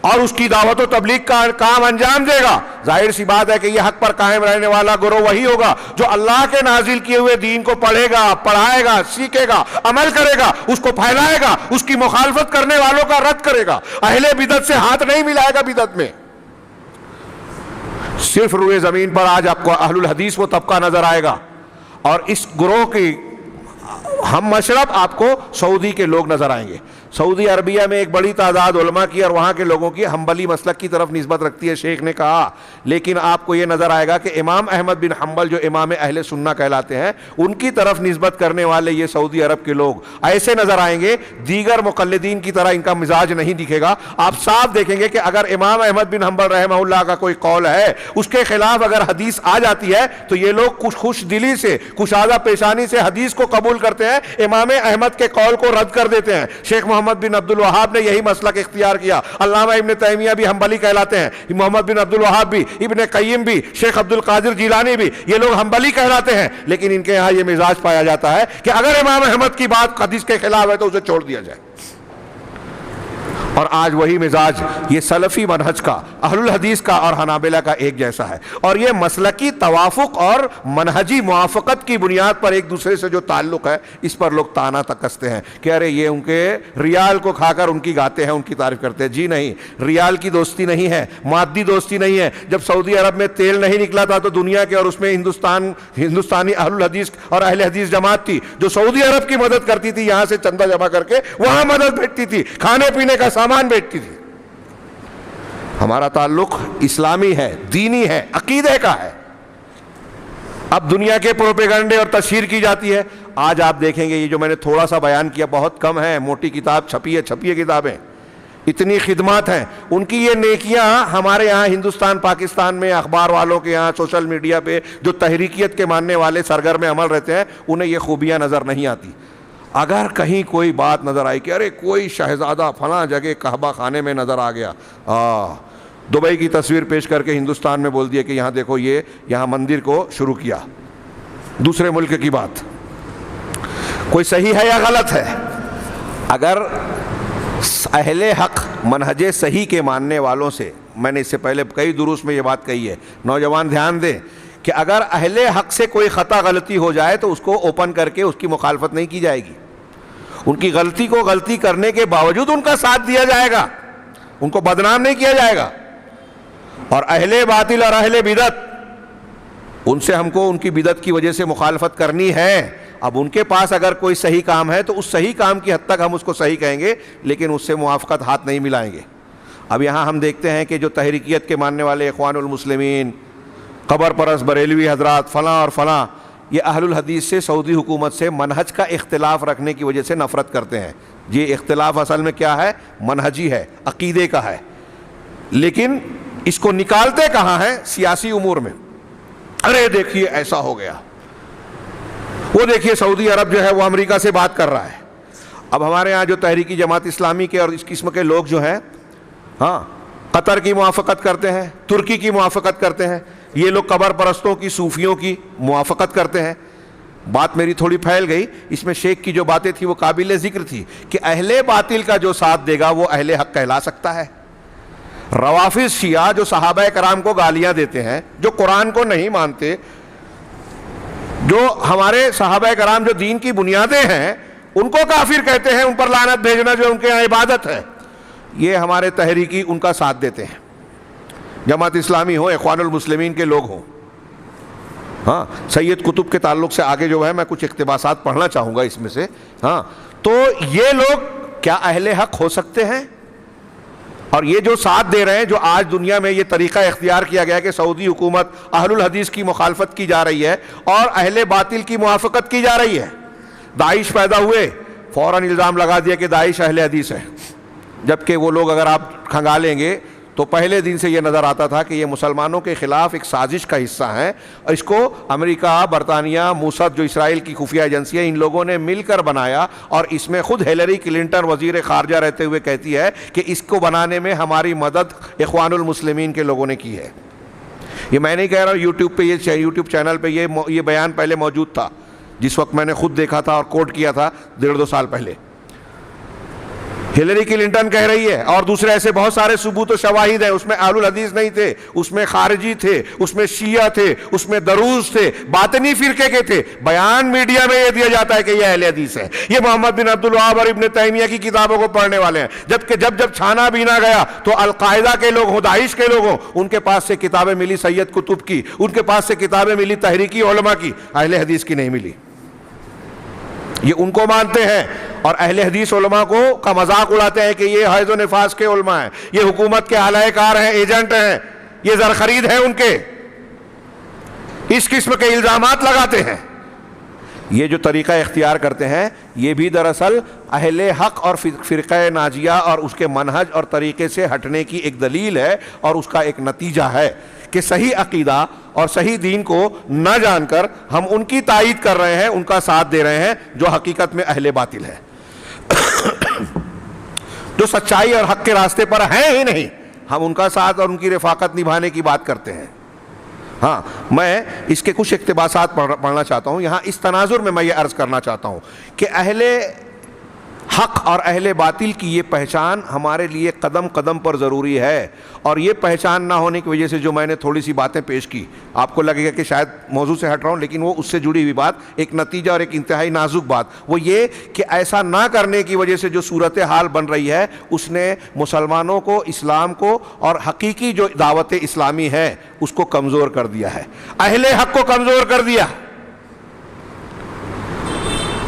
A: اور اس کی دعوت و تبلیغ کا کام انجام دے گا. ظاہر سی بات ہے کہ یہ حق پر قائم رہنے والا گروہ وہی ہوگا جو اللہ کے نازل کیے ہوئے دین کو پڑھے گا، پڑھائے گا، سیکھے گا، عمل کرے گا، اس کو پھیلائے گا، اس کی مخالفت کرنے والوں کا رد کرے گا. اہل بدعت سے ہاتھ نہیں ملائے گا بدعت میں. صرف روئے زمین پر آج آپ کو اہل الحدیث وہ طبقہ نظر آئے گا، اور اس گروہ کی ہم مشرب آپ کو سعودی کے لوگ نظر آئیں گے. سعودی عربیہ میں ایک بڑی تعداد علماء کی اور وہاں کے لوگوں کی حنبلی مسلک کی طرف نسبت رکھتی ہے، شیخ نے کہا. لیکن آپ کو یہ نظر آئے گا کہ امام احمد بن حنبل جو امام اہل سنہ کہلاتے ہیں، ان کی طرف نسبت کرنے والے یہ سعودی عرب کے لوگ ایسے نظر آئیں گے. دیگر مقلدین کی طرح ان کا مزاج نہیں دکھے گا. آپ صاف دیکھیں گے کہ اگر امام احمد بن حنبل رحمہ اللہ کا کوئی قول ہے، اس کے خلاف اگر حدیث آ جاتی ہے تو یہ لوگ خوش دلی سے، کشادہ پیشانی سے حدیث کو قبول کرتے ہیں، امام احمد کے قول کو رد کر دیتے ہیں. شیخ محمد بن عبد الوہاب نے یہی مسلک اختیار کیا. علامہ ابن تیمیہ بھی حنبلی کہلاتے ہیں، محمد بن عبد الوہاب بھی، ابن قیم بھی، شیخ عبد القادر جیلانی بھی، یہ لوگ حنبلی کہلاتے ہیں. لیکن ان کے یہاں یہ مزاج پایا جاتا ہے کہ اگر امام احمد کی بات حدیث کے خلاف ہے تو اسے چھوڑ دیا جائے. اور آج وہی مزاج یہ سلفی منہج کا، اہل الحدیث کا اور حنابلہ کا ایک جیسا ہے. اور یہ مسلکی توافق اور منہجی موافقت کی بنیاد پر ایک دوسرے سے جو تعلق ہے، اس پر لوگ تانا تکستے ہیں کہ ارے یہ ان کے ریال کو کھا کر ان کی گاتے ہیں، ان کی تعریف کرتے ہیں. جی نہیں، ریال کی دوستی نہیں ہے، مادی دوستی نہیں ہے. جب سعودی عرب میں تیل نہیں نکلا تھا تو دنیا کے اور اس میں ہندوستانی اہل الحدیث اور اہل حدیث جماعت تھی جو سعودی عرب کی مدد کرتی تھی، یہاں سے چندہ جمع کر کے وہاں مدد بھیجتی تھی، کھانے پینے کا سامان بیچتی تھی. ہمارا تعلق اسلامی ہے، دینی ہے، عقیدے کا ہے. اب دنیا کے پروپیگنڈے اور تشہیر کی جاتی ہے. آج آپ دیکھیں گے یہ جو میں نے تھوڑا سا بیان کیا بہت کم ہے، موٹی کتاب چھپی ہے کتابیں، اتنی خدمات ہیں. ان کی یہ نیکیاں ہمارے یہاں ہندوستان پاکستان میں اخبار والوں کے یہاں سوشل میڈیا پہ جو تحریکیت کے ماننے والے سرگرم عمل رہتے ہیں، انہیں یہ خوبیاں نظر نہیں آتی. اگر کہیں کوئی بات نظر آئی کہ ارے کوئی شہزادہ فلاں جگہ کعبہ خانے میں نظر آ گیا، دبئی کی تصویر پیش کر کے ہندوستان میں بول دیا کہ یہاں دیکھو یہ یہاں مندر کو شروع کیا، دوسرے ملک کی بات، کوئی صحیح ہے یا غلط ہے؟ اگر اہل حق منہج صحیح کے ماننے والوں سے، میں نے اس سے پہلے کئی دروس میں یہ بات کہی ہے، نوجوان دھیان دیں کہ اگر اہل حق سے کوئی خطا غلطی ہو جائے تو اس کو اوپن کر کے اس کی مخالفت نہیں کی جائے گی. ان کی غلطی کو غلطی کرنے کے باوجود ان کا ساتھ دیا جائے گا. ان کو بدنام نہیں کیا جائے گا. اور اہل باطل اور اہل بدعت، ان سے ہم کو ان کی بدعت کی وجہ سے مخالفت کرنی ہے. اب ان کے پاس اگر کوئی صحیح کام ہے تو اس صحیح کام کی حد تک ہم اس کو صحیح کہیں گے، لیکن اس سے موافقت ہاتھ نہیں ملائیں گے. اب یہاں ہم دیکھتے ہیں کہ جو تحریکیت کے ماننے والے اخوان المسلمین، قبر پرست بریلوی حضرات، فلاں اور فلاں، یہ اہل الحدیث سے، سعودی حکومت سے منہج کا اختلاف رکھنے کی وجہ سے نفرت کرتے ہیں. یہ اختلاف اصل میں کیا ہے؟ منہجی ہے، عقیدے کا ہے. لیکن اس کو نکالتے کہاں ہیں؟ سیاسی امور میں. ارے دیکھیے ایسا ہو گیا، وہ دیکھیے سعودی عرب جو ہے وہ امریکہ سے بات کر رہا ہے. اب ہمارے ہاں جو تحریکی جماعت اسلامی کے اور اس قسم کے لوگ جو ہیں، ہاں، قطر کی موافقت کرتے ہیں، ترکی کی موافقت کرتے ہیں. یہ لوگ قبر پرستوں کی، صوفیوں کی موافقت کرتے ہیں. بات میری تھوڑی پھیل گئی. اس میں شیخ کی جو باتیں تھی وہ قابل ذکر تھی کہ اہل باطل کا جو ساتھ دے گا وہ اہل حق کہلا سکتا ہے. روافض شیعہ جو صحابہ کرام کو گالیاں دیتے ہیں، جو قرآن کو نہیں مانتے، جو ہمارے صحابہ کرام جو دین کی بنیادیں ہیں ان کو کافر کہتے ہیں، ان پر لعنت بھیجنا جو ان کے یہاں عبادت ہے، یہ ہمارے تحریکی ان کا ساتھ دیتے ہیں. جماعت اسلامی ہو، اخوان المسلمین کے لوگ ہوں. ہاں، سید قطب کے تعلق سے آگے جو ہے میں کچھ اقتباسات پڑھنا چاہوں گا اس میں سے. ہاں، تو یہ لوگ کیا اہل حق ہو سکتے ہیں؟ اور یہ جو ساتھ دے رہے ہیں، جو آج دنیا میں یہ طریقہ اختیار کیا گیا کہ سعودی حکومت اہل الحدیث کی مخالفت کی جا رہی ہے اور اہل باطل کی موافقت کی جا رہی ہے. داعش پیدا ہوئے، فوراً الزام لگا دیا کہ داعش اہل حدیث ہے، جبکہ وہ لوگ اگر آپ کھنگالیں گے تو پہلے دن سے یہ نظر آتا تھا کہ یہ مسلمانوں کے خلاف ایک سازش کا حصہ ہیں. اور اس کو امریکہ، برطانیہ، موساد جو اسرائیل کی خفیہ ایجنسی ہے، ان لوگوں نے مل کر بنایا. اور اس میں خود ہیلری کلنٹن وزیر خارجہ رہتے ہوئے کہتی ہے کہ اس کو بنانے میں ہماری مدد اخوان المسلمین کے لوگوں نے کی ہے. یہ میں نہیں کہہ رہا ہوں، یوٹیوب پہ، یہ یوٹیوب چینل پہ یہ بیان پہلے موجود تھا، جس وقت میں نے خود دیکھا تھا اور کوٹ کیا تھا 1.5-2 سال پہلے. ہیلری کلنٹن کہہ رہی ہے، اور دوسرے ایسے بہت سارے ثبوت و شواہد ہیں. اس میں اہل الحدیث نہیں تھے، اس میں خارجی تھے، اس میں شیعہ تھے، اس میں دروز تھے، باطنی فرقے کے تھے. بیان میڈیا میں یہ دیا جاتا ہے کہ یہ اہل حدیث ہے، یہ محمد بن عبد الوہاب اور ابن تیمیہ کی کتابوں کو پڑھنے والے ہیں. جبکہ جب چھانا بینا گیا تو القاعدہ کے لوگ ہوں، داعش کے لوگ ہوں، ان کے پاس سے کتابیں ملی سید قطب کی، ان کے پاس سے کتابیں ملی تحریکی علماء کی، اہل حدیث کی نہیں ملی. یہ ان کو مانتے ہیں اور اہل حدیث علماء کو کا مذاق اڑاتے ہیں کہ یہ حیض و نفاس کے علماء ہیں، یہ حکومت کے اعلی کار ہیں، ایجنٹ ہیں، یہ زرخرید ہیں ان کے. اس قسم کے الزامات لگاتے ہیں. یہ جو طریقہ اختیار کرتے ہیں یہ بھی دراصل اہل حق اور فرقہ ناجیہ اور اس کے منہج اور طریقے سے ہٹنے کی ایک دلیل ہے اور اس کا ایک نتیجہ ہے کہ صحیح عقیدہ اور صحیح دین کو نہ جان کر ہم ان کی تائید کر رہے ہیں، ان کا ساتھ دے رہے ہیں جو حقیقت میں اہل باطل ہے، جو سچائی اور حق کے راستے پر ہیں ہی نہیں. ہم ان کا ساتھ اور ان کی رفاقت نبھانے کی بات کرتے ہیں. ہاں، میں اس کے کچھ اقتباسات پڑھنا چاہتا ہوں. یہاں اس تناظر میں یہ عرض کرنا چاہتا ہوں کہ اہل حق اور اہل باطل کی یہ پہچان ہمارے لیے قدم قدم پر ضروری ہے. اور یہ پہچان نہ ہونے کی وجہ سے جو میں نے تھوڑی سی باتیں پیش کی، آپ کو لگے گا کہ شاید موضوع سے ہٹ رہا ہوں، لیکن وہ اس سے جڑی ہوئی بات، ایک نتیجہ اور ایک انتہائی نازک بات، وہ یہ کہ ایسا نہ کرنے کی وجہ سے جو صورتحال بن رہی ہے اس نے مسلمانوں کو، اسلام کو اور حقیقی جو دعوت اسلامی ہے اس کو کمزور کر دیا ہے، اہل حق کو کمزور کر دیا.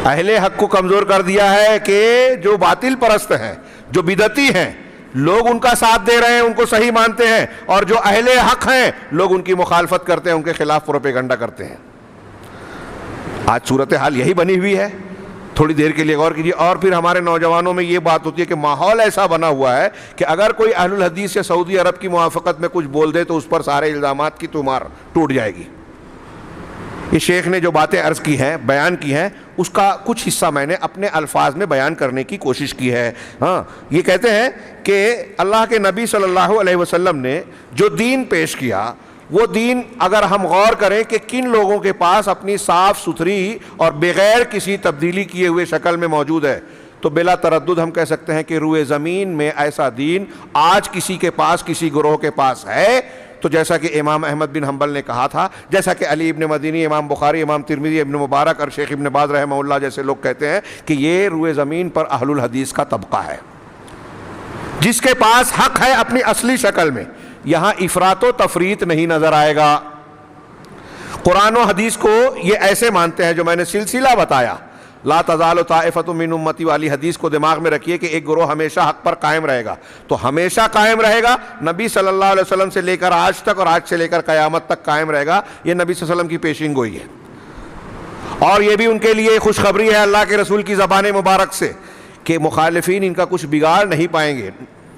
A: اہل حق کو کمزور کر دیا ہے کہ جو باطل پرست ہیں، جو بدعتی ہیں، لوگ ان کا ساتھ دے رہے ہیں، ان کو صحیح مانتے ہیں، اور جو اہل حق ہیں لوگ ان کی مخالفت کرتے ہیں، ان کے خلاف پروپیگنڈا کرتے ہیں. آج صورتحال یہی بنی ہوئی ہے. تھوڑی دیر کے لیے غور کیجیے. اور پھر ہمارے نوجوانوں میں یہ بات ہوتی ہے کہ ماحول ایسا بنا ہوا ہے کہ اگر کوئی اہل الحدیث یا سعودی عرب کی موافقت میں کچھ بول دے تو اس پر سارے الزامات کی تومار ٹوٹ جائے گی. یہ شیخ نے جو باتیں عرض کی ہیں، بیان کی ہیں، اس کا کچھ حصہ میں نے اپنے الفاظ میں بیان کرنے کی کوشش کی ہے. ہاں، یہ کہتے ہیں کہ اللہ کے نبی صلی اللہ علیہ وسلم نے جو دین پیش کیا، وہ دین اگر ہم غور کریں کہ کن لوگوں کے پاس اپنی صاف ستھری اور بغیر کسی تبدیلی کیے ہوئے شکل میں موجود ہے، تو بلا تردد ہم کہہ سکتے ہیں کہ روئے زمین میں ایسا دین آج کسی کے پاس، کسی گروہ کے پاس ہے. تو جیسا کہ امام احمد بن حنبل نے کہا تھا، جیسا کہ علی ابن مدینی، امام بخاری، امام ترمذی، ابن مبارک اور شیخ ابن باز رحمہ اللہ جیسے لوگ کہتے ہیں کہ یہ روئے زمین پر اہل الحدیث کا طبقہ ہے. جس کے پاس حق ہے اپنی اصلی شکل میں، یہاں افراط و تفریط نہیں نظر آئے گا۔ قرآن و حدیث کو یہ ایسے مانتے ہیں جو میں نے سلسلہ بتایا، لا تزال طائفۃ من امتی والی حدیث کو دماغ میں رکھیے کہ ایک گروہ ہمیشہ حق پر قائم رہے گا، تو ہمیشہ قائم رہے گا، نبی صلی اللہ علیہ وسلم سے لے کر آج تک اور آج سے لے کر قیامت تک قائم رہے گا، یہ نبی صلی اللہ علیہ وسلم کی پیشین گوئی ہے۔ اور یہ بھی ان کے لیے خوشخبری ہے اللہ کے رسول کی زبان مبارک سے کہ مخالفین ان کا کچھ بگاڑ نہیں پائیں گے،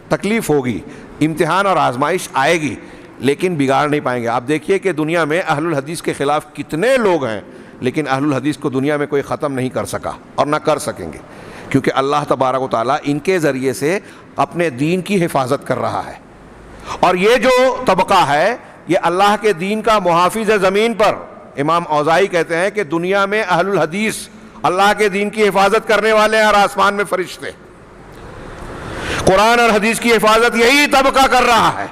A: تکلیف ہوگی، امتحان اور آزمائش آئے گی، لیکن بگاڑ نہیں پائیں گے۔ آپ دیکھیے کہ دنیا میں اہل الحدیث کے خلاف کتنے لوگ ہیں، لیکن اہل الحدیث کو دنیا میں کوئی ختم نہیں کر سکا اور نہ کر سکیں گے، کیونکہ اللہ تبارک و تعالیٰ ان کے ذریعے سے اپنے دین کی حفاظت کر رہا ہے۔ اور یہ جو طبقہ ہے یہ اللہ کے دین کا محافظ ہے زمین پر۔ امام اوزاعی کہتے ہیں کہ دنیا میں اہل الحدیث اللہ کے دین کی حفاظت کرنے والے ہیں اور آسمان میں فرشتے۔ قرآن اور حدیث کی حفاظت یہی طبقہ کر رہا ہے۔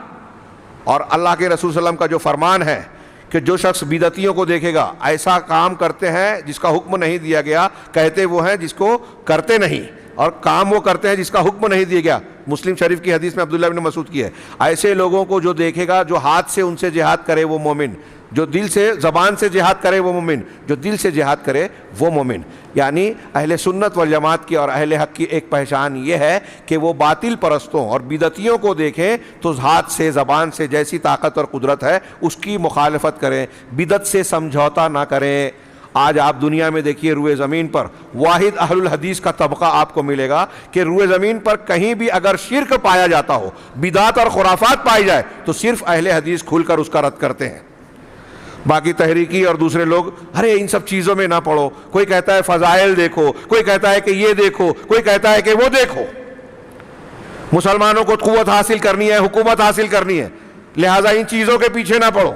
A: اور اللہ کے رسول صلی اللہ علیہ وسلم کا جو فرمان ہے کہ جو شخص بدعتیوں کو دیکھے گا ایسا کام کرتے ہیں جس کا حکم نہیں دیا گیا، کہتے وہ ہیں جس کو کرتے نہیں، اور کام وہ کرتے ہیں جس کا حکم نہیں دیا گیا۔ مسلم شریف کی حدیث میں عبداللہ بن مسعود کی ہے، ایسے لوگوں کو جو دیکھے گا جو ہاتھ سے ان سے جہاد کرے وہ مومن، جو دل سے زبان سے جہاد کرے وہ مومن، جو دل سے جہاد کرے وہ مومن۔ یعنی اہل سنت والجماعت کی اور اہل حق کی ایک پہچان یہ ہے کہ وہ باطل پرستوں اور بدعتیوں کو دیکھیں تو ہاتھ سے زبان سے جیسی طاقت اور قدرت ہے اس کی مخالفت کریں، بدعت سے سمجھوتا نہ کریں۔ آج آپ دنیا میں دیکھیے روئے زمین پر واحد اہل الحدیث کا طبقہ آپ کو ملے گا کہ روئے زمین پر کہیں بھی اگر شرک پایا جاتا ہو، بدعت اور خرافات پائی جائے تو صرف اہل حدیث کھل کر اس کا رد کرتے ہیں۔ باقی تحریکی اور دوسرے لوگ ارے ان سب چیزوں میں نہ پڑو، کوئی کہتا ہے فضائل دیکھو، کوئی کہتا ہے کہ یہ دیکھو، کوئی کہتا ہے کہ وہ دیکھو۔ مسلمانوں کو قوت حاصل کرنی ہے، حکومت حاصل کرنی ہے، لہٰذا ان چیزوں کے پیچھے نہ پڑو،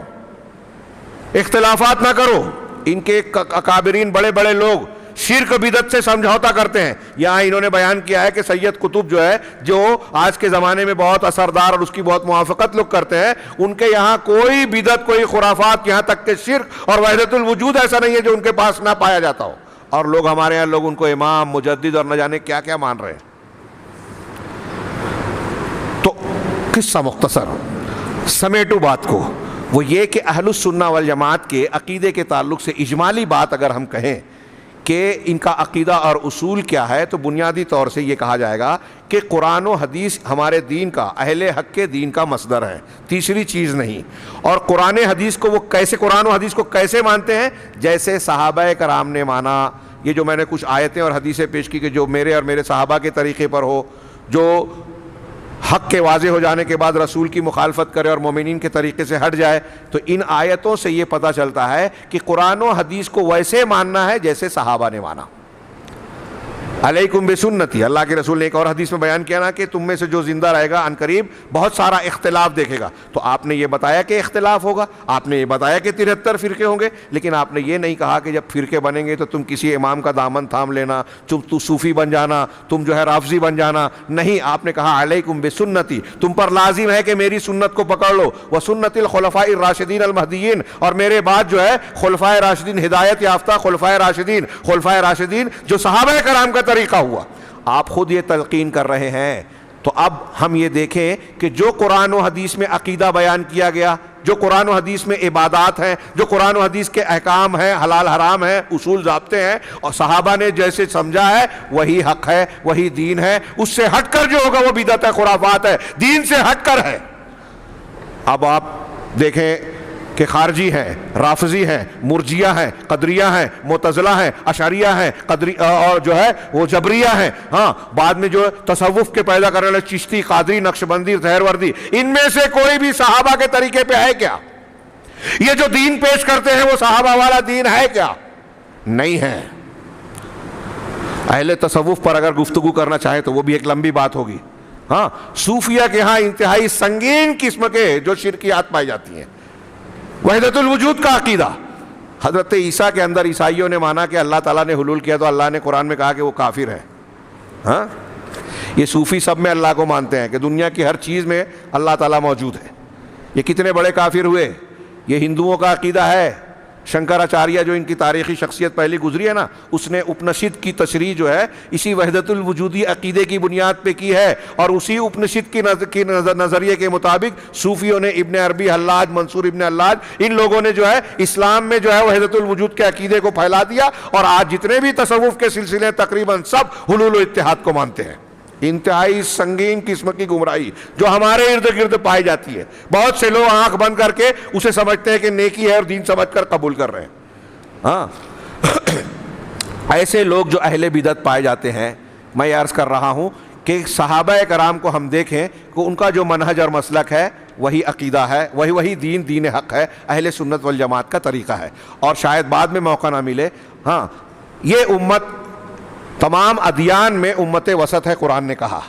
A: اختلافات نہ کرو۔ ان کے اکابرین بڑے بڑے لوگ شرک بدعت سے سمجھوتا کرتے ہیں۔ یہاں انہوں نے بیان کیا ہے کہ سید قطب جو ہے، جو آج کے زمانے میں بہت اثردار اور اس کی بہت موافقت لوگ کرتے ہیں، ان کے یہاں کوئی بدعت، کوئی خرافات، یہاں تک کہ شرک اور وحدت الوجود ایسا نہیں ہے جو ان کے پاس نہ پایا جاتا ہو۔ اور لوگ ہمارے یہاں لوگ ان کو امام، مجدد اور نہ جانے کیا کیا مان رہے ہیں۔ تو قصہ مختصر سمیٹو بات کو، وہ یہ کہ اہل السنہ والجماعت کے عقیدے کے تعلق سے اجمالی بات اگر ہم کہیں کہ ان کا عقیدہ اور اصول کیا ہے، تو بنیادی طور سے یہ کہا جائے گا کہ قرآن و حدیث ہمارے دین کا، اہل حق کے دین کا مصدر ہے، تیسری چیز نہیں۔ اور قرآن و حدیث کو کیسے مانتے ہیں؟ جیسے صحابہ کرام نے مانا۔ یہ جو میں نے کچھ آیتیں اور حدیثیں پیش کی کہ جو میرے اور میرے صحابہ کے طریقے پر ہو، جو حق کے واضح ہو جانے کے بعد رسول کی مخالفت کرے اور مومنین کے طریقے سے ہٹ جائے، تو ان آیتوں سے یہ پتہ چلتا ہے کہ قرآن و حدیث کو ویسے ماننا ہے جیسے صحابہ نے مانا۔ علیکم بسنتی، اللہ کے رسول نے ایک اور حدیث میں بیان کیا نا کہ تم میں سے جو زندہ رہے گا عنقریب بہت سارا اختلاف دیکھے گا۔ تو آپ نے یہ بتایا کہ اختلاف ہوگا، آپ نے یہ بتایا کہ 73 فرقے ہوں گے، لیکن آپ نے یہ نہیں کہا کہ جب فرقے بنیں گے تو تم کسی امام کا دامن تھام لینا، تو صوفی بن جانا، تم جو ہے رافضی بن جانا۔ نہیں، آپ نے کہا علیکم بسنتی، تم پر لازم ہے کہ میری سنت کو پکڑ لو، وسنت الخلفاء الراشدین المہدیین، اور میرے بعد جو ہے خلفائے راشدین، ہدایت یافتہ خلفائے راشدین جو صحابہ کرام کا طریقہ ہوا۔ آپ خود یہ تلقین کر رہے ہیں، تو اب ہم یہ دیکھیں کہ جو قرآن و حدیث میں عقیدہ بیان کیا گیا، جو قرآن و حدیث میں عبادات ہیں، جو قرآن و حدیث کے احکام ہیں، حلال حرام ہیں، اصول ضابطے ہیں، اور صحابہ نے جیسے سمجھا ہے وہی حق ہے، وہی دین ہے۔ اس سے ہٹ کر جو ہوگا وہ بدعت ہے، خرافات ہے، دین سے ہٹ کر ہے۔ اب آپ دیکھیں کہ خارجی ہیں، رافضی ہیں، مرجیہ ہیں، قدریہ ہیں، معتزلہ ہیں، اشعریہ ہیں، اور جو ہے وہ جبریہ ہیں۔ ہاں، بعد میں جو تصوف کے پیدا کرنے والے چشتی، قادری، نقشبندی، دہروردی، ان میں سے کوئی بھی صحابہ کے طریقے پہ ہے کیا؟ یہ جو دین پیش کرتے ہیں وہ صحابہ والا دین ہے کیا؟ نہیں ہے۔ اہل تصوف پر اگر گفتگو کرنا چاہے تو وہ بھی ایک لمبی بات ہوگی۔ ہاں، صوفیہ کے ہاں انتہائی سنگین قسم کے جو شرکیات پائی جاتی ہیں۔ وحدت الوجود کا عقیدہ، حضرت عیسیٰ کے اندر عیسائیوں نے مانا کہ اللہ تعالیٰ نے حلول کیا، تو اللہ نے قرآن میں کہا کہ وہ کافر ہے۔ ہاں، یہ صوفی سب میں اللہ کو مانتے ہیں کہ دنیا کی ہر چیز میں اللہ تعالیٰ موجود ہے۔ یہ کتنے بڑے کافر ہوئے۔ یہ ہندوؤں کا عقیدہ ہے شنکراچاریہ جو ان کی تاریخی شخصیت پہلی گزری ہے نا، اس نے اپنشد کی تشریح جو ہے اسی وحدت الوجودی عقیدے کی بنیاد پہ کی ہے، اور اسی اپنشد کی نظریے کے مطابق صوفیوں نے ابن عربی، حلاج، منصور ابن حلاج، ان لوگوں نے جو ہے اسلام میں جو ہے وحدت الوجود کے عقیدے کو پھیلا دیا، اور آج جتنے بھی تصوف کے سلسلے تقریباً سب حلول و اتحاد کو مانتے ہیں۔ انتہائی سنگین قسم کی گمراہی جو ہمارے ارد گرد پائی جاتی ہے، بہت سے لوگ آنکھ بند کر کے اسے سمجھتے ہیں کہ نیکی ہے اور دین سمجھ کر قبول کر رہے ہیں۔ ہاں ایسے لوگ جو اہل بدعت پائے جاتے ہیں، میں یہ عرض کر رہا ہوں کہ صحابہ کرام کو ہم دیکھیں کہ ان کا جو منہج اور مسلک ہے وہی عقیدہ ہے، وہی دین حق ہے، اہل سنت والجماعت کا طریقہ ہے، اور شاید بعد میں موقع نہ ملے۔ ہاں یہ امت تمام ادیان میں امت وسط ہے، قرآن نے کہا،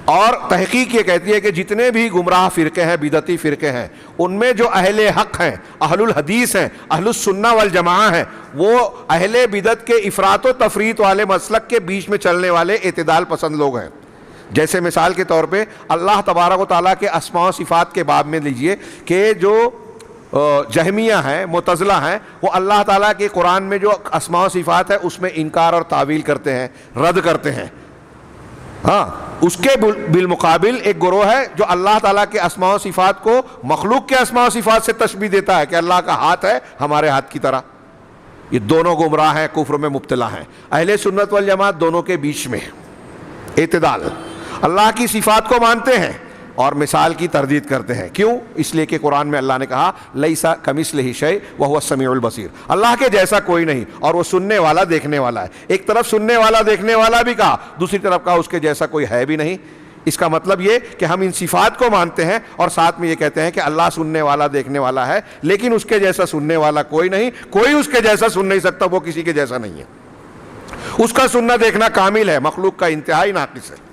A: اور تحقیق یہ کہتی ہے کہ جتنے بھی گمراہ فرقے ہیں، بدعتی فرقے ہیں، ان میں جو اہل حق ہیں، اہل الحدیث ہیں، اہل السنہ والجماعہ ہیں، وہ اہل بدعت کے افراط و تفریط والے مسلک کے بیچ میں چلنے والے اعتدال پسند لوگ ہیں۔ جیسے مثال کے طور پہ اللہ تبارک و تعالیٰ کے اسماء و صفات کے باب میں لیجئے کہ جو جہمیہ ہیں، معتزلہ ہیں، وہ اللہ تعالیٰ کے قرآن میں جو اسماء و صفات ہے اس میں انکار اور تعویل کرتے ہیں، رد کرتے ہیں۔ ہاں اس کے بالمقابل ایک گروہ ہے جو اللہ تعالیٰ کے اسماء و صفات کو مخلوق کے اسماء و صفات سے تشبیہ دیتا ہے کہ اللہ کا ہاتھ ہے ہمارے ہاتھ کی طرح۔ یہ دونوں گمراہ ہیں، کفر میں مبتلا ہیں۔ اہل سنت والجماعت دونوں کے بیچ میں اعتدال، اللہ کی صفات کو مانتے ہیں اور مثال کی تردید کرتے ہیں۔ کیوں؟ اس لیے کہ قرآن میں اللہ نے کہا لیس کمثلہ شیء وہو السمیع البصیر، اللہ کے جیسا کوئی نہیں اور وہ سننے والا دیکھنے والا ہے۔ ایک طرف سننے والا دیکھنے والا بھی کہا، دوسری طرف کہا اس کے جیسا کوئی ہے بھی نہیں۔ اس کا مطلب یہ کہ ہم ان صفات کو مانتے ہیں اور ساتھ میں یہ کہتے ہیں کہ اللہ سننے والا دیکھنے والا ہے، لیکن اس کے جیسا سننے والا کوئی نہیں، کوئی اس کے جیسا سن نہیں سکتا، وہ کسی کے جیسا نہیں ہے، اس کا سننا دیکھنا کامل ہے، مخلوق کا انتہائی ناقص ہے۔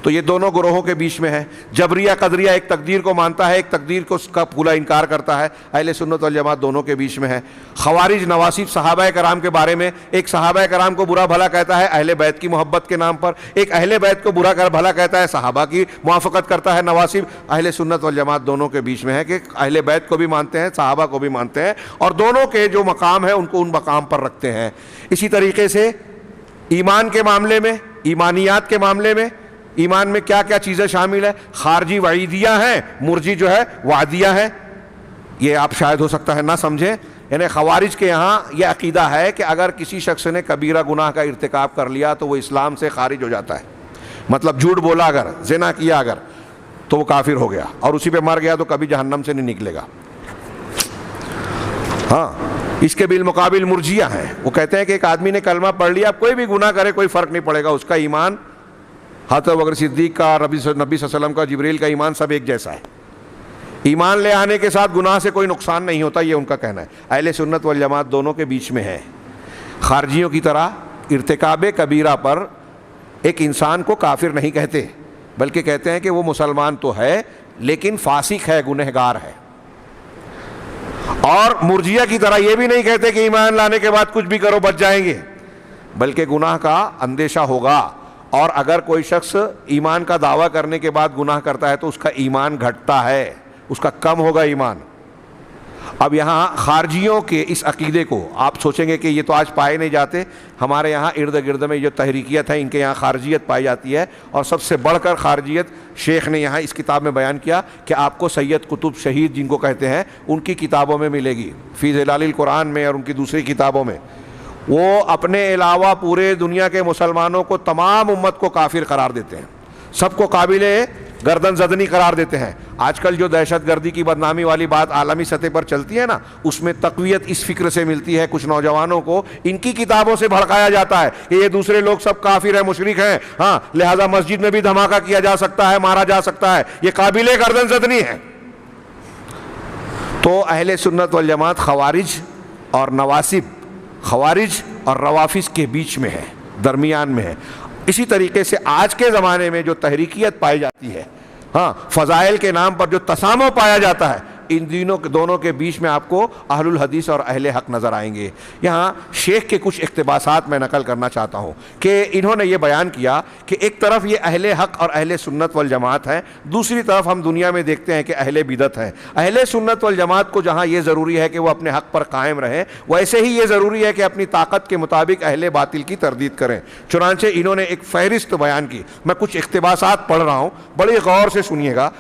A: تو یہ دونوں گروہوں کے بیچ میں ہے۔ جبریہ قدریہ ایک تقدیر کو مانتا ہے، ایک تقدیر کو اس کا پورا انکار کرتا ہے۔ اہل سنت والجماعت دونوں کے بیچ میں ہے۔ خوارج نواصب صحابہ کرام کے بارے میں، ایک صحابہ کرام کو برا بھلا کہتا ہے اہل بیت کی محبت کے نام پر، ایک اہل بیت کو برا بھلا کہتا ہے صحابہ کی موافقت کرتا ہے نواصب۔ اہل سنت والجماعت دونوں کے بیچ میں ہے کہ اہل بیت کو بھی مانتے ہیں، صحابہ کو بھی مانتے ہیں، اور دونوں کے جو مقام ہے ان کو ان مقام پر رکھتے ہیں۔ اسی طریقے سے ایمان کے معاملے میں، ایمانیات کے معاملے میں، ایمان میں کیا کیا چیزیں شامل ہیں؟ خارجی وعیدیہ ہیں، مرجی جو ہے وعدیہ ہے۔ یہ آپ شاید ہو سکتا ہے نہ سمجھیں، یعنی خوارج کے یہاں یہ عقیدہ ہے کہ اگر کسی شخص نے کبیرہ گناہ کا ارتکاب کر لیا تو وہ اسلام سے خارج ہو جاتا ہے، مطلب جھوٹ بولا اگر، زنا کیا اگر، تو وہ کافر ہو گیا اور اسی پہ مر گیا تو کبھی جہنم سے نہیں نکلے گا۔ ہاں اس کے بالمقابل مرجیہ ہیں، وہ کہتے ہیں کہ ایک آدمی نے کلمہ پڑھ لیا، اب کوئی بھی گناہ کرے کوئی فرق نہیں پڑے گا، اس کا ایمان حضرت ابوبکر صدیق کا، نبی صلی اللہ علیہ وسلم کا، جبریل کا ایمان سب ایک جیسا ہے، ایمان لے آنے کے ساتھ گناہ سے کوئی نقصان نہیں ہوتا، یہ ان کا کہنا ہے۔ اہل سنت والجماعت دونوں کے بیچ میں ہے۔ خارجیوں کی طرح ارتکاب کبیرہ پر ایک انسان کو کافر نہیں کہتے، بلکہ کہتے ہیں کہ وہ مسلمان تو ہے لیکن فاسق ہے، گنہگار ہے۔ اور مرجیہ کی طرح یہ بھی نہیں کہتے کہ ایمان لانے کے بعد کچھ بھی کرو بچ جائیں گے، بلکہ گناہ کا اندیشہ ہوگا، اور اگر کوئی شخص ایمان کا دعویٰ کرنے کے بعد گناہ کرتا ہے تو اس کا ایمان گھٹتا ہے، اس کا کم ہوگا ایمان۔ اب یہاں خارجیوں کے اس عقیدے کو آپ سوچیں گے کہ یہ تو آج پائے نہیں جاتے، ہمارے یہاں ارد گرد میں جو تحریکیت ہے ان کے یہاں خارجیت پائی جاتی ہے، اور سب سے بڑھ کر خارجیت شیخ نے یہاں اس کتاب میں بیان کیا کہ آپ کو سید قطب شہید جن کو کہتے ہیں ان کی کتابوں میں ملے گی، فی ظلال القرآن میں اور ان کی دوسری کتابوں میں۔ وہ اپنے علاوہ پورے دنیا کے مسلمانوں کو، تمام امت کو کافر قرار دیتے ہیں، سب کو قابل گردن زدنی قرار دیتے ہیں۔ آج کل جو دہشت گردی کی بدنامی والی بات عالمی سطح پر چلتی ہے نا، اس میں تقویت اس فکر سے ملتی ہے، کچھ نوجوانوں کو ان کی کتابوں سے بھڑکایا جاتا ہے کہ یہ دوسرے لوگ سب کافر ہیں، مشرک ہیں، ہاں لہذا مسجد میں بھی دھماکہ کیا جا سکتا ہے، مارا جا سکتا ہے، یہ قابل گردن زدنی ہے۔ تو اہل سنت والجماعت خوارج اور نواصب، خوارج اور روافظ کے بیچ میں ہے، درمیان میں ہے۔ اسی طریقے سے آج کے زمانے میں جو تحریکیت پائی جاتی ہے، ہاں فضائل کے نام پر جو تسامح پایا جاتا ہے، ان دونوں کے بیچ میں آپ کو اہل الحدیث اور اہل حق نظر آئیں گے۔ یہاں شیخ کے کچھ اقتباسات میں نقل کرنا چاہتا ہوں کہ انہوں نے یہ بیان کیا کہ ایک طرف یہ اہل حق اور اہل سنت والجماعت ہے، دوسری طرف ہم دنیا میں دیکھتے ہیں کہ اہل بدعت ہے۔ اہل سنت والجماعت کو جہاں یہ ضروری ہے کہ وہ اپنے حق پر قائم رہیں، ویسے ہی یہ ضروری ہے کہ اپنی طاقت کے مطابق اہل باطل کی تردید کریں۔ چنانچہ انہوں نے ایک فہرست بیان کی، میں کچھ اقتباسات پڑھ رہا ہوں، بڑی غور سے سنیے گا۔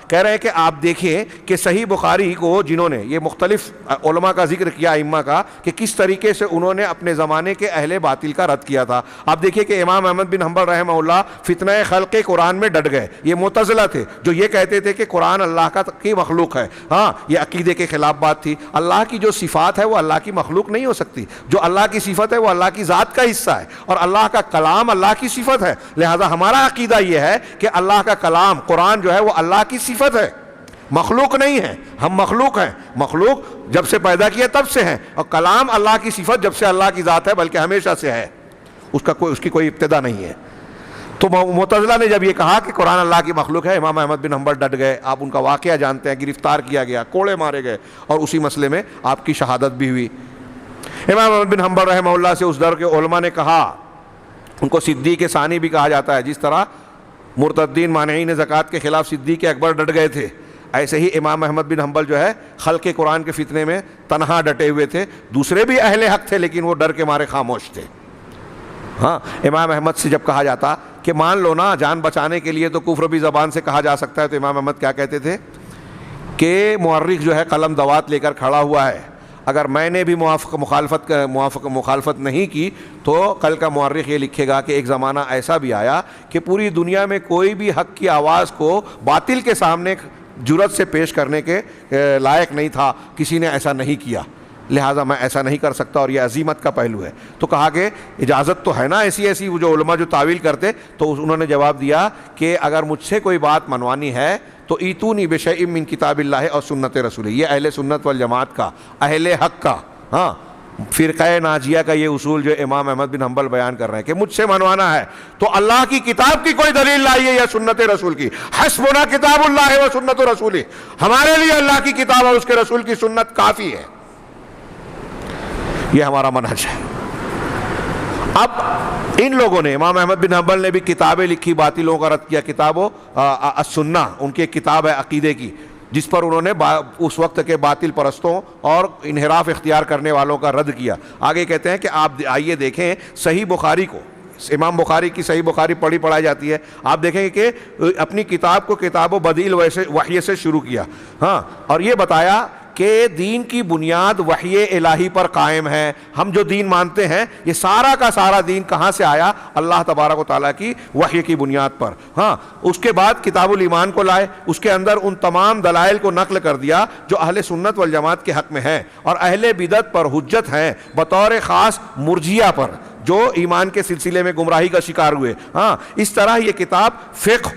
A: کہہ رہے ہیں کہ آپ دیکھیں کہ صحیح بخاری کو جنہوں نے یہ مختلف علماء کا ذکر کیا، ائمہ کا، کہ کس طریقے سے انہوں نے اپنے زمانے کے اہل باطل کا رد کیا تھا۔ آپ دیکھیے کہ امام احمد بن حنبل رحمہ اللہ فتنہ خلق قرآن میں ڈٹ گئے۔ یہ معتزلہ تھے جو یہ کہتے تھے کہ قرآن اللہ کی مخلوق ہے۔ یہ عقیدے کے خلاف بات تھی۔ اللہ کی جو صفات ہے وہ اللہ کی مخلوق نہیں ہو سکتی، جو اللہ کی صفت ہے وہ اللہ کی ذات کا حصہ ہے، اور اللہ کا کلام اللہ کی صفت ہے۔ لہذا ہمارا عقیدہ یہ ہے کہ اللہ کا کلام قرآن جو ہے وہ اللہ کی صفت ہے، مخلوق نہیں ہے۔ ہم مخلوق ہیں، مخلوق جب سے پیدا کیا تب سے ہیں، اور کلام اللہ کی صفت جب سے اللہ کی ذات ہے بلکہ ہمیشہ سے ہے، اس کی کوئی ابتدا نہیں ہے۔ تو معتزلہ نے جب یہ کہا کہ قرآن اللہ کی مخلوق ہے، امام احمد بن حنبل ڈٹ گئے۔ آپ ان کا واقعہ جانتے ہیں، گرفتار کیا گیا، کوڑے مارے گئے، اور اسی مسئلے میں آپ کی شہادت بھی ہوئی۔ امام احمد بن حنبل رحمہ اللہ سے اس دور کے علماء نے کہا، ان کو صدیق ثانی بھی کہا جاتا ہے، جس طرح مرتدین مانعین زکوٰۃ کے خلاف صدیق اکبر ڈٹ گئے تھے، ایسے ہی امام احمد بن حنبل جو ہے خلق قرآن کے فتنے میں تنہا ڈٹے ہوئے تھے۔ دوسرے بھی اہل حق تھے لیکن وہ ڈر کے مارے خاموش تھے۔ امام احمد سے جب کہا جاتا کہ مان لو نا، جان بچانے کے لیے تو کفر بھی زبان سے کہا جا سکتا ہے، تو امام احمد کیا کہتے تھے کہ مورخ جو ہے قلم دوات لے کر کھڑا ہوا ہے، اگر میں نے بھی مخالفت نہیں کی تو کل کا مورخ یہ لکھے گا کہ ایک زمانہ ایسا بھی آیا کہ پوری دنیا میں کوئی بھی حق کی آواز کو باطل کے سامنے جرأت سے پیش کرنے کے لائق نہیں تھا، کسی نے ایسا نہیں کیا، لہٰذا میں ایسا نہیں کر سکتا، اور یہ عظیمت کا پہلو ہے۔ تو کہا کہ اجازت تو ہے نا ایسی جو علماء جو تعویل کرتے، تو انہوں نے جواب دیا کہ اگر مجھ سے کوئی بات منوانی ہے تو ایتونی بشیء من کتاب اللہ اور سنت رسول۔ یہ اہل سنت والجماعت کا، اہل حق کا، فرقہ ناجیہ کا یہ اصول جو امام احمد بن حنبل بیان کر رہے ہیں کہ مجھ سے منوانا ہے تو اللہ کی کتاب کی کوئی دلیل لائیے یا سنت رسول کی۔ حسبنا کتاب اللہ و سنت رسول، ہمارے لیے اللہ کی کتاب اور اس کے رسول کی سنت کافی ہے۔ یہ ہمارا منہج ہے۔ اب ان لوگوں نے، امام احمد بن حنبل نے بھی کتابیں لکھی، باطلوں کا رد کیا۔ کتاب السنہ ان کی ایک کتاب ہے عقیدے کی، جس پر انہوں نے اس وقت کے باطل پرستوں اور انحراف اختیار کرنے والوں کا رد کیا۔ آگے کہتے ہیں کہ آپ آئیے دیکھیں صحیح بخاری کو، امام بخاری کی صحیح بخاری پڑھائی جاتی ہے، آپ دیکھیں گے کہ اپنی کتاب کو کتاب و بدیل وحی سے شروع کیا، اور یہ بتایا کہ دین کی بنیاد وحی الہی پر قائم ہے۔ ہم جو دین مانتے ہیں یہ سارا کا سارا دین کہاں سے آیا؟ اللہ تبارک و تعالیٰ کی وحی کی بنیاد پر۔ اس کے بعد کتاب الایمان کو لائے، اس کے اندر ان تمام دلائل کو نقل کر دیا جو اہل سنت والجماعت کے حق میں ہیں، اور اہل بدعت پر حجت ہیں، بطور خاص مرجیہ پر جو ایمان کے سلسلے میں گمراہی کا شکار ہوئے۔ اس طرح یہ کتاب فقہ،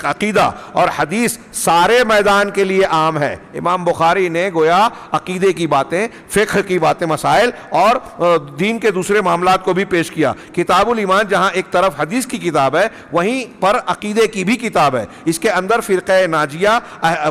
A: عقیدہ اور حدیث سارے میدان کے لیے عام ہے۔ امام بخاری نے گویا عقیدے کی باتیں، فقہ کی باتیں، مسائل اور دین کے دوسرے معاملات کو بھی پیش کیا۔ کتاب الایمان جہاں ایک طرف حدیث کی کتاب ہے، وہیں پر عقیدے کی بھی کتاب ہے۔ اس کے اندر فرقہ ناجیہ،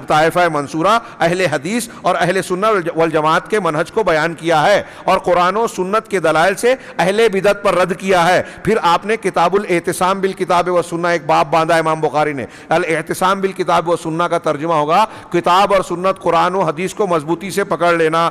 A: طائفہ منصورہ، اہل حدیث اور اہل سنت والجماعت کے منہج کو بیان کیا ہے، اور قرآن و سنت کے دلائل سے اہل بدعت پر رد کیا ہے۔ پھر آپ نے کتاب الاعتصام بالکتاب و سنہ ایک باب باندھا امام بخاری نے۔ الاعتصام بالکتاب و سنہ کا ترجمہ ہوگا کتاب اور سنت، قرآن و حدیث کو مضبوطی سے پکڑ لینا،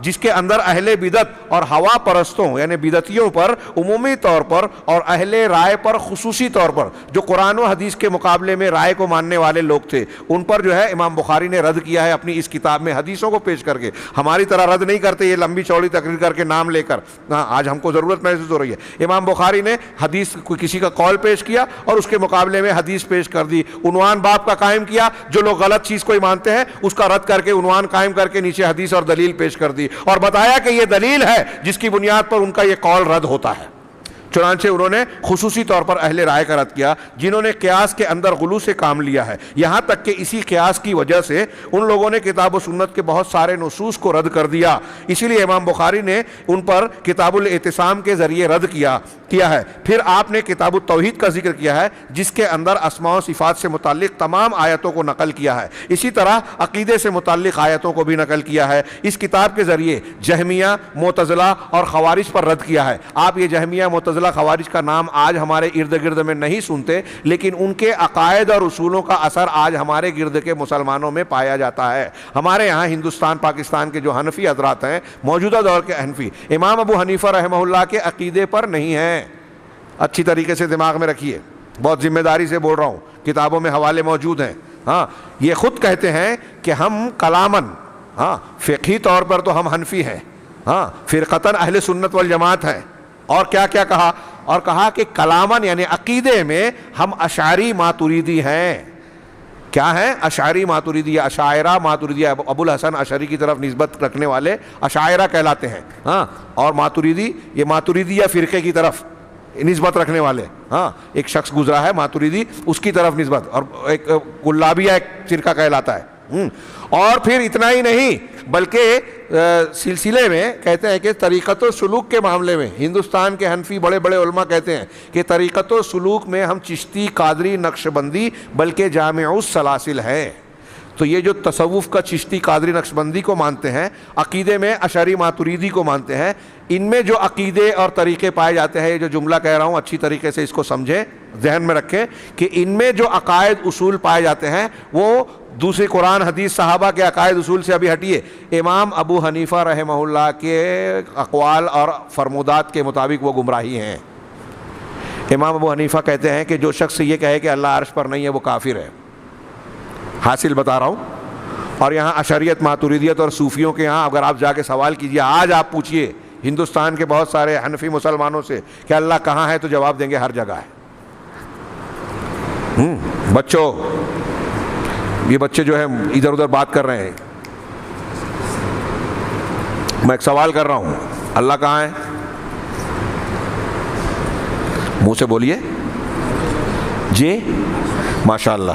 A: جس کے اندر اہل بدعت اور ہوا پرستوں یعنی بدعتیوں پر عمومی طور پر اور اہل رائے پر خصوصی طور پر، جو قرآن و حدیث کے مقابلے میں رائے کو ماننے والے لوگ تھے، ان پر جو ہے امام بخاری نے رد کیا ہے اپنی اس کتاب میں، حدیثوں کو پیش کر کے۔ ہماری طرح رد نہیں کرتے یہ لمبی چوڑی تقریر کر کے نام لے کر، آج ہم کو ضرورت محسوس ہو رہی ہے۔ امام بخاری نے حدیث کسی کا قول پیش کیا اور اس کے مقابلے میں حدیث پیش کر دی، عنوان باب کا قائم کیا، جو لوگ غلط چیز کو ہی مانتے ہیں اس کا رد کر کے عنوان قائم کر کے نیچے حدیث اور دلیل پیش کر دی، اور بتایا کہ یہ دلیل ہے جس کی بنیاد پر ان کا یہ قول رد ہوتا ہے۔ چنانچہ انہوں نے خصوصی طور پر اہل رائے کا رد کیا جنہوں نے قیاس کے اندر غلو سے کام لیا ہے، یہاں تک کہ اسی قیاس کی وجہ سے ان لوگوں نے کتاب و سنت کے بہت سارے نصوص کو رد کر دیا۔ اسی لیے امام بخاری نے ان پر کتاب الاعتصام کے ذریعے رد کیا ہے۔ پھر آپ نے کتاب التوحید کا ذکر کیا ہے جس کے اندر اسماء و صفات سے متعلق تمام آیتوں کو نقل کیا ہے، اسی طرح عقیدے سے متعلق آیتوں کو بھی نقل کیا ہے۔ اس کتاب کے ذریعے جہمیہ، معتزلہ اور خوارج پر رد کیا ہے۔ آپ یہ جہمیہ، معتزلہ، خوارج کا نام آج ہمارے ارد گرد میں نہیں سنتے، لیکن ان کے عقائد اور اصولوں کا اثر آج ہمارے گرد کے مسلمانوں میں پایا جاتا ہے۔ ہمارے یہاں ہندوستان پاکستان کے جو حنفی حضرات ہیں، موجودہ دور کے حنفی، امام ابو حنیفہ رحمہ اللہ کے عقیدے پر نہیں ہیں۔ اچھی طریقے سے دماغ میں رکھیے، بہت ذمہ داری سے بول رہا ہوں، کتابوں میں حوالے موجود ہیں۔ ہاں، یہ خود کہتے ہیں کہ ہم کلامن، فقہی طور پر تو ہم حنفی ہیں، فرقتاً اہل سنت والجماعت ہیں، اور کیا کیا کہا، اور کہا کہ کلامن یعنی عقیدے میں ہم اشعری ماتریدی ہیں۔ کیا ہیں؟ اشعری ماتریدی، اشاعرہ ماتریدی، ابو الحسن اشعری کی طرف نسبت رکھنے والے اشاعرہ کہلاتے ہیں، اور ماتریدی یہ ماتریدیہ فرقے کی طرف نسبت رکھنے والے۔ ایک شخص گزرا ہے ماتریدی، اس کی طرف نسبت، اور ایک کلابیہ ایک فرقہ کہلاتا ہے۔ اور پھر اتنا ہی نہیں بلکہ سلسلے میں کہتے ہیں کہ طریقت و سلوک کے معاملے میں ہندوستان کے حنفی بڑے بڑے علماء کہتے ہیں کہ طریقت و سلوک میں ہم چشتی، قادری، نقش بندی بلکہ جامع السلاسل ہیں۔ تو یہ جو تصوف کا چشتی، قادری، نقش بندی کو مانتے ہیں، عقیدے میں اشعری ماتریدی کو مانتے ہیں، ان میں جو عقیدے اور طریقے پائے جاتے ہیں، یہ جو جملہ کہہ رہا ہوں اچھی طریقے سے اس کو سمجھیں، ذہن میں رکھیں کہ ان میں جو عقائد اصول پائے جاتے ہیں وہ دوسری قرآن، حدیث، صحابہ کے عقائد اصول سے ابھی ہٹیے، امام ابو حنیفہ رحمہ اللہ کے اقوال اور فرمودات کے مطابق وہ گمراہی ہیں۔ امام ابو حنیفہ کہتے ہیں کہ جو شخص یہ کہے کہ اللہ عرش پر نہیں ہے وہ کافر ہے۔ حاصل بتا رہا ہوں۔ اور یہاں اشعریت، ماتریدیت اور صوفیوں کے یہاں اگر آپ جا کے سوال کیجئے، آج آپ پوچھئے ہندوستان کے بہت سارے حنفی مسلمانوں سے کہ اللہ کہاں ہے، تو جواب دیں گے ہر جگہ ہے۔ بچوں، یہ بچے جو ہیں ادھر ادھر بات کر رہے ہیں، میں ایک سوال کر رہا ہوں، اللہ کہاں ہے؟ منہ سے بولیے جی، ماشاءاللہ۔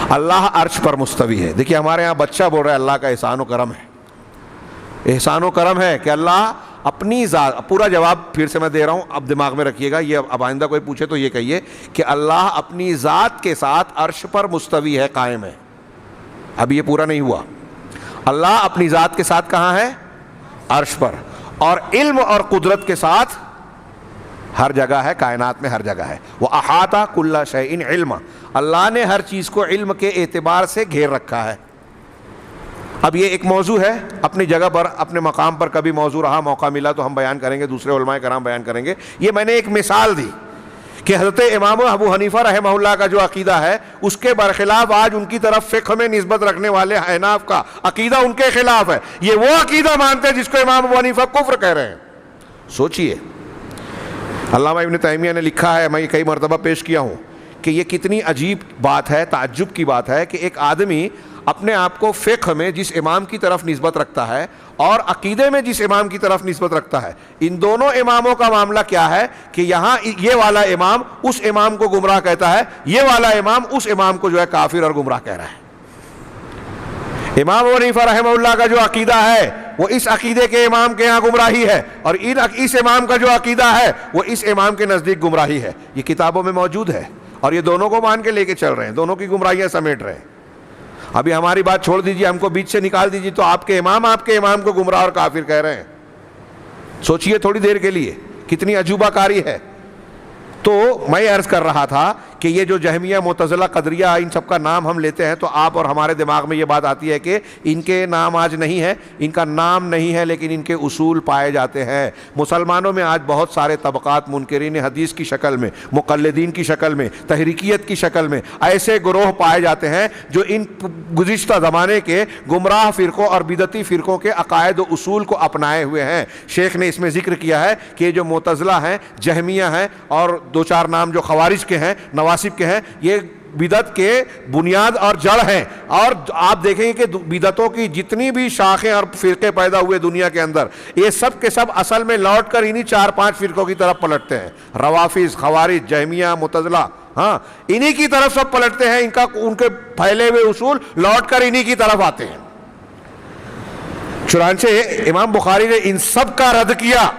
A: اللہ عرش پر مستوی ہے۔ دیکھیے ہمارے ہاں بچہ بول رہا ہے اللہ کا احسان و کرم ہے، احسان و کرم ہے کہ اللہ اپنی ذات، پورا جواب پھر سے میں دے رہا ہوں، اب دماغ میں رکھیے گا، یہ اب آئندہ کوئی پوچھے تو یہ کہیے کہ اللہ اپنی ذات کے ساتھ عرش پر مستوی ہے، قائم ہے۔ اب یہ پورا نہیں ہوا۔ اللہ اپنی ذات کے ساتھ کہاں ہے؟ عرش پر، اور علم اور قدرت کے ساتھ ہر جگہ ہے، کائنات میں ہر جگہ ہے۔ وَأَحَاطَ كُلَّ شَيْءٍ عِلْمًا، اللہ نے ہر چیز کو علم کے اعتبار سے گھیر رکھا ہے۔ اب یہ ایک موضوع ہے اپنی جگہ پر، اپنے مقام پر، کبھی موضوع رہا، موقع ملا تو ہم بیان کریں گے، دوسرے علماء کرام بیان کریں گے۔ یہ میں نے ایک مثال دی کہ حضرت امام ابو حنیفہ رحمہ اللہ کا جو عقیدہ ہے اس کے برخلاف آج ان کی طرف فقہ میں نسبت رکھنے والے احناف کا عقیدہ ان کے خلاف ہے۔ یہ وہ عقیدہ مانتے ہیں جس کو امام ابو حنیفہ کفر کہہ رہے ہیں۔ سوچئے، علامہ ابن تیمیہ نے لکھا ہے، میں یہ کئی مرتبہ پیش کیا ہوں، کہ یہ کتنی عجیب بات ہے، تعجب کی بات ہے کہ ایک آدمی اپنے آپ کو فقہ میں جس امام کی طرف نسبت رکھتا ہے اور عقیدے میں جس امام کی طرف نسبت رکھتا ہے، ان دونوں اماموں کا معاملہ کیا ہے کہ یہاں یہ والا امام اس امام کو گمراہ کہتا ہے، یہ والا امام اس امام کو جو ہے کافر اور گمراہ کہہ رہا ہے۔ امام ابو حنیفہ رحمہ اللہ کا جو عقیدہ ہے وہ اس عقیدے کے امام کے ہاں گمراہی ہے، اور اس امام کا جو عقیدہ ہے وہ اس امام کے نزدیک گمراہی ہے۔ یہ کتابوں میں موجود ہے، اور یہ دونوں کو مان کے لے کے چل رہے ہیں، دونوں کی گمراہیاں سمیٹ رہے ہیں۔ ابھی ہماری بات چھوڑ دیجیے، ہم کو بیچ سے نکال دیجیے، تو آپ کے امام کو گمراہ اور کافر کہہ رہے ہیں۔ سوچئے تھوڑی دیر کے لیے کتنی عجوبہ کاری ہے۔ تو میں عرض کر رہا تھا کہ یہ جو جہمیہ، معتزلہ، قدریہ، ان سب کا نام ہم لیتے ہیں تو آپ اور ہمارے دماغ میں یہ بات آتی ہے کہ ان کے نام آج نہیں ہے، ان کا نام نہیں ہے، لیکن ان کے اصول پائے جاتے ہیں۔ مسلمانوں میں آج بہت سارے طبقات، منکرین حدیث کی شکل میں، مقلدین کی شکل میں، تحریکیت کی شکل میں ایسے گروہ پائے جاتے ہیں جو ان گزشتہ زمانے کے گمراہ فرقوں اور بدعتی فرقوں کے عقائد و اصول کو اپنائے ہوئے ہیں۔ شیخ نے اس میں ذکر کیا ہے کہ یہ جو معتزلہ ہیں، جہمیہ ہیں، اور دو چار نام جو خوارج کے ہیں، نواسب کے ہیں، یہ بدعت کے بنیاد اور جڑ ہیں. اور آپ دیکھیں گے کہ بدعتوں کی جتنی بھی شاخیں اور فرقے پیدا ہوئے دنیا کے اندر, یہ سب کے سب اصل میں لوٹ کر انہی 4-5 فرقوں کی طرف پلٹتے ہیں. روافض, خوارج, جہمیہ, معتزلہ, ہاں انہی کی طرف سب پلٹتے ہیں. ان کے پھیلے ہوئے اصول لوٹ کر انہی کی طرف آتے ہیں. چنانچہ امام بخاری نے ان سب کا رد کیا.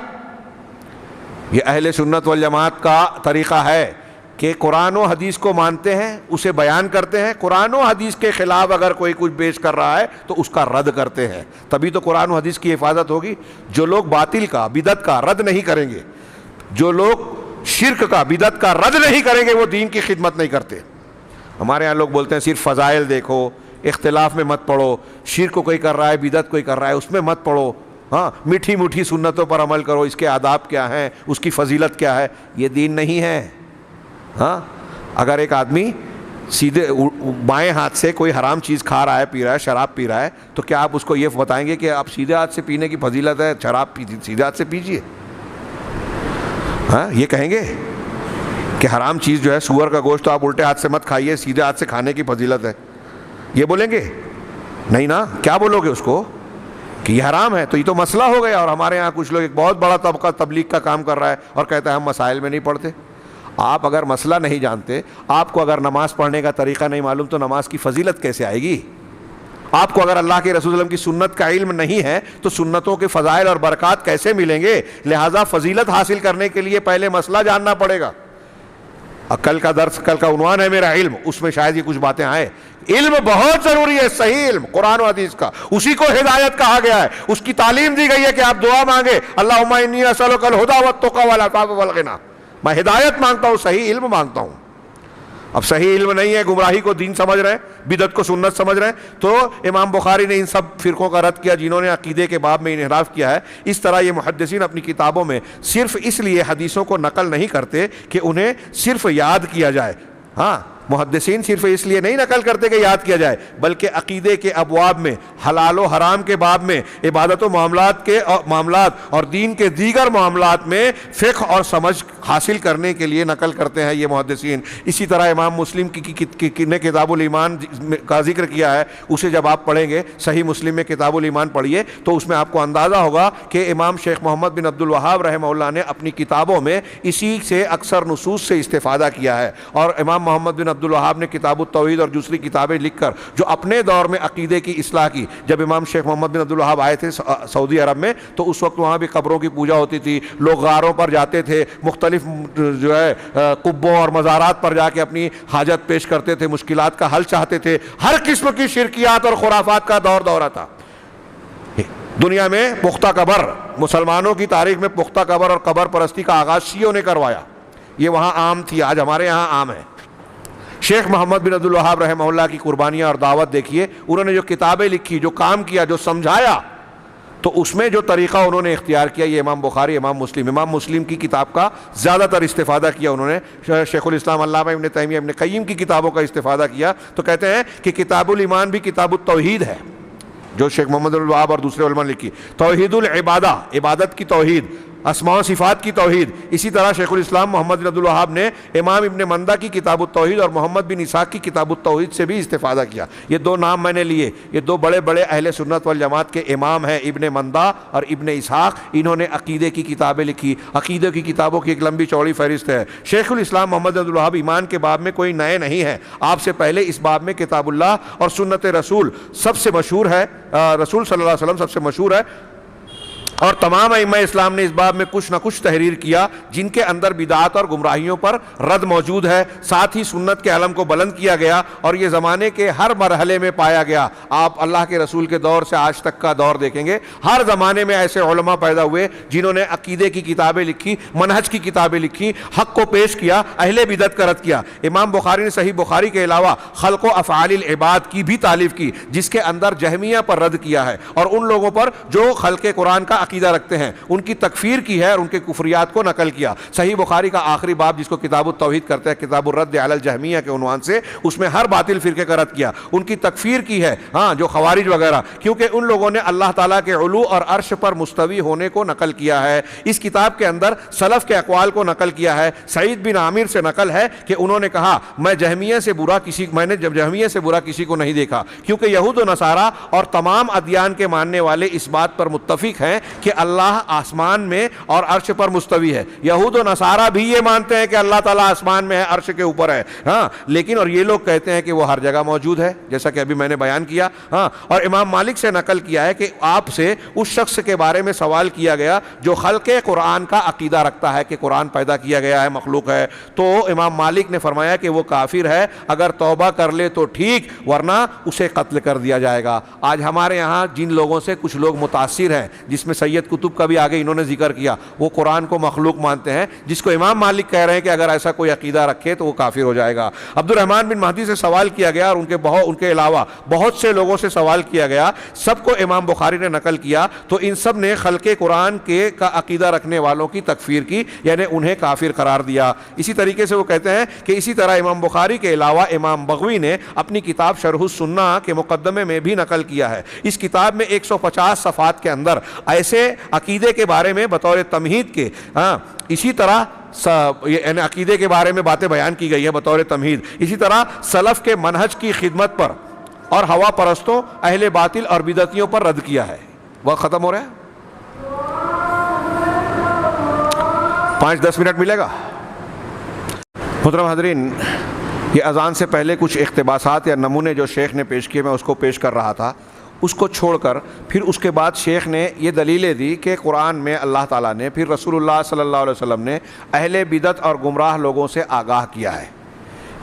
A: یہ اہل سنت والجماعت کا طریقہ ہے کہ قرآن و حدیث کو مانتے ہیں, اسے بیان کرتے ہیں, قرآن و حدیث کے خلاف اگر کوئی کچھ پیش کر رہا ہے تو اس کا رد کرتے ہیں. تبھی تو قرآن و حدیث کی حفاظت ہوگی. جو لوگ باطل کا, بدعت کا رد نہیں کریں گے, جو لوگ شرک کا, بدعت کا رد نہیں کریں گے, وہ دین کی خدمت نہیں کرتے. ہمارے یہاں لوگ بولتے ہیں صرف فضائل دیکھو, اختلاف میں مت پڑھو, شرک کو کوئی کر رہا ہے, بدعت کوئی کر رہا ہے, اس میں مت پڑھو, ہاں میٹھی میٹھی سنتوں پر عمل کرو, اس کے آداب کیا ہیں, اس کی فضیلت کیا ہے. یہ دین نہیں ہے. ہاں اگر ایک آدمی سیدھے بائیں ہاتھ سے کوئی حرام چیز کھا رہا ہے, پی رہا ہے, شراب پی رہا ہے, تو کیا آپ اس کو یہ بتائیں گے کہ آپ سیدھے ہاتھ سے پینے کی فضیلت ہے, شراب سیدھے ہاتھ سے پیجیے؟ ہاں یہ کہیں گے کہ حرام چیز جو ہے سور کا گوشت تو آپ الٹے ہاتھ سے مت کھائیے, سیدھے ہاتھ سے کھانے کی فضیلت ہے, یہ بولیں گے؟ نہیں نا. کیا بولو گے اس کو کہ یہ حرام ہے؟ تو یہ تو مسئلہ ہو گیا. اور ہمارے یہاں کچھ لوگ, ایک بہت بڑا طبقہ تبلیغ کا کام کر رہا ہے اور کہتا ہے ہم مسائل میں نہیں پڑھتے. آپ اگر مسئلہ نہیں جانتے, آپ کو اگر نماز پڑھنے کا طریقہ نہیں معلوم, تو نماز کی فضیلت کیسے آئے گی؟ آپ کو اگر اللہ کے رسول صلی اللہ علیہ وسلم کی سنت کا علم نہیں ہے تو سنتوں کے فضائل اور برکات کیسے ملیں گے؟ لہٰذا فضیلت حاصل کرنے کے لیے پہلے مسئلہ جاننا پڑے گا. کل کا درس, کل کا عنوان ہے میرا علم, اس میں شاید یہ کچھ باتیں آئیں. علم بہت ضروری ہے, صحیح علم قرآن و حدیث کا, اسی کو ہدایت کہا گیا ہے, اس کی تعلیم دی گئی ہے کہ آپ دعا مانگے, اللہم انی اسألک الہدی والتقی والعفاف والغنی. میں ہدایت مانگتا ہوں, صحیح علم مانگتا ہوں. اب صحیح علم نہیں ہے, گمراہی کو دین سمجھ رہے ہیں, بدعت کو سنت سمجھ رہے ہیں. تو امام بخاری نے ان سب فرقوں کا رد کیا جنہوں نے عقیدے کے باب میں انحراف کیا ہے. اس طرح یہ محدثین اپنی کتابوں میں صرف اس لیے حدیثوں کو نقل نہیں کرتے کہ انہیں صرف یاد کیا جائے. ہاں محدثین صرف اس لیے نہیں نقل کرتے کہ یاد کیا جائے, بلکہ عقیدے کے ابواب میں, حلال و حرام کے باب میں, عبادت و معاملات اور دین کے دیگر معاملات میں فقہ اور سمجھ حاصل کرنے کے لیے نقل کرتے ہیں یہ محدثین. اسی طرح امام مسلم نے کتاب الایمان کا ذکر کیا ہے, اسے جب آپ پڑھیں گے, صحیح مسلم میں کتاب الایمان پڑھیے, تو اس میں آپ کو اندازہ ہوگا کہ امام شیخ محمد بن عبد الوہاب رحمہ اللہ نے اپنی کتابوں میں اسی سے اکثر نصوص سے استفادہ کیا ہے. اور امام محمد بن عبد الوہاب نے کتاب التوحید اور دوسری کتابیں لکھ کر جو اپنے دور میں عقیدے کی اصلاح کی. جب امام شیخ محمد بن عبد الوہاب آئے تھے سعودی عرب میں, تو اس وقت وہاں بھی قبروں کی پوجا ہوتی تھی, لوگ غاروں پر جاتے تھے, مختلف جو ہے قبوں اور مزارات پر جا کے اپنی حاجت پیش کرتے تھے, مشکلات کا حل چاہتے تھے. ہر قسم کی شرکیات اور خرافات کا دورہ تھا دنیا میں. پختہ قبر, مسلمانوں کی تاریخ میں پختہ قبر اور قبر پرستی کا آغاز شیعوں نے کروایا. یہ وہاں عام تھی, آج ہمارے یہاں عام ہے. شیخ محمد بن عبد الوہاب رحمہ اللہ کی قربانیاں اور دعوت دیکھیے. انہوں نے جو کتابیں لکھی, جو کام کیا, جو سمجھایا, تو اس میں جو طریقہ انہوں نے اختیار کیا, یہ امام بخاری, امام مسلم کی کتاب کا زیادہ تر استفادہ کیا انہوں نے. شیخ الاسلام علامہ ابن تیمیہ, ابن قیم کی کتابوں کا استفادہ کیا. تو کہتے ہیں کہ کتاب الایمان بھی کتاب التوحید ہے جو شیخ محمد بن الوہاب اور دوسرے علماء نے لکھی. توحید العبادہ, عبادت کی توحید, اسماء و صفات کی توحید. اسی طرح شیخ الاسلام محمد بن عبد الوہاب نے امام ابن مندہ کی کتاب التوحید اور محمد بن اسحاق کی کتاب التوحید سے بھی استفادہ کیا. یہ دو نام میں نے لیے, یہ دو بڑے بڑے اہل سنت والجماعت کے امام ہیں, ابن مندہ اور ابن اسحاق. انہوں نے عقیدے کی کتابیں لکھی. عقیدے کی کتابوں کی ایک لمبی چوڑی فہرست ہے. شیخ الاسلام محمد بن عبد الوہاب ایمان کے باب میں کوئی نئے نہیں ہیں. آپ سے پہلے اس باب میں کتاب اللہ اور سنت رسول سب سے مشہور ہے, رسول صلی اللہ علیہ وسلم سب سے مشہور ہے. اور تمام ائمہ اسلام نے اس باب میں کچھ نہ کچھ تحریر کیا جن کے اندر بدعات اور گمراہیوں پر رد موجود ہے. ساتھ ہی سنت کے علم کو بلند کیا گیا اور یہ زمانے کے ہر مرحلے میں پایا گیا. آپ اللہ کے رسول کے دور سے آج تک کا دور دیکھیں گے, ہر زمانے میں ایسے علماء پیدا ہوئے جنہوں نے عقیدے کی کتابیں لکھی, منہج کی کتابیں لکھی, حق کو پیش کیا, اہل بدعت کا رد کیا. امام بخاری نے صحیح بخاری کے علاوہ خلق و افعال العباد کی بھی تالیف کی, جس کے اندر جہمیہ پر رد کیا ہے اور ان لوگوں پر جو خلق قرآن کا عقیدہ رکھتے ہیں، ان کی تکفیر کی ہے اور ان کے کفریات کو نقل کیا۔ صحیح بخاری کا آخری باب جس کو کتاب التوحید کرتے ہیں، کتاب الرد علی الجہمیہ کے عنوان سے، اس میں ہر باطل فرقے کا رد کیا، ان کی تکفیر کی ہے، ہاں جو خوارج وغیرہ، کیونکہ ان لوگوں نے اللہ تعالیٰ کے علو اور عرش پر مستوی ہونے کو نقل کیا ہے۔ اس کتاب کے اندر سلف کے اقوال کو نقل کیا ہے۔ سعید بن عامر سے نقل ہے کہ انہوں نے کہا میں نے جہمیہ سے برا کسی کو نہیں دیکھا، کیونکہ یہود و نصارہ اور تمام ادیان کے ماننے والے اس بات پر متفق ہیں کہ اللہ آسمان میں اور عرش پر مستوی ہے۔ یہود و نصارہ بھی یہ مانتے ہیں کہ اللہ تعالیٰ آسمان میں ہے، عرش کے اوپر ہے، ہاں، لیکن اور یہ لوگ کہتے ہیں کہ وہ ہر جگہ موجود ہے، جیسا کہ ابھی میں نے بیان کیا، ہاں۔ اور امام مالک سے نقل کیا ہے کہ آپ سے اس شخص کے بارے میں سوال کیا گیا جو خلق قرآن کا عقیدہ رکھتا ہے کہ قرآن پیدا کیا گیا ہے، مخلوق ہے، تو امام مالک نے فرمایا کہ وہ کافر ہے، اگر توبہ کر لے تو ٹھیک، ورنہ اسے قتل کر دیا جائے گا۔ آج ہمارے یہاں جن لوگوں سے کچھ لوگ متاثر ہیں، جس میں سید قطب کا بھی آگے انہوں نے ذکر کیا، وہ قرآن کو مخلوق مانتے ہیں، جس کو امام مالک کہہ رہے ہیں کہ اگر ایسا کوئی عقیدہ رکھے تو وہ کافر ہو جائے گا۔ عبد الرحمن بن مہدی سے سوال کیا گیا اور ان کے علاوہ بہت سے لوگوں سے سوال کیا گیا، سب کو امام بخاری نے نقل کیا، تو ان سب نے خلق قرآن کا عقیدہ رکھنے والوں کی تکفیر کی، یعنی انہیں کافر قرار دیا۔ اسی طریقے سے وہ کہتے ہیں کہ اسی طرح امام بخاری کے علاوہ امام بغوی نے اپنی کتاب شرح السنہ کے مقدمے میں بھی نقل کیا ہے۔ اس کتاب میں 150 صفحات کے اندر ایسے عقیدے کے بارے میں بطور تمہید کے، ہاں، اسی طرح یعنی عقیدے کے بارے میں باتیں بیان کی گئی ہے بطور تمہید، اسی طرح سلف کے منہج کی خدمت پر اور ہوا پرستوں، اہل باطل اور بدعتیوں پر رد کیا ہے۔ وقت ختم ہو رہا ہے، 5-10 منٹ ملے گا۔ محترم حاضرین، یہ اذان سے پہلے کچھ اقتباسات یا نمونے جو شیخ نے پیش کیے، میں اس کو پیش کر رہا تھا، اس کو چھوڑ کر پھر اس کے بعد شیخ نے یہ دلیلیں دی کہ قرآن میں اللہ تعالیٰ نے، پھر رسول اللہ صلی اللہ علیہ وسلم نے اہل بدعت اور گمراہ لوگوں سے آگاہ کیا ہے۔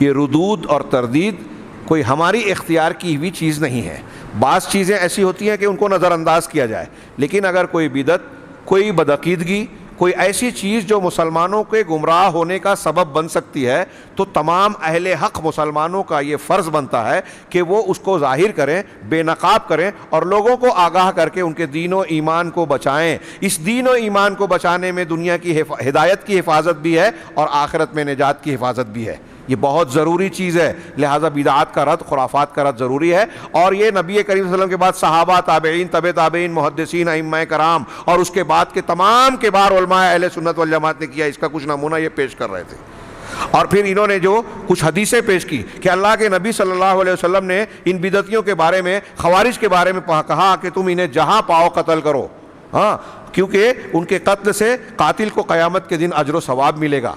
A: یہ ردود اور تردید کوئی ہماری اختیار کی ہوئی چیز نہیں ہے۔ بعض چیزیں ایسی ہوتی ہیں کہ ان کو نظر انداز کیا جائے، لیکن اگر کوئی بدعت، کوئی بدعقیدگی، کوئی ایسی چیز جو مسلمانوں کے گمراہ ہونے کا سبب بن سکتی ہے، تو تمام اہل حق مسلمانوں کا یہ فرض بنتا ہے کہ وہ اس کو ظاہر کریں، بے نقاب کریں اور لوگوں کو آگاہ کر کے ان کے دین و ایمان کو بچائیں۔ اس دین و ایمان کو بچانے میں دنیا کی ہدایت کی حفاظت بھی ہے اور آخرت میں نجات کی حفاظت بھی ہے۔ یہ بہت ضروری چیز ہے، لہٰذا بدعات کا رد، خرافات کا رد ضروری ہے، اور یہ نبی کریم صلی اللہ علیہ وسلم کے بعد صحابہ، تابعین، تبع تابعین، محدثین، ائمہ کرام اور اس کے بعد کے تمام کبار علماء اہل سنت والجماعت نے کیا۔ اس کا کچھ نمونہ یہ پیش کر رہے تھے، اور پھر انہوں نے جو کچھ حدیثیں پیش کی کہ اللہ کے نبی صلی اللہ علیہ وسلم نے ان بدعتیوں کے بارے میں، خوارج کے بارے میں کہا کہ تم انہیں جہاں پاؤ قتل کرو، ہاں، کیونکہ ان کے قتل سے قاتل کو قیامت کے دن اجر و ثواب ملے گا۔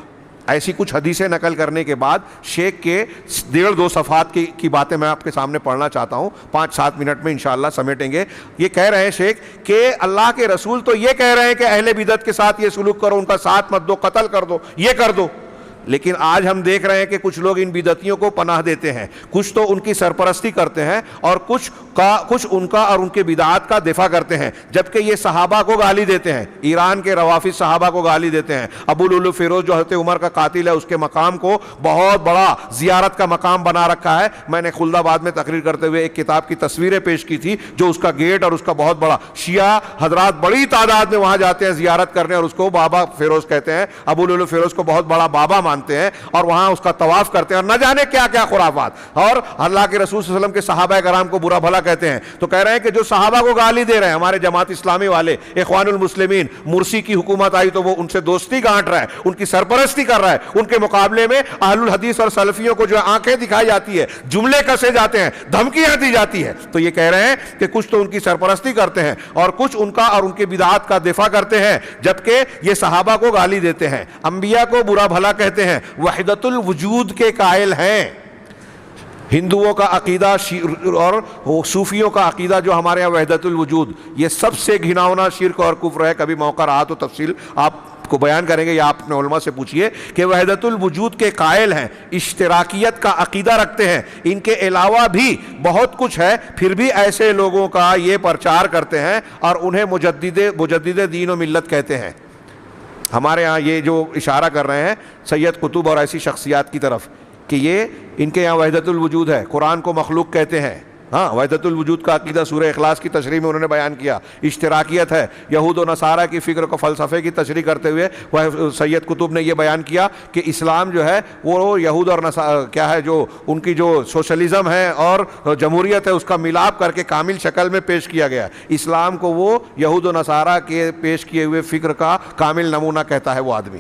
A: ایسی کچھ حدیثیں نقل کرنے کے بعد شیخ کے 1.5-2 صفحات کی باتیں میں آپ کے سامنے پڑھنا چاہتا ہوں، 5-7 منٹ میں انشاءاللہ سمیٹیں گے۔ یہ کہہ رہے ہیں شیخ کہ اللہ کے رسول تو یہ کہہ رہے ہیں کہ اہل بدعت کے ساتھ یہ سلوک کرو، ان کا ساتھ مت دو، قتل کر دو، یہ کر دو، لیکن آج ہم دیکھ رہے ہیں کہ کچھ لوگ ان بدعتیوں کو پناہ دیتے ہیں، کچھ تو ان کی سرپرستی کرتے ہیں اور کچھ ان کا اور ان کے بدعات کا دفاع کرتے ہیں، جبکہ یہ صحابہ کو گالی دیتے ہیں۔ ایران کے روافض صحابہ کو گالی دیتے ہیں۔ ابو لولو فیروز جو حضرت عمر کا قاتل ہے، اس کے مقام کو بہت بڑا زیارت کا مقام بنا رکھا ہے۔ میں نے خلد آباد میں تقریر کرتے ہوئے ایک کتاب کی تصویریں پیش کی تھی، جو اس کا گیٹ اور اس کا بہت بڑا، شیعہ حضرات بڑی تعداد میں وہاں جاتے ہیں زیارت کرنے اور اس کو بابا فیروز کہتے ہیں۔ ابو لولو فیروز کو بہت بڑا بابا مانتے ہیں اور وہاں اس کا طواف کرتے ہیں اور نہ جانے کیا کیا خرافات، اور اللہ کے رسول صلی اللہ علیہ وسلم کے صحابہ کرام کو برا بھلا کہتے ہیں۔ تو کہہ رہے ہیں کہ جو صحابہ کو گالی دے رہے ہیں، ہمارے جماعت اسلامی والے، اخوان المسلمین، مرسی کی حکومت آئی تو وہ ان سے دوستی گانٹ رہا ہے، ان کی سرپرستی کر رہا ہے، ان کے مقابلے میں اہل الحدیث اور سلفیوں کو جو آنکھیں دکھائی جاتی ہے، جملے کسے جاتے ہیں، دھمکیاں دی جاتی ہے، تو یہ کہہ رہے ہیں کہ کچھ تو ان کی سرپرستی کرتے ہیں اور کچھ ان کا اور ان کے بدعات کا دفاع کرتے ہیں، جبکہ یہ صحابہ کو گالی دیتے ہیں، انبیاء کو برا بھلا کہتے ہیں، وحدت الوجود کے قائل ہیں۔ ہندوؤں کا عقیدہ اور صوفیوں کا عقیدہ جو ہمارے یہاں وحدت الوجود، یہ سب سے گھناؤنا شرک اور کفر ہے۔ کبھی موقع رہا تو تفصیل آپ کو بیان کریں گے، یا آپ اپنے علماء سے پوچھئے کہ وحدت الوجود کے قائل ہیں، اشتراکیت کا عقیدہ رکھتے ہیں، ان کے علاوہ بھی بہت کچھ ہے، پھر بھی ایسے لوگوں کا یہ پرچار کرتے ہیں اور انہیں مجدد دین و ملت کہتے ہیں۔ ہمارے ہاں یہ جو اشارہ کر رہے ہیں سید قطب اور ایسی شخصیات کی طرف کہ یہ ان کے یہاں وحدت الوجود ہے، قرآن کو مخلوق کہتے ہیں، ہاں وحدت الوجود کا عقیدہ سورہ اخلاص کی تشریح میں انہوں نے بیان کیا. اشتراکیت ہے. یہود و نصارہ کی فکر کو فلسفے کی تشریح کرتے ہوئے وہ سید قطب نے یہ بیان کیا کہ اسلام جو ہے وہ یہود اور کیا ہے جو ان کی جو سوشلزم ہے اور جمہوریت ہے اس کا ملاپ کر کے کامل شکل میں پیش کیا گیا. اسلام کو وہ یہود و نصارہ کے پیش کیے ہوئے فکر کا کامل نمونہ کہتا ہے وہ آدمی.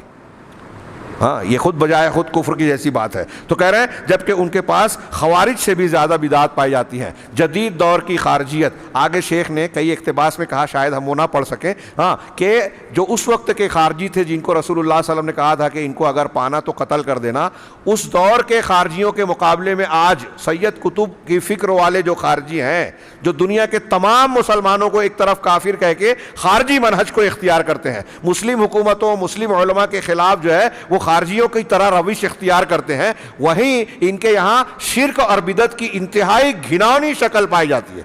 A: ہاں یہ خود بجائے خود کفر کی جیسی بات ہے. تو کہہ رہے ہیں جبکہ ان کے پاس خوارج سے بھی زیادہ بدعات پائی جاتی ہیں. جدید دور کی خارجیت. آگے شیخ نے کئی اقتباس میں کہا, شاید ہم وہ نہ پڑھ سکیں, ہاں کہ جو اس وقت کے خارجی تھے جن کو رسول اللہ صلی اللہ علیہ وسلم نے کہا تھا کہ ان کو اگر پانا تو قتل کر دینا, اس دور کے خارجیوں کے مقابلے میں آج سید قطب کی فکر والے جو خارجی ہیں, جو دنیا کے تمام مسلمانوں کو ایک طرف کافر کہہ کے خارجی منہج کو اختیار کرتے ہیں, مسلم حکومتوں مسلم علماء کے خلاف جو ہے وہ خارجیوں کی طرح روش اختیار کرتے ہیں, وہیں ان کے یہاں شرک اور بدعت کی انتہائی گھناؤنی شکل پائی جاتی ہے.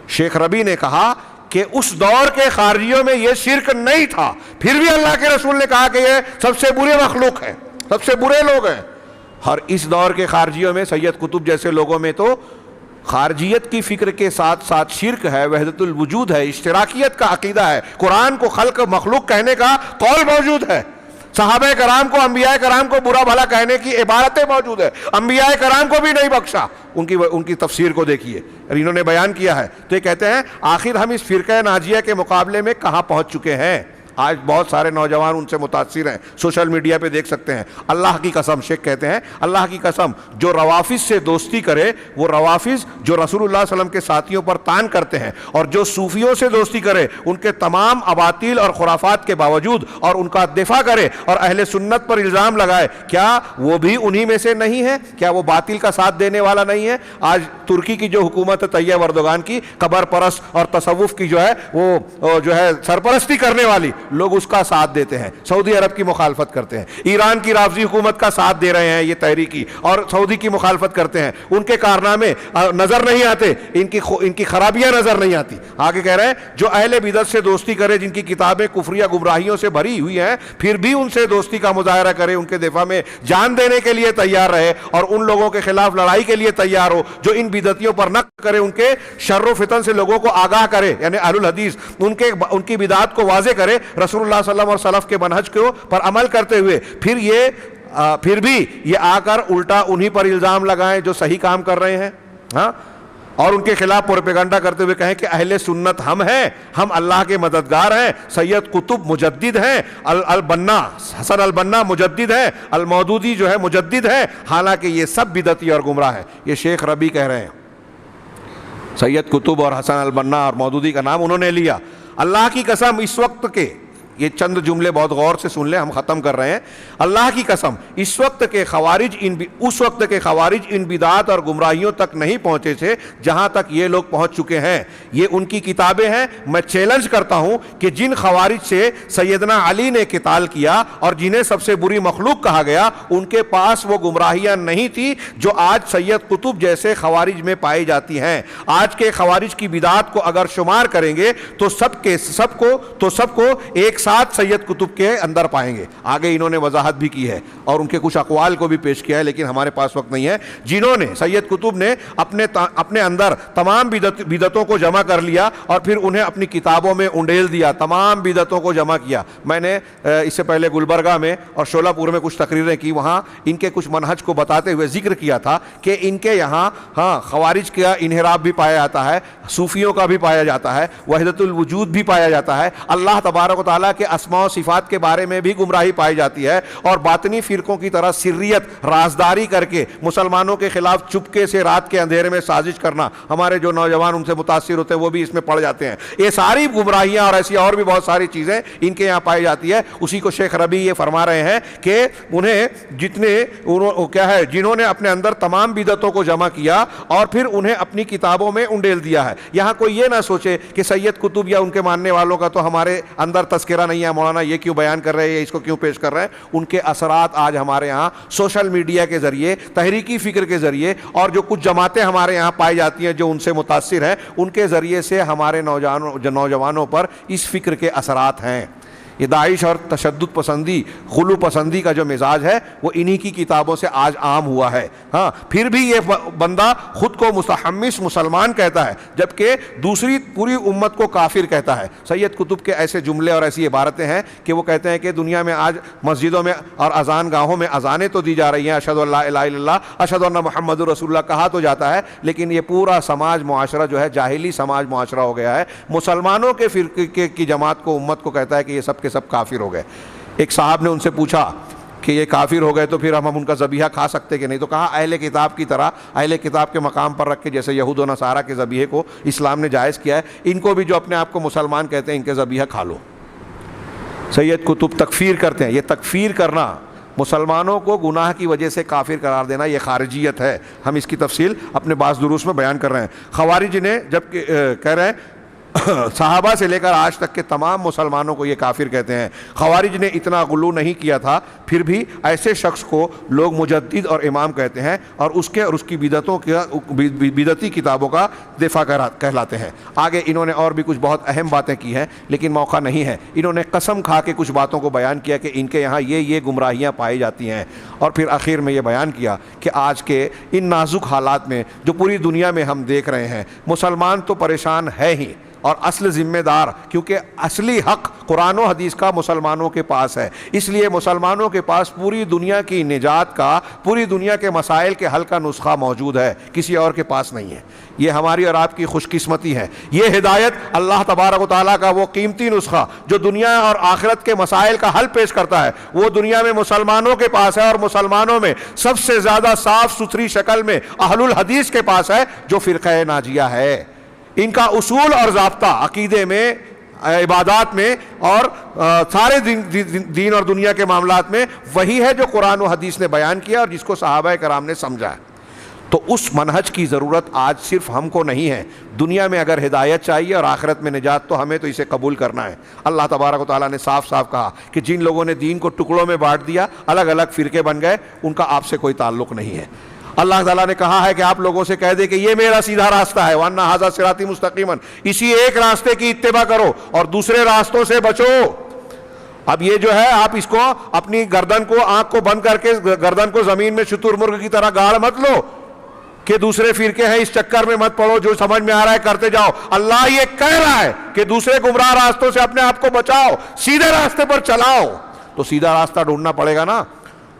A: شیخ ربیع نے کہا کہ اس دور کے خارجیوں میں یہ شرک نہیں تھا, پھر بھی اللہ کے رسول نے کہا کہ یہ سب سے برے مخلوق ہیں, سب سے برے لوگ ہیں. اور اس دور کے خارجیوں میں سید قطب جیسے لوگوں میں تو خارجیت کی فکر کے ساتھ ساتھ شرک ہے, وحدت الوجود ہے, اشتراکیت کا عقیدہ ہے, قرآن کو خلق مخلوق کہنے کا قول موجود ہے, صحابہ کرام کو انبیاء کرام کو برا بھلا کہنے کی عبارتیں موجود ہے, انبیاء کرام کو بھی نہیں بخشا. ان کی تفسیر کو دیکھیے, انہوں نے بیان کیا ہے. تو یہ کہتے ہیں آخر ہم اس فرقہ ناجیہ کے مقابلے میں کہاں پہنچ چکے ہیں. آج بہت سارے نوجوان ان سے متاثر ہیں, سوشل میڈیا پہ دیکھ سکتے ہیں. اللہ کی قسم, شیخ کہتے ہیں اللہ کی قسم, جو روافظ سے دوستی کرے وہ روافظ جو رسول اللہ صلی اللہ علیہ وسلم کے ساتھیوں پر طعن کرتے ہیں, اور جو صوفیوں سے دوستی کرے ان کے تمام اباطیل اور خرافات کے باوجود اور ان کا دفاع کرے اور اہل سنت پر الزام لگائے, کیا وہ بھی انہی میں سے نہیں ہے؟ کیا وہ باطل کا ساتھ دینے والا نہیں ہے؟ آج ترکی کی جو حکومت ہے طیب اردوغان کی, قبر پرست اور تصوف کی جو ہے وہ جو ہے سرپرستی کرنے والی لوگ اس کا ساتھ دیتے ہیں, سعودی عرب کی مخالفت کرتے ہیں. ایران کی رافضی حکومت کا ساتھ دے رہے ہیں یہ تحریکی, اور سعودی کی مخالفت کرتے ہیں. ان کے کارنامے نظر نہیں آتے, ان کی خرابیاں نظر نہیں آتی. آگے کہہ رہے ہیں جو اہل بدعت سے دوستی کرے جن کی کتابیں کفریہ گمراہیوں سے بھری ہوئی ہیں, پھر بھی ان سے دوستی کا مظاہرہ کرے, ان کے دفاع میں جان دینے کے لیے تیار رہے اور ان لوگوں کے خلاف لڑائی کے لیے تیار ہو جو ان بدعتیوں پر نقد کرے, ان کے شر و فتن سے لوگوں کو آگاہ کرے, یعنی اہل الحدیث ان کی بدعات کو واضح کرے, رسول اللہ صلی اللہ علیہ وسلم اور سلف کے منہج کو پر عمل کرتے ہوئے پھر بھی یہ آ کر الٹا انہی پر الزام لگائیں جو صحیح کام کر رہے ہیں, ہاں, اور ان کے خلاف پروپیگنڈا کرتے ہوئے کہیں کہ اہل سنت ہم ہیں, ہم اللہ کے مددگار ہیں, سید قطب مجدد ہیں, البنا حسن البنا مجدد ہیں, المودودی جو ہے مجدد ہیں, حالانکہ یہ سب بدعتی اور گمراہ ہیں. یہ شیخ ربیع کہہ رہے ہیں. سید قطب اور حسن البنا اور مودودی کا نام انہوں نے لیا. اللہ کی قسم اس وقت کے, یہ چند جملے بہت غور سے سن لیں, ہم ختم کر رہے ہیں. اللہ کی قسم اس وقت کے خوارج ان بدعات اور گمراہیوں تک نہیں پہنچے تھے جہاں تک یہ لوگ پہنچ چکے ہیں. یہ ان کی کتابیں ہیں. میں چیلنج کرتا ہوں کہ جن خوارج سے سیدنا علی نے قتال کیا اور جنہیں سب سے بری مخلوق کہا گیا, ان کے پاس وہ گمراہیاں نہیں تھی جو آج سید قطب جیسے خوارج میں پائی جاتی ہیں. آج کے خوارج کی بدعات کو اگر شمار کریں گے تو سب کو ایک ساتھ سید قطب کے اندر پائیں گے. آگے انہوں نے وضاحت بھی کی ہے اور ان کے کچھ اقوال کو بھی پیش کیا ہے, لیکن ہمارے پاس وقت نہیں ہے. جنہوں نے سید قطب نے اپنے اندر تمام بدعتوں کو جمع کر لیا اور پھر انہیں اپنی کتابوں میں انڈیل دیا, تمام بدعتوں کو جمع کیا. میں نے اس سے پہلے گلبرگہ میں اور شولہ پور میں کچھ تقریریں کی, وہاں ان کے کچھ منہج کو بتاتے ہوئے ذکر کیا تھا کہ ان کے یہاں خوارج کا انحراف بھی پایا جاتا ہے, صوفیوں کا بھی پایا جاتا ہے, وحدت الوجود بھی پایا جاتا ہے, اللہ تبارک و تعالیٰ کے اسماء و صفات کے بارے میں بھی گمراہی پائی جاتی ہے, اور باطنی فرقوں کی طرح سریت رازداری کر کے مسلمانوں کے خلاف چپکے سے رات کے اندھیرے میں سازش کرنا. ہمارے جو نوجوان ان سے متاثر ہوتے ہیں وہ بھی اس میں پڑ جاتے ہیں. یہ ساری گمراہیاں اور ایسی اور بھی بہت ساری چیزیں ان کے یہاں پائی جاتی ہے. اسی کو شیخ ربیع یہ فرما رہے ہیں کہ انہیں جنہوں نے اپنے اندر تمام بدعتوں کو جمع کیا اور پھر انہیں اپنی کتابوں میں انڈیل دیا ہے. یہاں کوئی یہ نہ سوچے کہ سید قطب یا ان کے ماننے والوں کا تو ہمارے اندر تذکرہ نہیں ہے, مولانا یہ کیوں بیان کر رہے ہیں, اس کو کیوں پیش کر رہے ہیں. ان کے اثرات آج ہمارے یہاں سوشل میڈیا کے ذریعے, تحریکی فکر کے ذریعے, اور جو کچھ جماعتیں ہمارے یہاں پائی جاتی ہیں جو ان سے متاثر ہیں, ان کے ذریعے سے ہمارے نوجوانوں پر اس فکر کے اثرات ہیں. یہ داعش اور تشدد پسندی، غلو پسندی کا جو مزاج ہے وہ انہی کی کتابوں سے آج عام ہوا ہے. ہاں پھر بھی یہ بندہ خود کو متحمس مسلمان کہتا ہے جبکہ دوسری پوری امت کو کافر کہتا ہے. سید قطب کے ایسے جملے اور ایسی عبارتیں ہیں کہ وہ کہتے ہیں کہ دنیا میں آج مسجدوں میں اور اذان گاہوں میں اذانیں تو دی جا رہی ہیں، اشہد ان لا الہ الا اللہ، اشہد ان محمد رسول اللہ کہا تو جاتا ہے، لیکن یہ پورا سماج معاشرہ جو ہے جاہلی سماج معاشرہ ہو گیا ہے. مسلمانوں کے فرقے کی جماعت کو، امت کو کہتا ہے کہ یہ سب کے سب کافر ہو گئے. ایک صاحب نے ان سے پوچھا کہ یہ کافر ہو گئے تو پھر ہم ان کا ذبیحہ کھا سکتے کہ نہیں؟ تو کہا اہل کتاب کی طرح، اہل کتاب کے مقام پر رکھ کے، جیسے یہود و نصارہ کے ذبیحے کو اسلام نے جائز کیا ہے، ان کو بھی جو اپنے آپ کو مسلمان کہتے ہیں ان کے ذبیحہ کھا لو. سید قطب تکفیر کرتے ہیں. یہ تکفیر کرنا، مسلمانوں کو گناہ کی وجہ سے کافر قرار دینا، یہ خارجیت ہے. ہم اس کی تفصیل اپنے بعض دروس میں بیان کر رہے ہیں. خوارج نے جب کہہ رہے ہیں صحابہ سے لے کر آج تک کے تمام مسلمانوں کو یہ کافر کہتے ہیں. خوارج نے اتنا غلو نہیں کیا تھا، پھر بھی ایسے شخص کو لوگ مجدد اور امام کہتے ہیں اور اس کی بدعتی کتابوں کا دفاع کہلاتے ہیں. آگے انہوں نے اور بھی کچھ بہت اہم باتیں کی ہیں لیکن موقع نہیں ہے. انہوں نے قسم کھا کے کچھ باتوں کو بیان کیا کہ ان کے یہاں یہ گمراہیاں پائی جاتی ہیں، اور پھر آخر میں یہ بیان کیا کہ آج کے ان نازک حالات میں جو پوری دنیا میں ہم دیکھ رہے ہیں، مسلمان تو پریشان ہے ہی، اور اصل ذمہ دار، کیونکہ اصلی حق قرآن و حدیث کا مسلمانوں کے پاس ہے، اس لیے مسلمانوں کے پاس پوری دنیا کی نجات کا، پوری دنیا کے مسائل کے حل کا نسخہ موجود ہے، کسی اور کے پاس نہیں ہے. یہ ہماری اور آپ کی خوش قسمتی ہے. یہ ہدایت اللہ تبارک و تعالیٰ کا وہ قیمتی نسخہ جو دنیا اور آخرت کے مسائل کا حل پیش کرتا ہے، وہ دنیا میں مسلمانوں کے پاس ہے، اور مسلمانوں میں سب سے زیادہ صاف ستھری شکل میں اہل الحدیث کے پاس ہے جو فرقہ ناجیہ ہے. ان کا اصول اور ضابطہ عقیدے میں، عبادات میں اور سارے دین اور دنیا کے معاملات میں وہی ہے جو قرآن و حدیث نے بیان کیا اور جس کو صحابہ کرام نے سمجھا ہے. تو اس منہج کی ضرورت آج صرف ہم کو نہیں ہے. دنیا میں اگر ہدایت چاہیے اور آخرت میں نجات تو ہمیں تو اسے قبول کرنا ہے. اللہ تبارک و تعالیٰ نے صاف صاف کہا کہ جن لوگوں نے دین کو ٹکڑوں میں بانٹ دیا، الگ الگ فرقے بن گئے، ان کا آپ سے کوئی تعلق نہیں ہے. اللہ تعالیٰ نے کہا ہے کہ آپ لوگوں سے کہہ دے کہ یہ میرا سیدھا راستہ ہے، وَأَنَّ هَذَا صِرَاطِي مُسْتَقِيمًا، اسی ایک راستے کی اتباع کرو اور دوسرے راستوں سے بچو. اب یہ جو ہے آپ اس کو اپنی گردن کو، آنکھ کو بند کر کے گردن کو زمین میں شتر مرغ کی طرح گاڑ مت لو کہ دوسرے فرقے ہیں اس چکر میں مت پڑو، جو سمجھ میں آ رہا ہے کرتے جاؤ. اللہ یہ کہہ رہا ہے کہ دوسرے گمراہ راستوں سے اپنے آپ کو بچاؤ، سیدھے راستے پر چلاؤ. تو سیدھا راستہ ڈھونڈنا پڑے گا نا.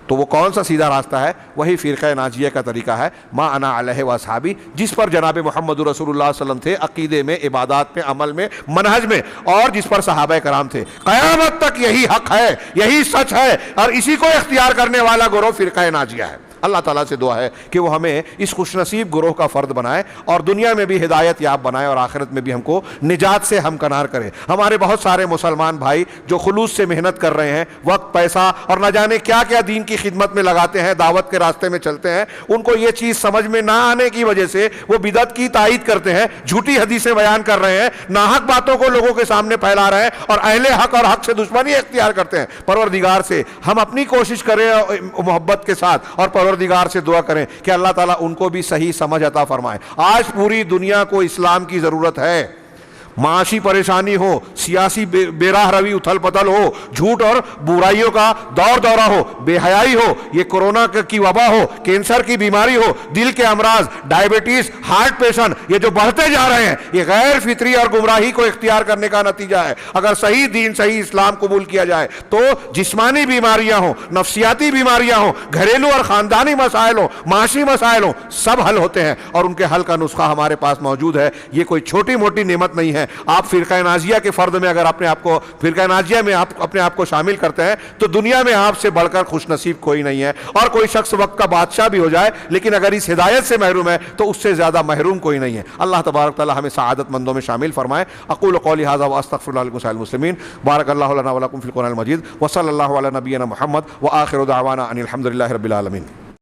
A: تو وہ کون سا سیدھا راستہ ہے؟ وہی فرقہ ناجیہ کا طریقہ ہے، ما انا علیہ واصحابی، جس پر جناب محمد رسول اللہ صلی اللہ علیہ وسلم تھے، عقیدے میں، عبادات میں، عمل میں، منہج میں، اور جس پر صحابہ کرام تھے. قیامت تک یہی حق ہے، یہی سچ ہے، اور اسی کو اختیار کرنے والا گروہ فرقہ ناجیہ ہے. اللہ تعالیٰ سے دعا ہے کہ وہ ہمیں اس خوش نصیب گروہ کا فرد بنائے اور دنیا میں بھی ہدایت یاب بنائے اور آخرت میں بھی ہم کو نجات سے ہمکنار کرے. ہمارے بہت سارے مسلمان بھائی جو خلوص سے محنت کر رہے ہیں، وقت، پیسہ اور نہ جانے کیا کیا دین کی خدمت میں لگاتے ہیں، دعوت کے راستے میں چلتے ہیں، ان کو یہ چیز سمجھ میں نہ آنے کی وجہ سے وہ بدعت کی تائید کرتے ہیں، جھوٹی حدیثیں بیان کر رہے ہیں، ناحق باتوں کو لوگوں کے سامنے پھیلا رہے ہیں اور اہل حق اور حق سے دشمنی اختیار کرتے ہیں. پروردگار سے ہم اپنی کوشش کریں محبت کے ساتھ، اور پروردگار سے دعا کریں کہ اللہ تعالیٰ ان کو بھی صحیح سمجھ عطا فرمائے. آج پوری دنیا کو اسلام کی ضرورت ہے. معاشی پریشانی ہو، سیاسی بے راہ روی اتھل پتھل ہو، جھوٹ اور برائیوں کا دور دورہ ہو، بے حیائی ہو، یہ کورونا کی وبا ہو، کینسر کی بیماری ہو، دل کے امراض، ڈائبٹیز، ہارٹ پیشنٹ، یہ جو بڑھتے جا رہے ہیں، یہ غیر فطری اور گمراہی کو اختیار کرنے کا نتیجہ ہے. اگر صحیح دین، صحیح اسلام قبول کیا جائے تو جسمانی بیماریاں ہوں، نفسیاتی بیماریاں ہوں، گھریلو اور خاندانی مسائل ہوں، معاشی مسائل ہوں، سب حل ہوتے ہیں اور ان کے حل کا نسخہ ہمارے پاس موجود ہے. یہ کوئی چھوٹی موٹی نعمت نہیں ہے. آپ فرقہ ناجیہ کے فرد میں اگر اپنے آپ کو، فرقہ ناجیہ میں آپ اپنے آپ کو شامل کرتے ہیں تو دنیا میں آپ سے بڑھ کر خوش نصیب کوئی نہیں ہے. اور کوئی شخص وقت کا بادشاہ بھی ہو جائے لیکن اگر اس ہدایت سے محروم ہے تو اس سے زیادہ محروم کوئی نہیں ہے. اللہ تبارک تعالی ہمیں سعادت مندوں میں شامل فرمائے. اقول قولی ھذا واستغفر اللہ لکم ولسائر المسلمین. بارک اللہ لنا ولکم فی القرآن المجید وصلی اللہ علی نبینا محمد وآخر دعوانا ان الحمد للہ رب العالمین.